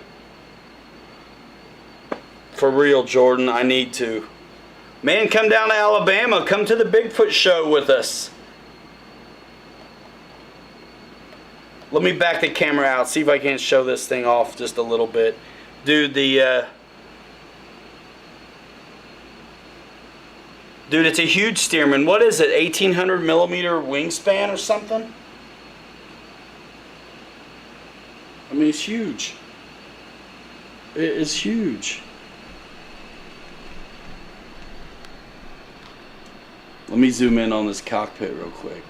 For real, Jordan, I need to. Man, come down to Alabama. Come to the Bigfoot show with us. Let me back the camera out. See if I can't show this thing off just a little bit. Dude, Dude, it's a huge Stearman. What is it? 1800 millimeter wingspan or something? I mean, it's huge. It is huge. Let me zoom in on this cockpit real quick.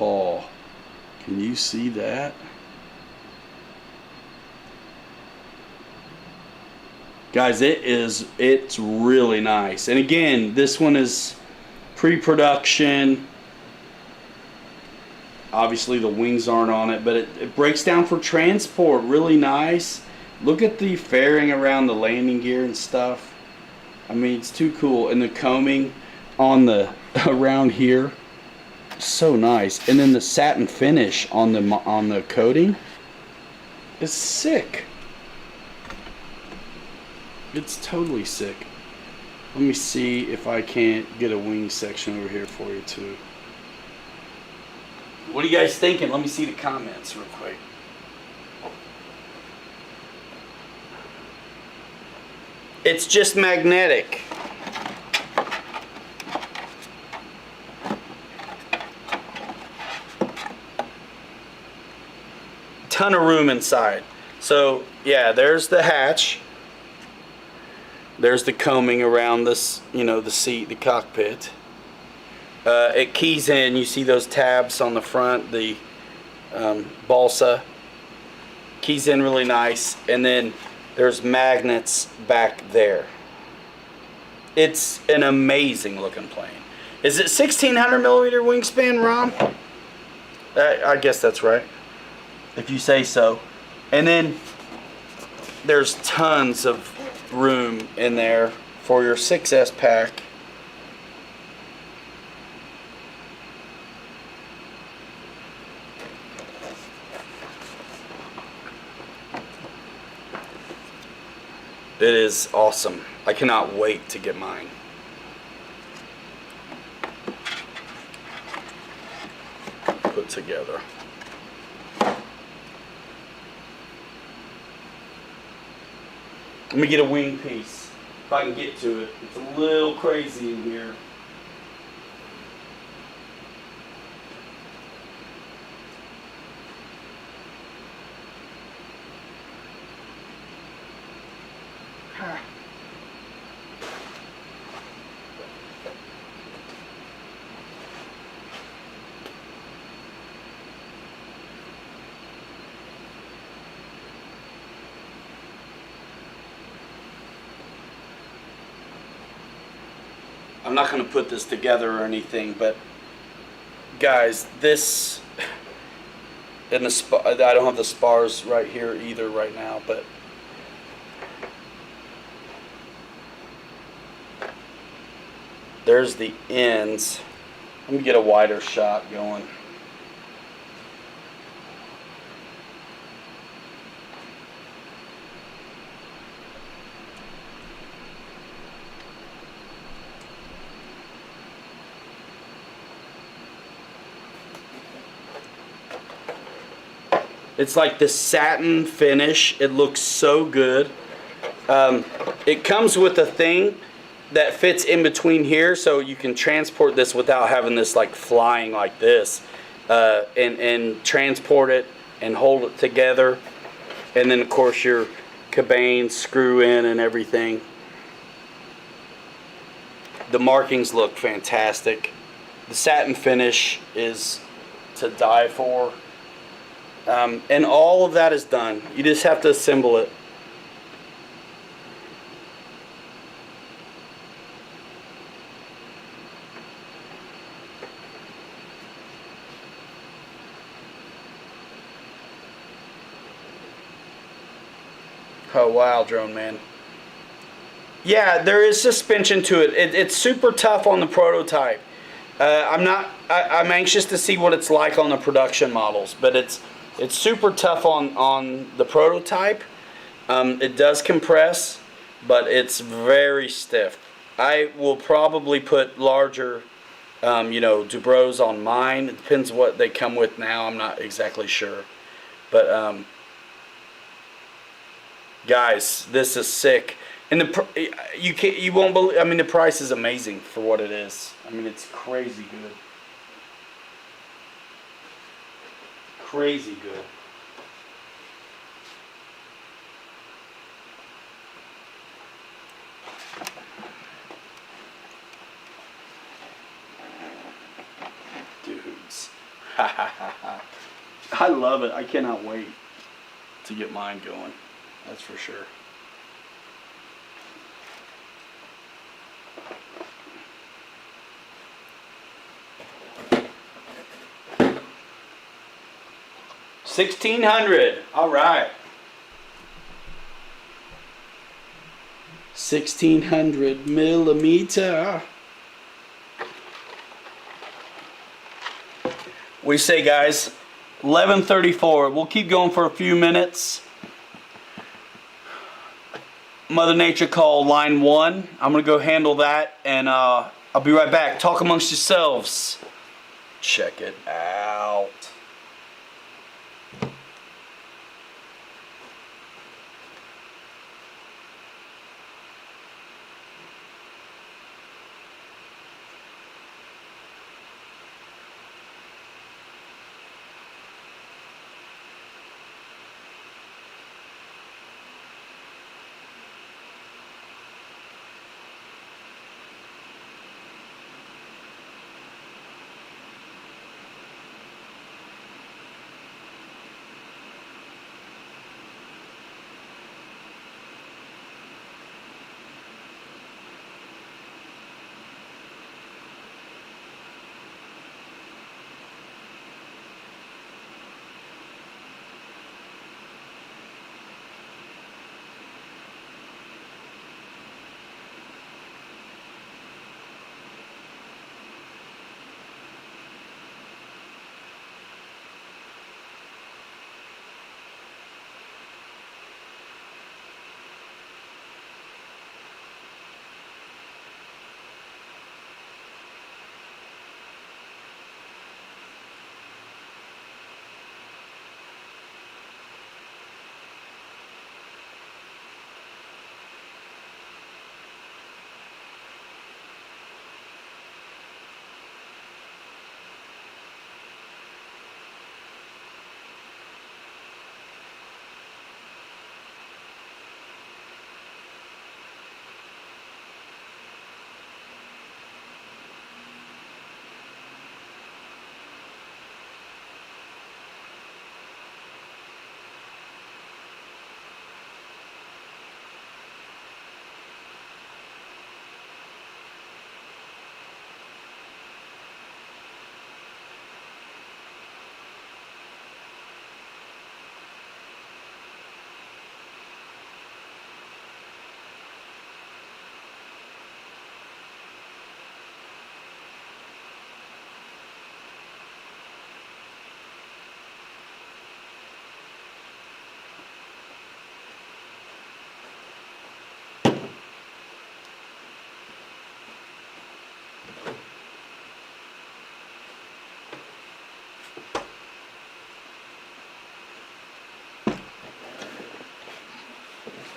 Oh, can you see that? Guys, it's really nice. And again, this one is pre-production. Obviously the wings aren't on it, but it breaks down for transport. Really nice. Look at the fairing around the landing gear and stuff. I mean, it's too cool. And the combing on the around here, so nice. And then the satin finish on the coating is sick. It's totally sick. Let me see if I can't get a wing section over here for you too. What are you guys thinking? Let me see the comments real quick. It's just magnetic. Ton of room inside. So yeah, there's the hatch. There's the combing around this, you know, the seat, the cockpit. It keys in. You see those tabs on the front, the balsa. Keys in really nice. And then there's magnets back there. It's an amazing looking plane. Is it 1600 millimeter wingspan, Ron? I guess that's right, if you say so. And then there's tons of room in there for your 6S pack. It is awesome. I cannot wait to get mine. Put together. Let me get a wing piece, if I can get to it. It's a little crazy in here. I'm not going to put this together or anything, but guys, this, and I don't have the spars right here either right now, but there's the ends. Let me get a wider shot going. It's like the satin finish. It looks so good. It comes with a thing that fits in between here, so you can transport this without having this like flying like this, and transport it and hold it together. And then of course your cabanes screw in and everything. The markings look fantastic. The satin finish is to die for. And all of that is done. You just have to assemble it. Oh wow, Drone Man. Yeah, there is suspension to it. It's super tough on the prototype. I'm not. I'm anxious to see what it's like on the production models, but it's super tough on the prototype. It does compress, but it's very stiff. I will probably put larger, Dubros on mine. It depends what they come with now. I'm not exactly sure, but guys, this is sick. And you won't believe. I mean, the price is amazing for what it is. I mean, it's crazy good. Crazy good. Dudes. I love it. I cannot wait to get mine going. That's for sure. $1,600. All right. 1,600 millimeter. We say, guys, 11:34. We'll keep going for a few minutes. Mother Nature called line 1. I'm gonna go handle that, and I'll be right back. Talk amongst yourselves. Check it out.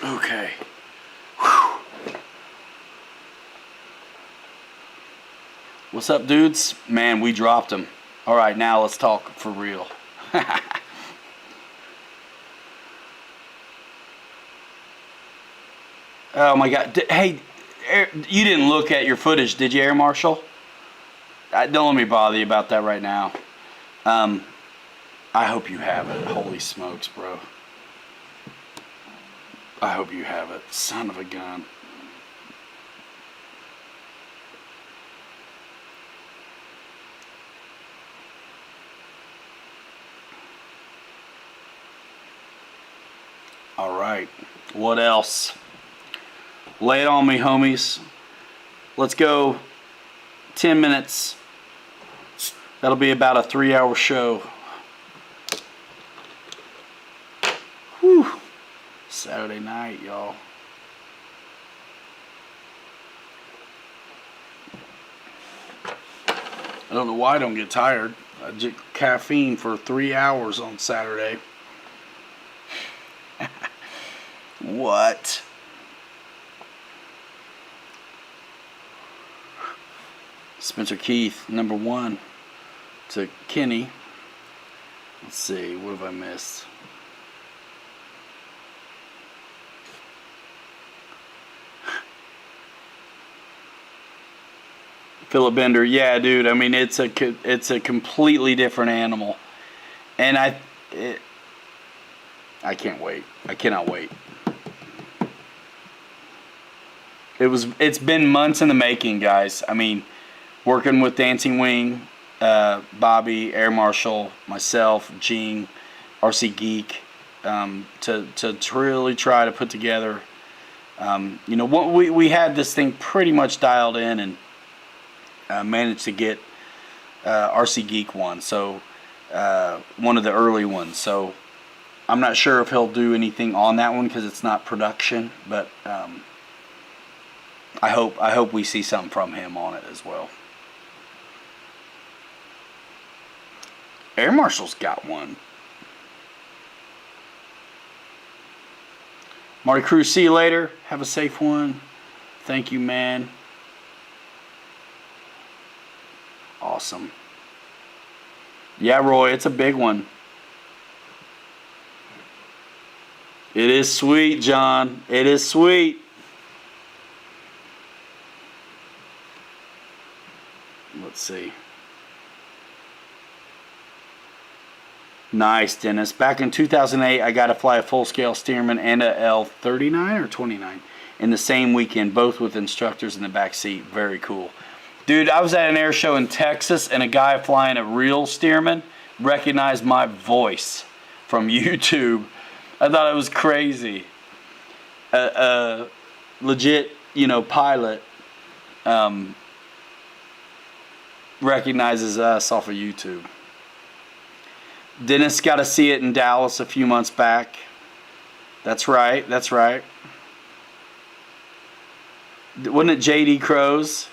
Okay. Whew. What's up, dudes? Man, we dropped them. All right, now let's talk for real. Oh my God! Hey, you didn't look at your footage, did you, Air Marshal? Don't let me bother you about that right now. I hope you have it. Holy smokes, bro. I hope you have it. Son of a gun. All right. right. What else? Lay it on me, homies. Let's go 10 minutes. That'll be about a 3-hour show. Whew. Saturday night, y'all. I don't know why I don't get tired. I drink caffeine for 3 hours on Saturday. What? Spencer Keith, number 1 to Kenny. Let's see, what have I missed? Philip Bender, yeah, dude. I mean, it's a completely different animal, and I can't wait. I cannot wait. It's been months in the making, guys. I mean, working with Dancing Wing, Bobby, Air Marshal, myself, Gene, RC Geek, to really try to put together. What we had this thing pretty much dialed in and. Managed to get RC Geek one, so one of the early ones. So I'm not sure if he'll do anything on that one because it's not production, but I hope we see something from him on it as well. Air Marshal's got one. Marty Cruz, see you later. Have a safe one. Thank you, man. Awesome. Yeah, Roy, it's a big one. It is sweet, John. It is sweet. Let's see. Nice, Dennis. Back in 2008, I got to fly a full-scale Stearman and a L39 or 29 in the same weekend, both with instructors in the back seat. Very cool. Dude, I was at an air show in Texas, and a guy flying a real Stearman recognized my voice from YouTube. I thought it was crazy. Legit, pilot recognizes us off of YouTube. Dennis got to see it in Dallas a few months back. That's right, that's right. Wasn't it J.D. Crows?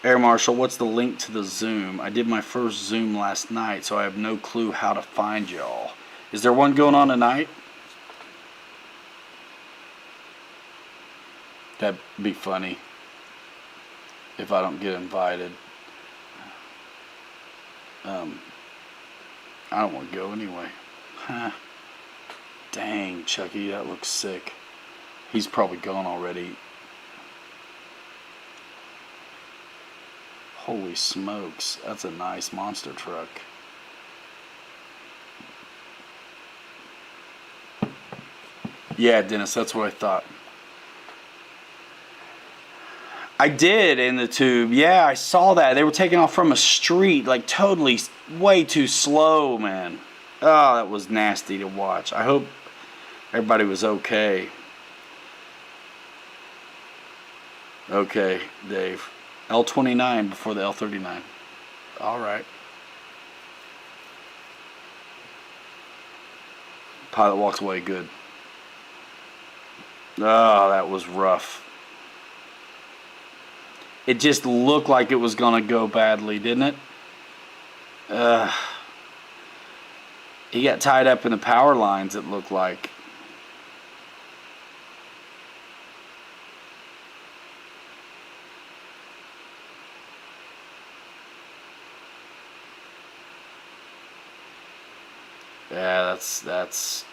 Air Marshal, what's the link to the Zoom? I did my first Zoom last night, so I have no clue how to find y'all. Is there one going on tonight? That'd be funny if I don't get invited. I don't want to go anyway. Huh. Dang, Chucky, that looks sick. He's probably gone already. Holy smokes, that's a nice monster truck. Yeah, Dennis, that's what I thought. I did in the tube. Yeah, I saw that. They were taking off from a street, like totally way too slow, man. Oh, that was nasty to watch. I hope everybody was okay. Okay, Dave. L29 before the L39. All right. Pilot walks away. Good. Oh, that was rough. It just looked like it was going to go badly, didn't it? He got tied up in the power lines, it looked like. Yeah, that's.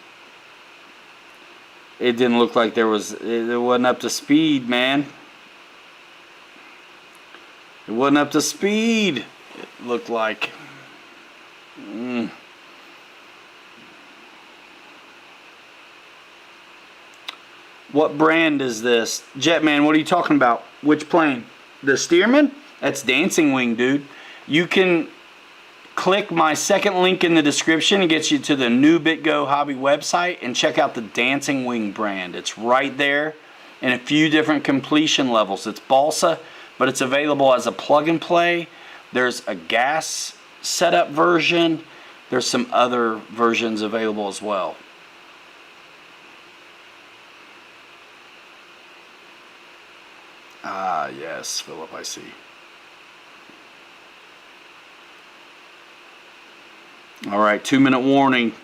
It didn't look like it wasn't up to speed, man. It wasn't up to speed. It looked like. What brand is this? Jetman, what are you talking about? Which plane? The Stearman? That's Dancing Wing, dude. You can click my second link in the description. It gets you to the new BitGo Hobby website, and check out the Dancing Wing brand. It's right there in a few different completion levels. It's balsa, but it's available as a plug and play. There's a gas setup version. There's some other versions available as well. Ah, yes, Philip, I see. All right, 2-minute warning.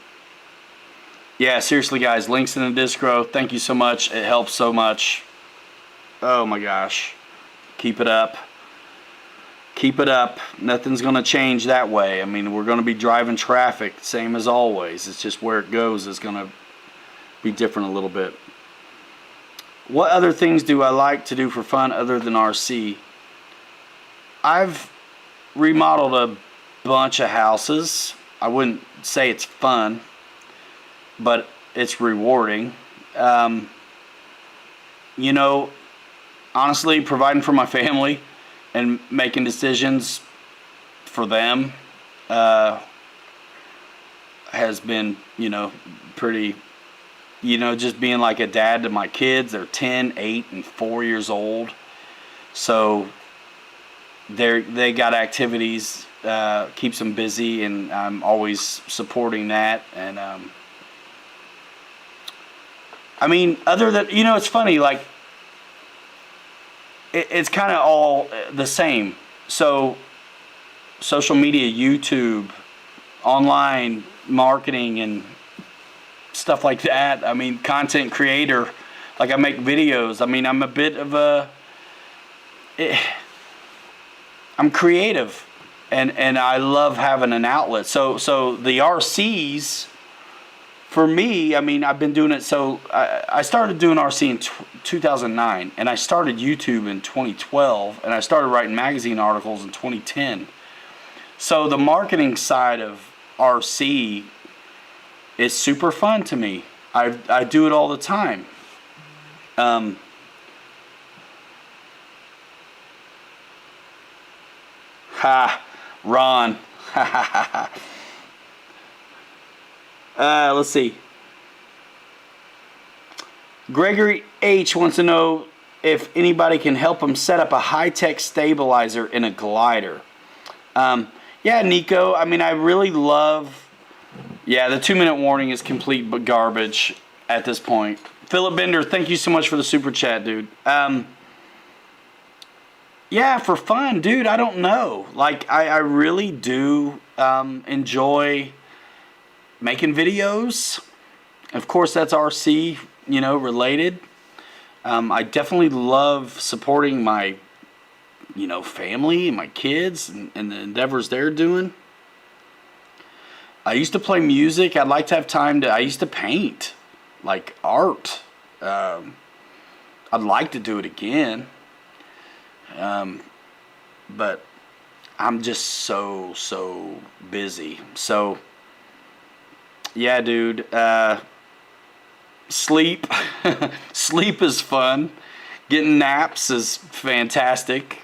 Yeah, seriously, guys, links in the distro. Thank you so much. It helps so much. Oh, my gosh. Keep it up. Keep it up. Nothing's going to change that way. I mean, we're going to be driving traffic, same as always. It's just where it goes is going to be different a little bit. What other things do I like to do for fun other than RC? I've remodeled a bunch of houses. I wouldn't say it's fun, but it's rewarding. You know, honestly, providing for my family and making decisions for them has been, you know, pretty, you know, just being like a dad to my kids. They're 10, 8, and 4 years old. So they got activities, keeps them busy, and I'm always supporting that. And I mean, other than, you know, it's funny, like, it's kind of all the same. So social media, YouTube, online marketing, and stuff like that. I mean, content creator, like I make videos. I mean, I'm a bit of a, I'm creative, and I love having an outlet. So the RCs, for me, I mean, I've been doing it. So I started doing RC in 2009, and I started YouTube in 2012, and I started writing magazine articles in 2010. So the marketing side of RC is super fun to me. I do it all the time. Ron. Let's see. Gregory H. wants to know if anybody can help him set up a high-tech stabilizer in a glider. Yeah, Nico, I mean, I really love... Yeah, the 2-minute warning is complete but garbage at this point. Philip Bender, thank you so much for the super chat, dude. Yeah, for fun, dude, I don't know. Like, I really do enjoy making videos. Of course, that's RC, you know, related. I definitely love supporting my, you know, family and my kids and the endeavors they're doing. I used to play music. I'd like to have time to, I used to paint, like art. I'd like to do it again. But I'm just so busy. So, yeah, dude, sleep. Sleep is fun. Getting naps is fantastic.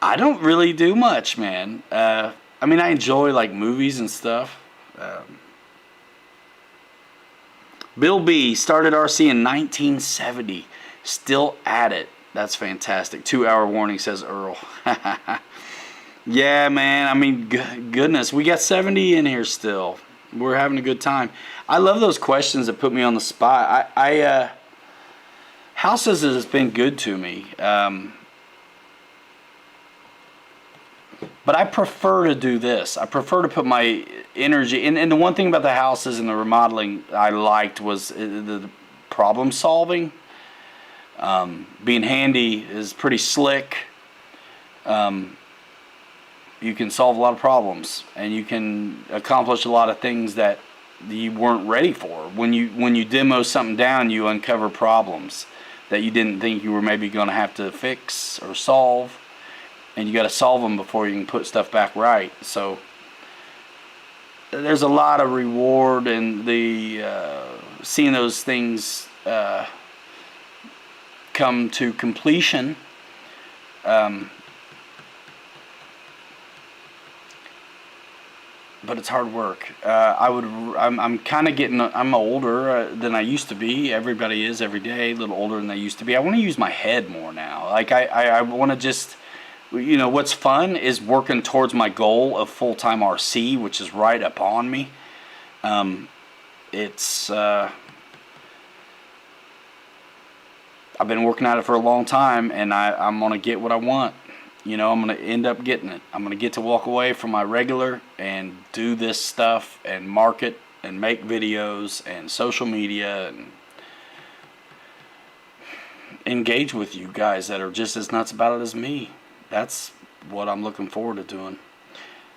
I don't really do much, man. I mean, I enjoy, like, movies and stuff. Bill B. started RC in 1970. Still at it. That's fantastic. 2-hour warning, says Earl. Yeah, man. I mean, goodness. We got 70 in here still. We're having a good time. I love those questions that put me on the spot. Houses has been good to me. But I prefer to do this. I prefer to put my energy... And the one thing about the houses and the remodeling I liked was the problem solving. Being handy is pretty slick. You can solve a lot of problems, and you can accomplish a lot of things that you weren't ready for. When you demo something down, you uncover problems that you didn't think you were maybe going to have to fix or solve, and you got to solve them before you can put stuff back right. So there's a lot of reward in the seeing those things come to completion. but it's hard work. I'm kind of getting. I'm older than I used to be. Everybody is every day, a little older than they used to be. I want to use my head more now. Like I want to just, what's fun is working towards my goal of full-time RC, which is right up on me. It's I've been working at it for a long time, and I'm gonna get what I want. I'm gonna end up getting it. I'm gonna get to walk away from my regular and do this stuff and market and make videos and social media and engage with you guys that are just as nuts about it as me. That's what I'm looking forward to doing.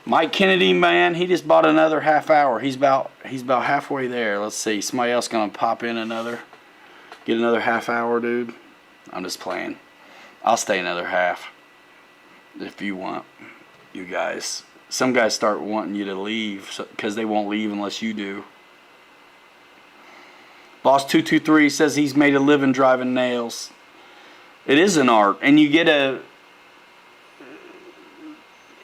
Mike Kennedy, man, he just bought another half hour. He's about halfway there. Let's see. Somebody else gonna pop in get another half hour, dude. I'm just playing. I'll stay another half if you want, you guys. Some guys start wanting you to leave because they won't leave unless you do. Boss 223 says he's made a living driving nails. It is an art, and you get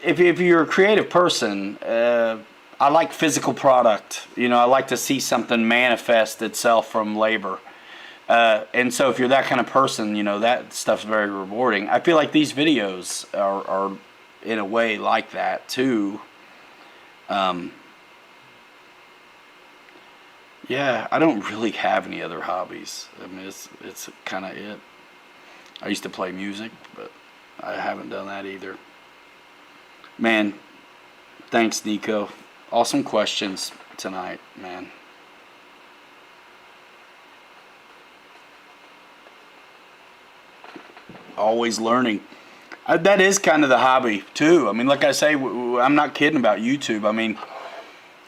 if you're a creative person, I like physical product. I like to see something manifest itself from labor. And so if you're that kind of person, that stuff's very rewarding. I feel like these videos are in a way like that too. Yeah, I don't really have any other hobbies. I mean, it's kind of it. I used to play music, but I haven't done that either. Man, thanks, Nico. Awesome questions tonight, man. Always learning. That is kind of the hobby too. I mean, like I say, I'm not kidding about YouTube. I mean,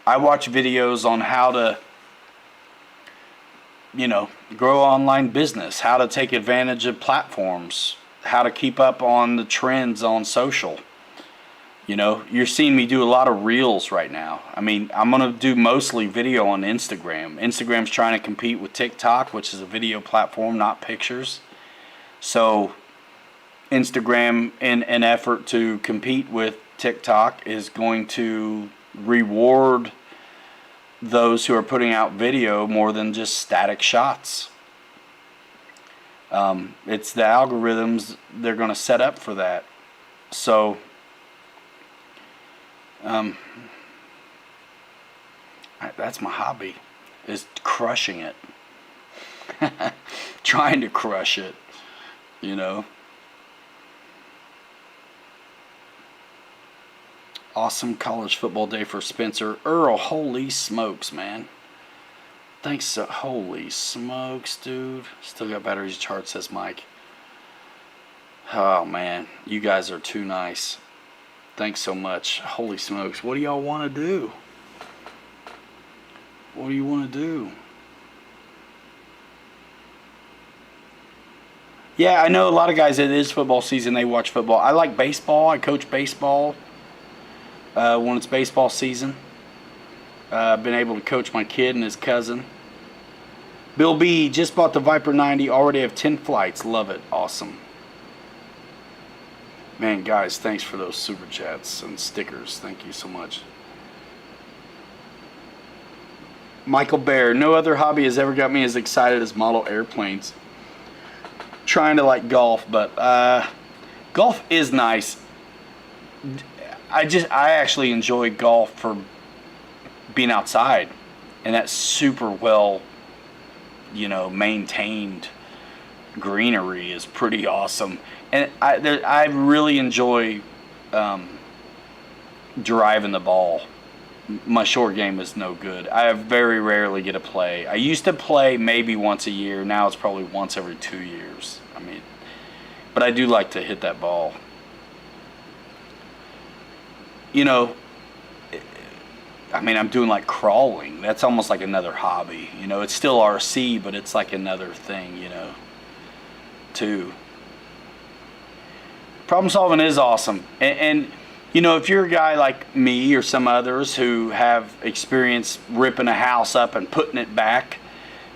I watch videos on how to, grow online business, how to take advantage of platforms, how to keep up on the trends on social. You're seeing me do a lot of reels right now. I mean, I'm going to do mostly video on Instagram. Instagram's trying to compete with TikTok, which is a video platform, not pictures. So Instagram, in an effort to compete with TikTok, is going to reward those who are putting out video more than just static shots. It's the algorithms they're going to set up for that. So that's my hobby, is crushing it. Trying to crush it, Awesome college football day for Spencer. Earl, holy smokes, man. Thanks so, holy smokes, dude. Still got batteries charged, says Mike. Oh, man. You guys are too nice. Thanks so much. Holy smokes. What do y'all want to do? What do you want to do? Yeah, I know a lot of guys, it is football season, they watch football. I like baseball. I coach baseball when it's baseball season. I've been able to coach my kid and his cousin. Bill B just bought the Viper 90. Already have 10 flights. Love it. Awesome. Man, guys, thanks for those super chats and stickers. Thank you so much. Michael Bear. No other hobby has ever got me as excited as model airplanes. Trying to like golf, but golf is nice. I actually enjoy golf for being outside, and that super well, maintained greenery is pretty awesome. And I really enjoy driving the ball. My short game is no good. I very rarely get to play. I used to play maybe once a year. Now it's probably once every 2 years. But I do like to hit that ball. I'm doing like crawling. That's almost like another hobby. It's still RC, but it's like another thing, too. Problem solving is awesome. And if you're a guy like me or some others who have experience ripping a house up and putting it back,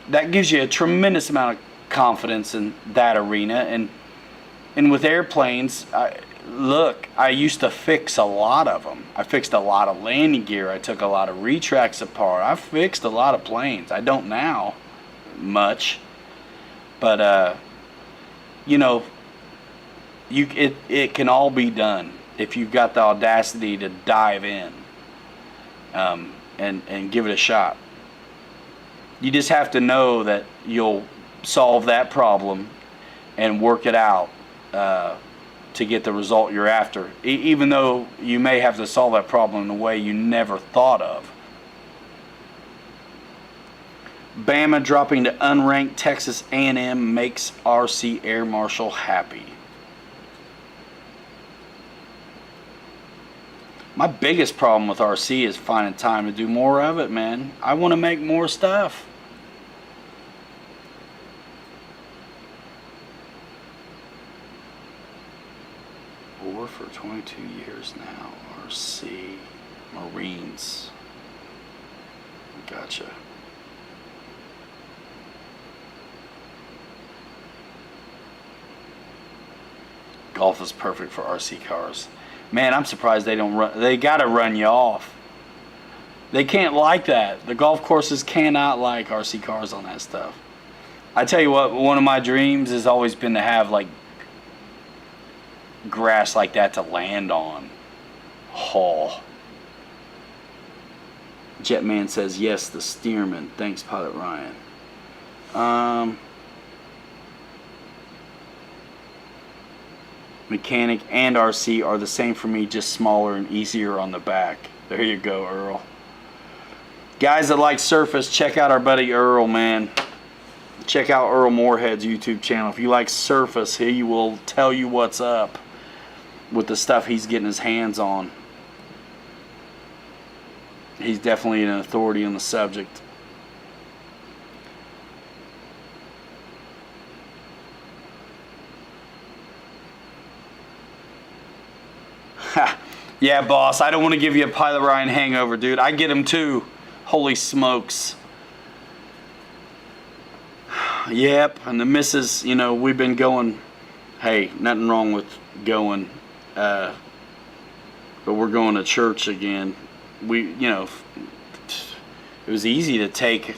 that gives you a tremendous amount of confidence in that arena. And with airplanes, look, I used to fix a lot of them. I fixed a lot of landing gear. I took a lot of retracts apart. I fixed a lot of planes. I don't now much, but you know, it can all be done if you've got the audacity to dive in, and give it a shot. You just have to know that you'll solve that problem and work it out to get the result you're after, even though you may have to solve that problem in a way you never thought of. Bama dropping to unranked Texas A&M makes RC Air Marshal happy. My biggest problem with RC is finding time to do more of it, man. I want to make more stuff. Or for 22 years now, RC Marines. Gotcha. Golf is perfect for RC cars. Man, I'm surprised they don't run. They gotta run you off. They can't like that. The golf courses cannot like RC cars on that stuff. I tell you what, one of my dreams has always been to have like grass like that to land on. Oh. Jetman says yes, the Stearman. Thanks, Pilot Ryan. Mechanic and RC are the same for me, just smaller and easier on the back. There you go, Earl. Guys that like surface, check out our buddy Earl, man. Check out Earl Moorhead's YouTube channel. If you like surface, he will tell you what's up with the stuff he's getting his hands on. He's definitely an authority on the subject. Yeah, boss, I don't want to give you a Pilot Ryan hangover, dude. I get him too. Holy smokes. Yep, and the missus, you know, we've been going, hey, nothing wrong with going, but we're going to church again. You know, it was easy to take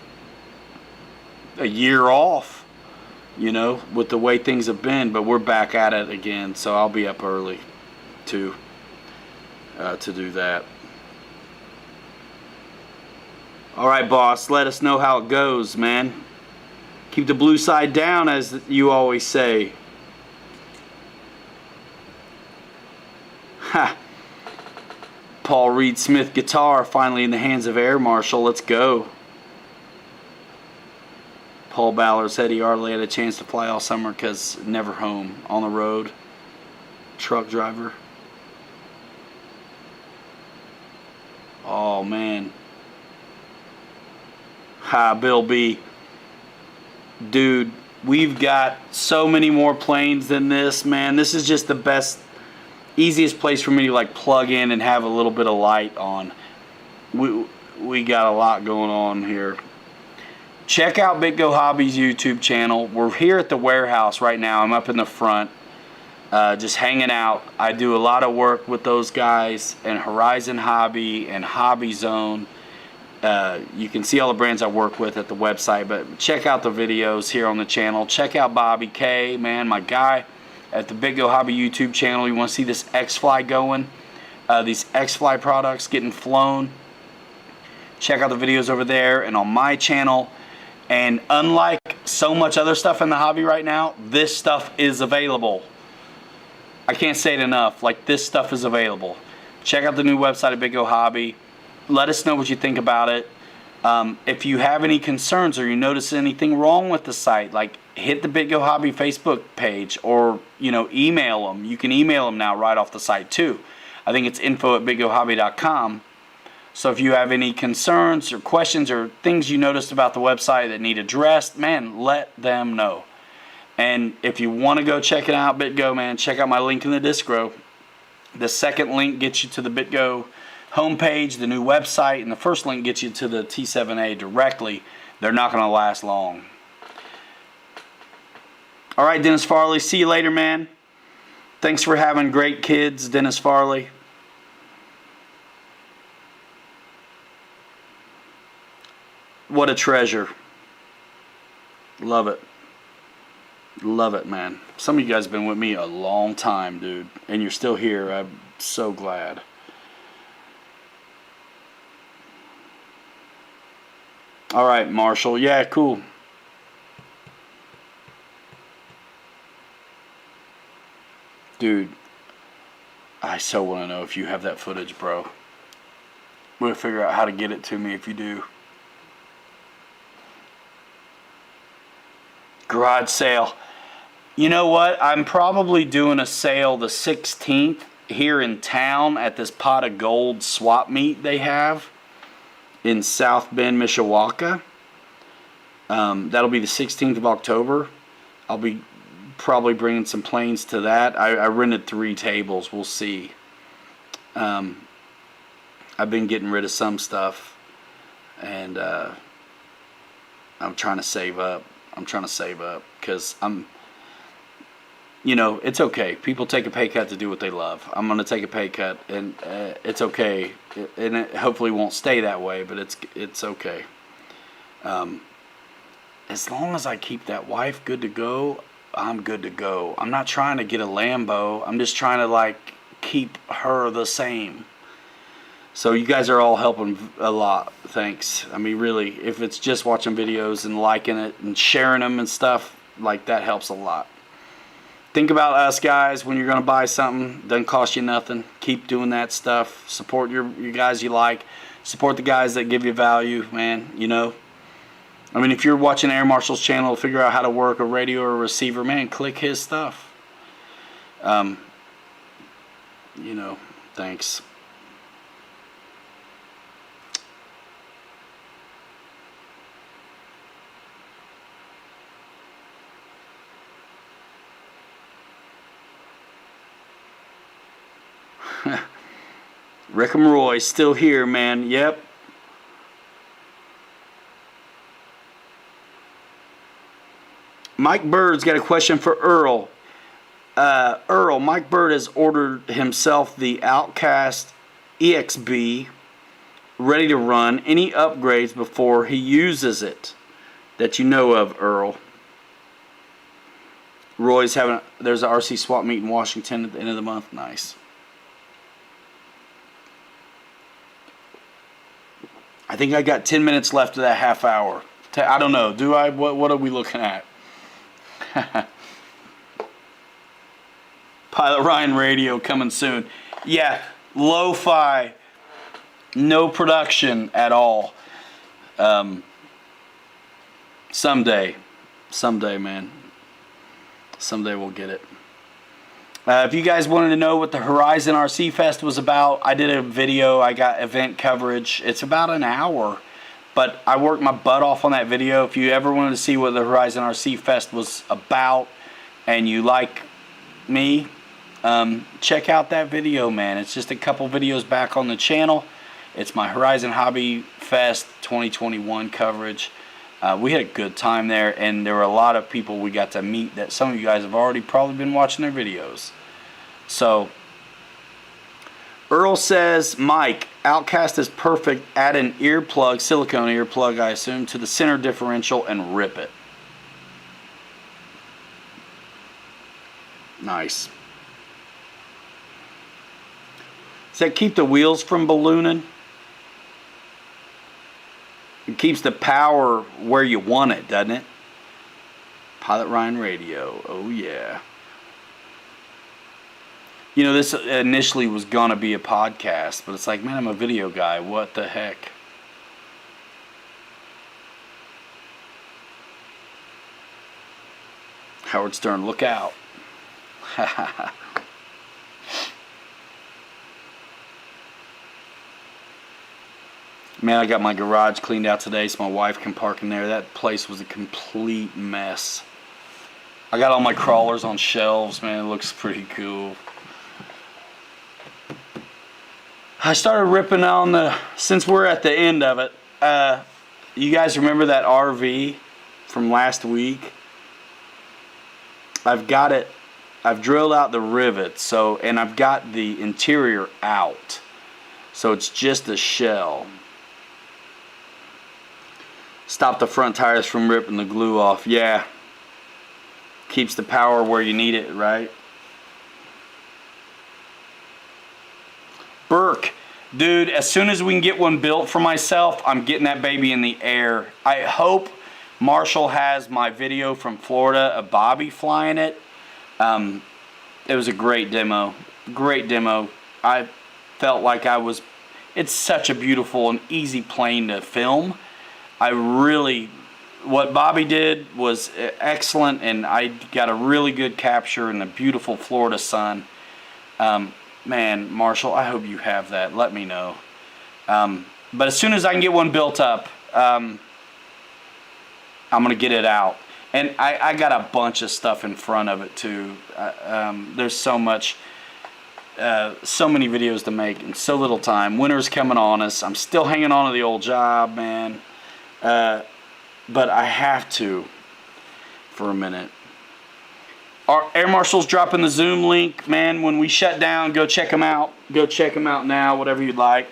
a year off, you know, with the way things have been, but we're back at it again, so I'll be up early to do that. All right, boss, let us know how it goes, man. Keep the blue side down, as you always say. Ha! Paul Reed Smith guitar finally in the hands of Air Marshal. Let's go. Paul Ballard said he hardly had a chance to fly all summer because never home, on the road. Truck driver. Oh, man. Hi, Bill B. Dude, we've got so many more planes than this, man. This is just the best, easiest place for me to like plug in and have a little bit of light on. We got a lot going on here. Check out BitGo Hobbies YouTube channel. We're here at the warehouse right now. I'm up in the front, just hanging out. I do a lot of work with those guys and Horizon Hobby and Hobby Zone. You can see all the brands I work with at the website, but check out the videos here on the channel. Check out Bobby K, man, my guy at the BitGo Hobby YouTube channel. You want to see this X-Fly going, these X-Fly products getting flown. Check out the videos over there and on my channel. And unlike so much other stuff in the hobby right now, this stuff is available. I can't say it enough. Like, this stuff is available. Check out the new website at BitGo Hobby. Let us know what you think about it. If you have any concerns or you notice anything wrong with the site, like, hit the BitGo Hobby Facebook page, or, you know, email them. You can email them now right off the site too. I think it's info@bitgohobby.com. So if you have any concerns or questions or things you noticed about the website that need addressed, man, let them know. And if you want to go check it out, BitGo, man, check out my link in the Discro. The second link gets you to the BitGo homepage, the new website, and the first link gets you to the T7A directly. They're not going to last long. All right, Dennis Farley, see you later, man. Thanks for having great kids, Dennis Farley. What a treasure. Love it. Love it, man. Some of you guys have been with me a long time, dude. And you're still here. I'm so glad. All right, Marshall. Yeah, cool. Dude, I so want to know if you have that footage, bro. We'll figure out how to get it to me if you do. Garage sale. You know what? I'm probably doing a sale the 16th here in town at this Pot of Gold swap meet they have in South Bend, Mishawaka. That'll be the 16th of October. I'll be probably bringing some planes to that. I rented 3 tables. We'll see. I've been getting rid of some stuff, and I'm trying to save up. Because it's okay. People take a pay cut to do what they love. I'm going to take a pay cut, and it's okay. And it hopefully won't stay that way, but it's okay. As long as I keep that wife good to go, I'm good to go. I'm not trying to get a Lambo. I'm just trying to keep her the same. So you guys are all helping a lot. Thanks. I mean, really, if it's just watching videos and liking it and sharing them and stuff, that helps a lot. Think about us, guys, when you're going to buy something. Doesn't cost you nothing. Keep doing that stuff. Support your guys you like. Support the guys that give you value, man. I mean, if you're watching Air Marshal's channel to figure out how to work a radio or a receiver, man, click his stuff. Thanks. Rickham Roy still here, man. Yep. Mike Bird's got a question for Earl. Earl, Mike Bird has ordered himself the Outcast EXB ready to run. Any upgrades before he uses it that you know of, Earl? Roy's there's an RC swap meet in Washington at the end of the month. Nice. I think I got 10 minutes left of that half hour. I don't know. Do I? What are we looking at? Pilot Ryan Radio coming soon. Yeah, lo-fi. No production at all. Someday, man. Someday we'll get it. If you guys wanted to know what the Horizon RC Fest was about, I did a video. I got event coverage. It's about an hour, but I worked my butt off on that video. If you ever wanted to see what the Horizon RC Fest was about and you like me, check out that video, man. It's just a couple videos back on the channel. It's my Horizon Hobby Fest 2021 coverage. We had a good time there, and there were a lot of people we got to meet that some of you guys have already probably been watching their videos. So, Earl says, Mike, Outcast is perfect. Add an earplug, silicone earplug, I assume, to the center differential and rip it. Nice. Does that keep the wheels from ballooning? It keeps the power where you want it, doesn't it? Pilot Ryan Radio. Oh, yeah. This initially was going to be a podcast, but it's like, man, I'm a video guy. What the heck? Howard Stern, look out. Man, I got my garage cleaned out today so my wife can park in there. That place was a complete mess. I got all my crawlers on shelves, man. It looks pretty cool. I started ripping on since we're at the end of it, you guys remember that RV from last week? I've got it I've drilled out the rivets, so, and I've got the interior out. So it's just a shell. Stop the front tires from ripping the glue off. Yeah. Keeps the power where you need it, right? Burke, dude, as soon as we can get one built for myself, I'm getting that baby in the air. I hope Marshall has my video from Florida of Bobby flying it. It was a great demo. Great demo. I felt like it's such a beautiful and easy plane to film. What Bobby did was excellent, and I got a really good capture in the beautiful Florida sun. Man, Marshall, I hope you have that. Let me know. But as soon as I can get one built up, I'm going to get it out. And I got a bunch of stuff in front of it, too. There's so much, so many videos to make in so little time. Winter's coming on us. I'm still hanging on to the old job, man. But I have to for a minute. Our Air Marshal's dropping the Zoom link, man. When we shut down, go check them out. Go check them out now, whatever you'd like.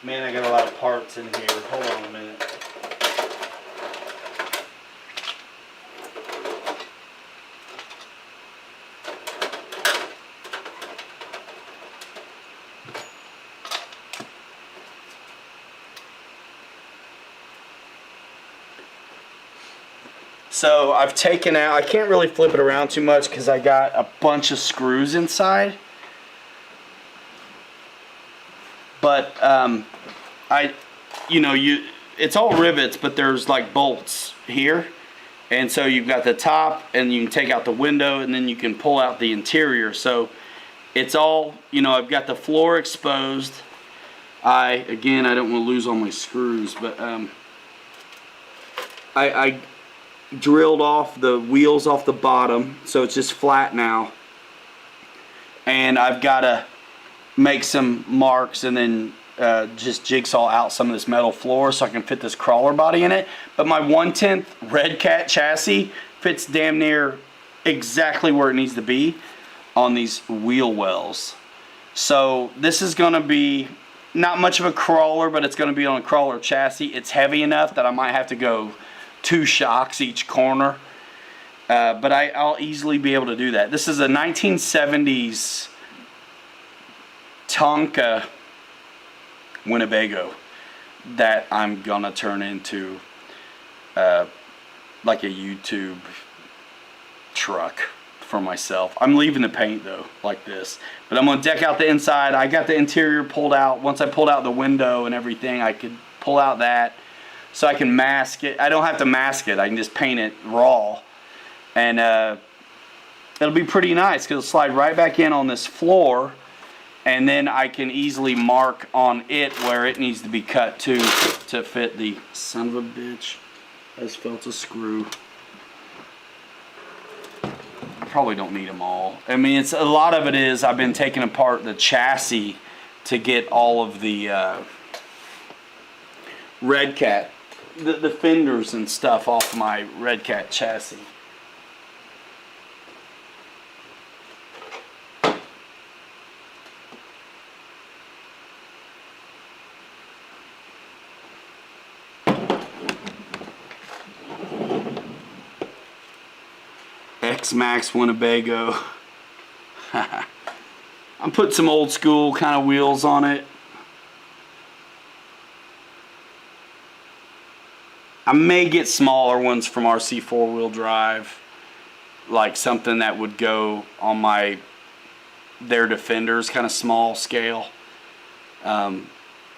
Man, I got a lot of parts in here. Hold on a minute. So I've taken out, I can't really flip it around too much because I got a bunch of screws inside. But it's all rivets, but there's like bolts here. And so you've got the top, and you can take out the window, and then you can pull out the interior. So it's all, I've got the floor exposed. Again, I don't want to lose all my screws, but I drilled off the wheels off the bottom, so it's just flat now. And I've got to make some marks and then just jigsaw out some of this metal floor so I can fit this crawler body in it. But my 1/10 Red Cat chassis fits damn near exactly where it needs to be on these wheel wells. So this is going to be not much of a crawler, but it's going to be on a crawler chassis. It's heavy enough that I might have to go 2 shocks each corner. But I'll easily be able to do that. This is a 1970s Tonka Winnebago that I'm gonna turn into like a YouTube truck for myself. I'm leaving the paint though, like this, but I'm gonna deck out the inside. I got the interior pulled out. Once I pulled out the window and everything, I could pull out that so I can mask it. I don't have to mask it. I can just paint it raw, and it'll be pretty nice because it'll slide right back in on this floor. And then I can easily mark on it where it needs to be cut to fit the son of a bitch. I just felt a screw. I probably don't need them all. I mean, it's a lot of it is I've been taking apart the chassis to get all of the Red Cat, the fenders and stuff off my Red Cat chassis. X-Max Winnebago. I'm putting some old school kind of wheels on it. I may get smaller ones from RC 4-wheel drive, like something that would go on their Defenders, kind of small scale.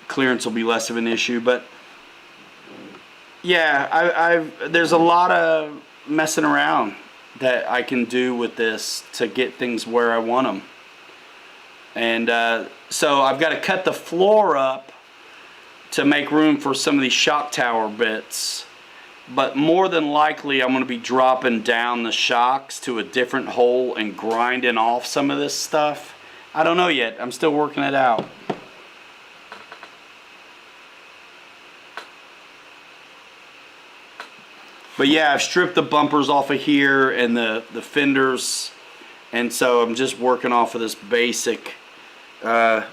Clearance will be less of an issue, but yeah, there's a lot of messing around that I can do with this to get things where I want them. And so I've got to cut the floor up to make room for some of these shock tower bits. But more than likely I'm going to be dropping down the shocks to a different hole and grinding off some of this stuff. I don't know yet. I'm still working it out. But yeah, I've stripped the bumpers off of here and the fenders. And so I'm just working off of this basic. I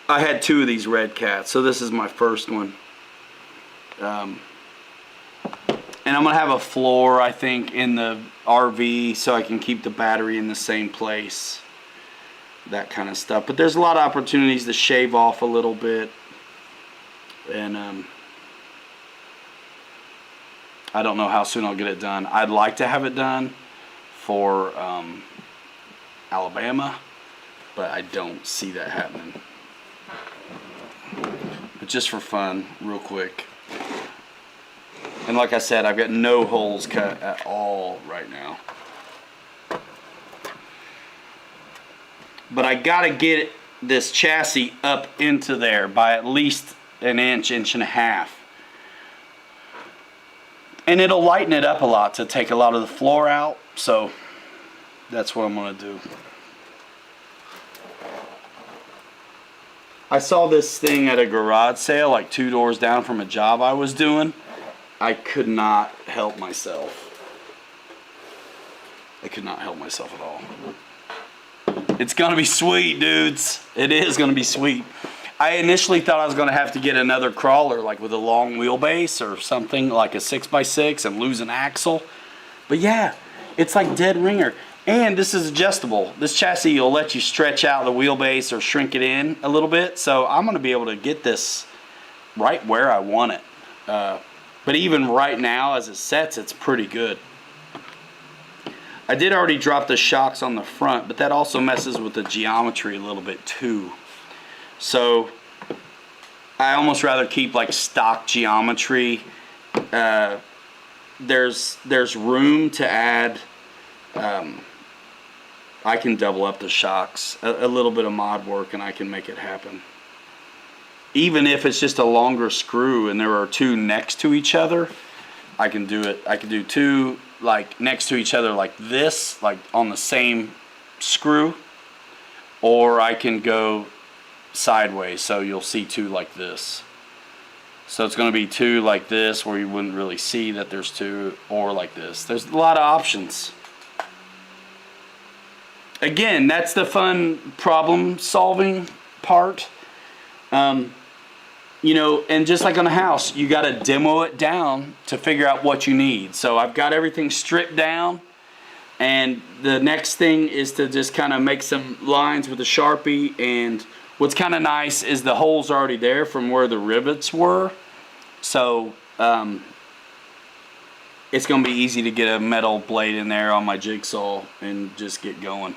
had 2 of these Red Cats, so this is my first one. And I'm going to have a floor, I think, in the RV so I can keep the battery in the same place. That kind of stuff. But there's a lot of opportunities to shave off a little bit. And I don't know how soon I'll get it done. I'd like to have it done for Alabama, but I don't see that happening. But just for fun, real quick. And like I said, I've got no holes cut at all right now. But I gotta get this chassis up into there by at least an inch, inch and a half. And it'll lighten it up a lot to take a lot of the floor out. So that's what I'm gonna do. I saw this thing at a garage sale like 2 doors down from a job I was doing. I could not help myself. I could not help myself at all. It's gonna be sweet, dudes. It is gonna be sweet. I initially thought I was gonna have to get another crawler, like with a long wheelbase or something, like a 6x6, and lose an axle. But yeah, it's like dead ringer. And this is adjustable. This chassis will let you stretch out the wheelbase or shrink it in a little bit. So I'm gonna be able to get this right where I want it. But even right now, as it sets, it's pretty good. I did already drop the shocks on the front, but that also messes with the geometry a little bit too. So I almost rather keep like stock geometry. There's room to add. I can double up the shocks, a little bit of mod work, and I can make it happen. Even if it's just a longer screw and there are 2 next to each other, I can do it. I can do 2 like next to each other like this, like on the same screw, or I can go sideways, so you'll see 2 like this. So it's going to be 2 like this where you wouldn't really see that there's 2, or like this. There's a lot of options. Again, that's the fun problem solving part. You know, and just like on a house, you got to demo it down to figure out what you need. So I've got everything stripped down, and the next thing is to just kind of make some lines with a Sharpie. And what's kind of nice is the holes are already there from where the rivets were. So it's going to be easy to get a metal blade in there on my jigsaw and just get going.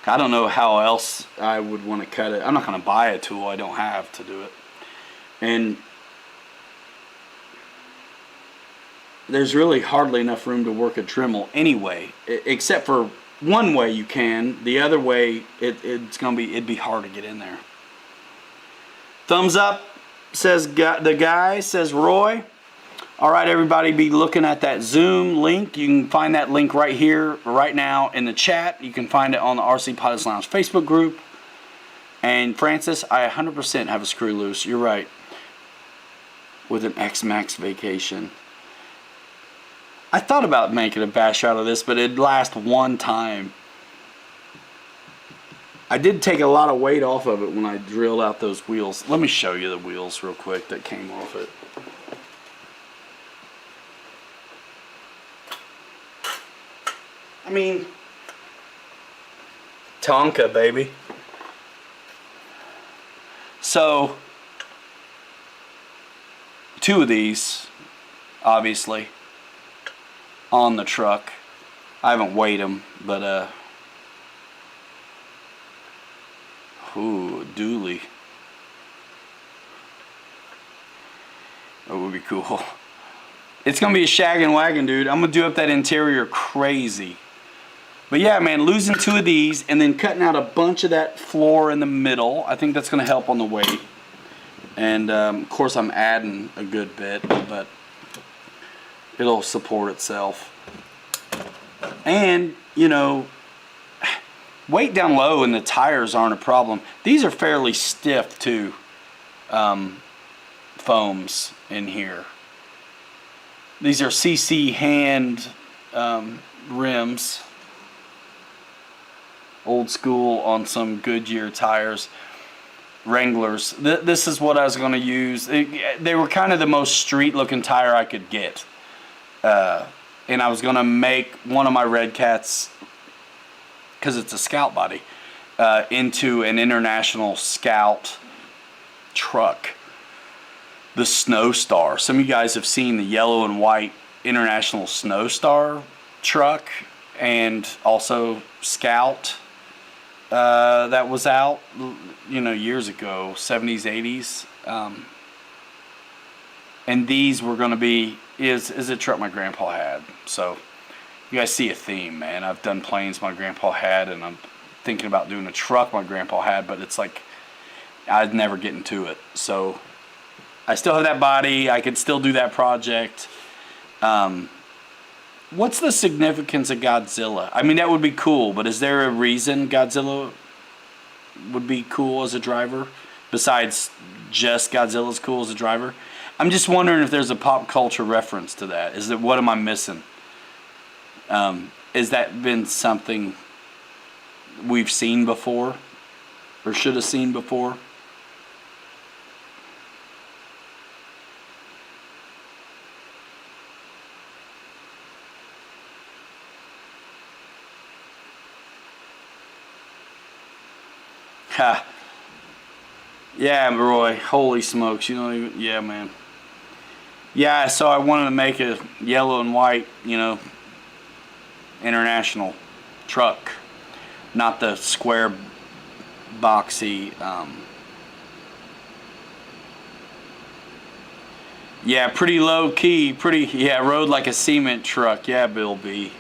I don't know how else I would want to cut it. I'm not going to buy a tool I don't have to do it. And there's really hardly enough room to work a Dremel anyway, except for one way you can. The other way, it'd be hard to get in there. Thumbs up, says the guy, says Roy. All right, everybody, be looking at that Zoom link. You can find that link right here, right now in the chat. You can find it on the RC Pilots Lounge Facebook group. And Francis, I 100% have a screw loose. You're right. With an X-Max vacation. I thought about making a bash out of this, but it'd last one time. I did take a lot of weight off of it when I drilled out those wheels. Let me show you the wheels real quick that came off it. I mean, Tonka, baby. So, 2 of these, obviously, on the truck. I haven't weighed them, but ooh, dually. That would be cool. It's gonna be a shaggin' wagon, dude. I'm gonna do up that interior crazy. But yeah, man, losing 2 of these and then cutting out a bunch of that floor in the middle, I think that's gonna help on the weight. And of course I'm adding a good bit, but it'll support itself. And, you know, weight down low and the tires aren't a problem. These are fairly stiff too, foams in here. These are CC hand rims. Old school on some Goodyear tires. Wranglers. This is what I was going to use. They were kind of the most street looking tire I could get. And I was going to make one of my Red Cats, because it's a Scout body, into an International Scout truck. The Snow Star. Some of you guys have seen the yellow and white International Snow Star truck, and also Scout. That was out, years ago, 70s, 80s. And these were going to be, is a truck my grandpa had. So you guys see a theme, man. I've done planes my grandpa had, and I'm thinking about doing a truck my grandpa had, but it's like I'd never get into it. So I still have that body. I could still do that project. What's the significance of Godzilla? I mean, that would be cool, but is there a reason Godzilla would be cool as a driver? Besides just Godzilla's cool as a driver? I'm just wondering if there's a pop culture reference to that. What am I missing? Has that been something we've seen before? Or should have seen before? Ha. Yeah, Roy. Holy smokes. Yeah, man. Yeah, so I wanted to make a yellow and white, international truck. Not the square, boxy, yeah, pretty low key. Rode like a cement truck. Yeah, Bill B.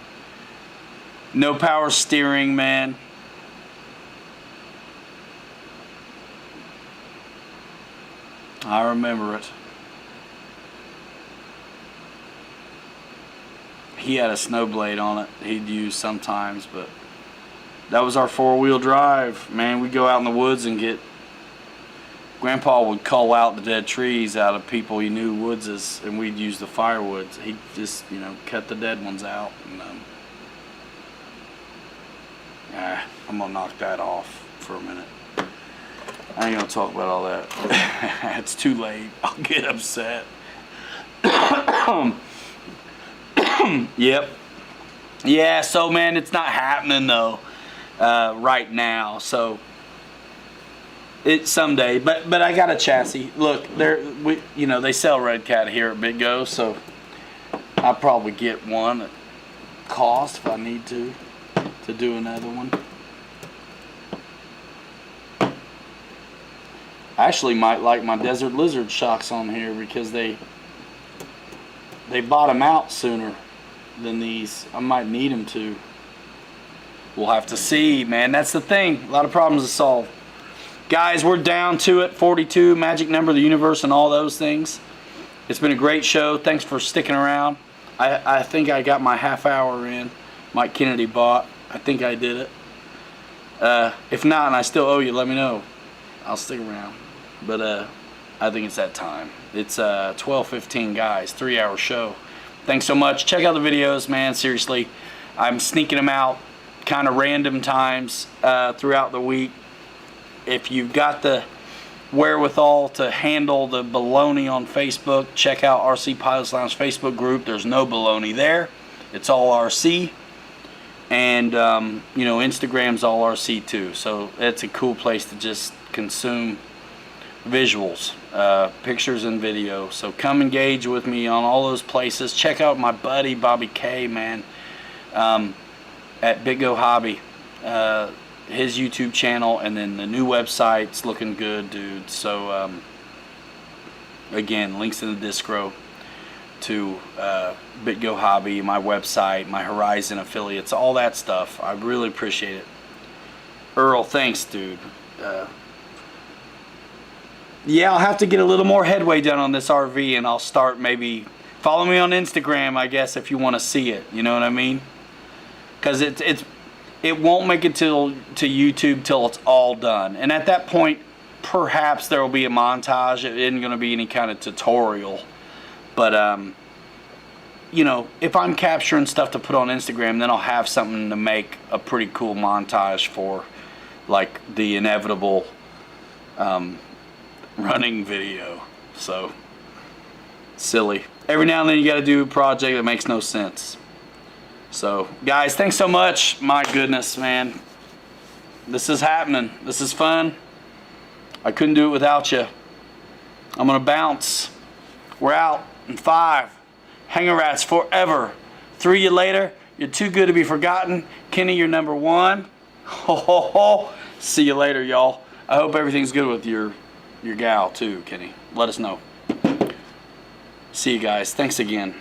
No power steering, man. I remember it. He had a snowblade on it he'd use sometimes, but that was our four-wheel drive. Man, we'd go out in the woods and Grandpa would cull out the dead trees out of people he knew woodses, and we'd use the firewood. He'd just, cut the dead ones out. And, I'm going to knock that off for a minute. I ain't gonna talk about all that. It's too late. I'll get upset. Yep. Yeah, so man, it's not happening though right now. So it's someday. But I got a chassis. Look, they sell Red Cat here at Big Go, so I'll probably get one at cost if I need to do another one. I actually might like my Desert Lizard shocks on here because they bottom out sooner than these. I might need them to. We'll have to see, man. That's the thing. A lot of problems to solve. Guys, we're down to it. 42, magic number of the universe and all those things. It's been a great show. Thanks for sticking around. I think I got my half hour in. Mike Kennedy bought. I think I did it. If not, and I still owe you, let me know. I'll stick around. But I think it's that time. It's 12:15, guys. 3-hour show. Thanks so much. Check out the videos, man. Seriously, I'm sneaking them out kind of random times throughout the week. If you've got the wherewithal to handle the baloney on Facebook, check out RC Pilots Lounge Facebook group. There's no baloney there. It's all RC. And, Instagram's all RC too. So it's a cool place to just consume visuals, pictures and video. So come engage with me on all those places. Check out my buddy Bobby K, man, at Big Go Hobby, his YouTube channel, and then the new website's looking good, dude. So again, links in the Discro to Big Go Hobby, my website, my Horizon affiliates, all that stuff. I really appreciate it. Earl, thanks, dude. Yeah, I'll have to get a little more headway done on this RV, and I'll start maybe follow me on Instagram, I guess, if you want to see it. You know what I mean? Because it won't make it to YouTube till it's all done, and at that point, perhaps there will be a montage. It isn't going to be any kind of tutorial, but you know, if I'm capturing stuff to put on Instagram, then I'll have something to make a pretty cool montage for, like the inevitable running video. So silly. Every now and then you got to do a project that makes no sense. So guys, thanks so much. My goodness, man, this is happening. This is fun. I couldn't do it without you. I'm gonna bounce. We're out in 5. Hanger Rats forever. 3 you later. You're too good to be forgotten. Kenny, you're number 1. Ho ho ho. See you later, y'all. I hope everything's good with your gal too, Kenny. Let us know. See you guys. Thanks again.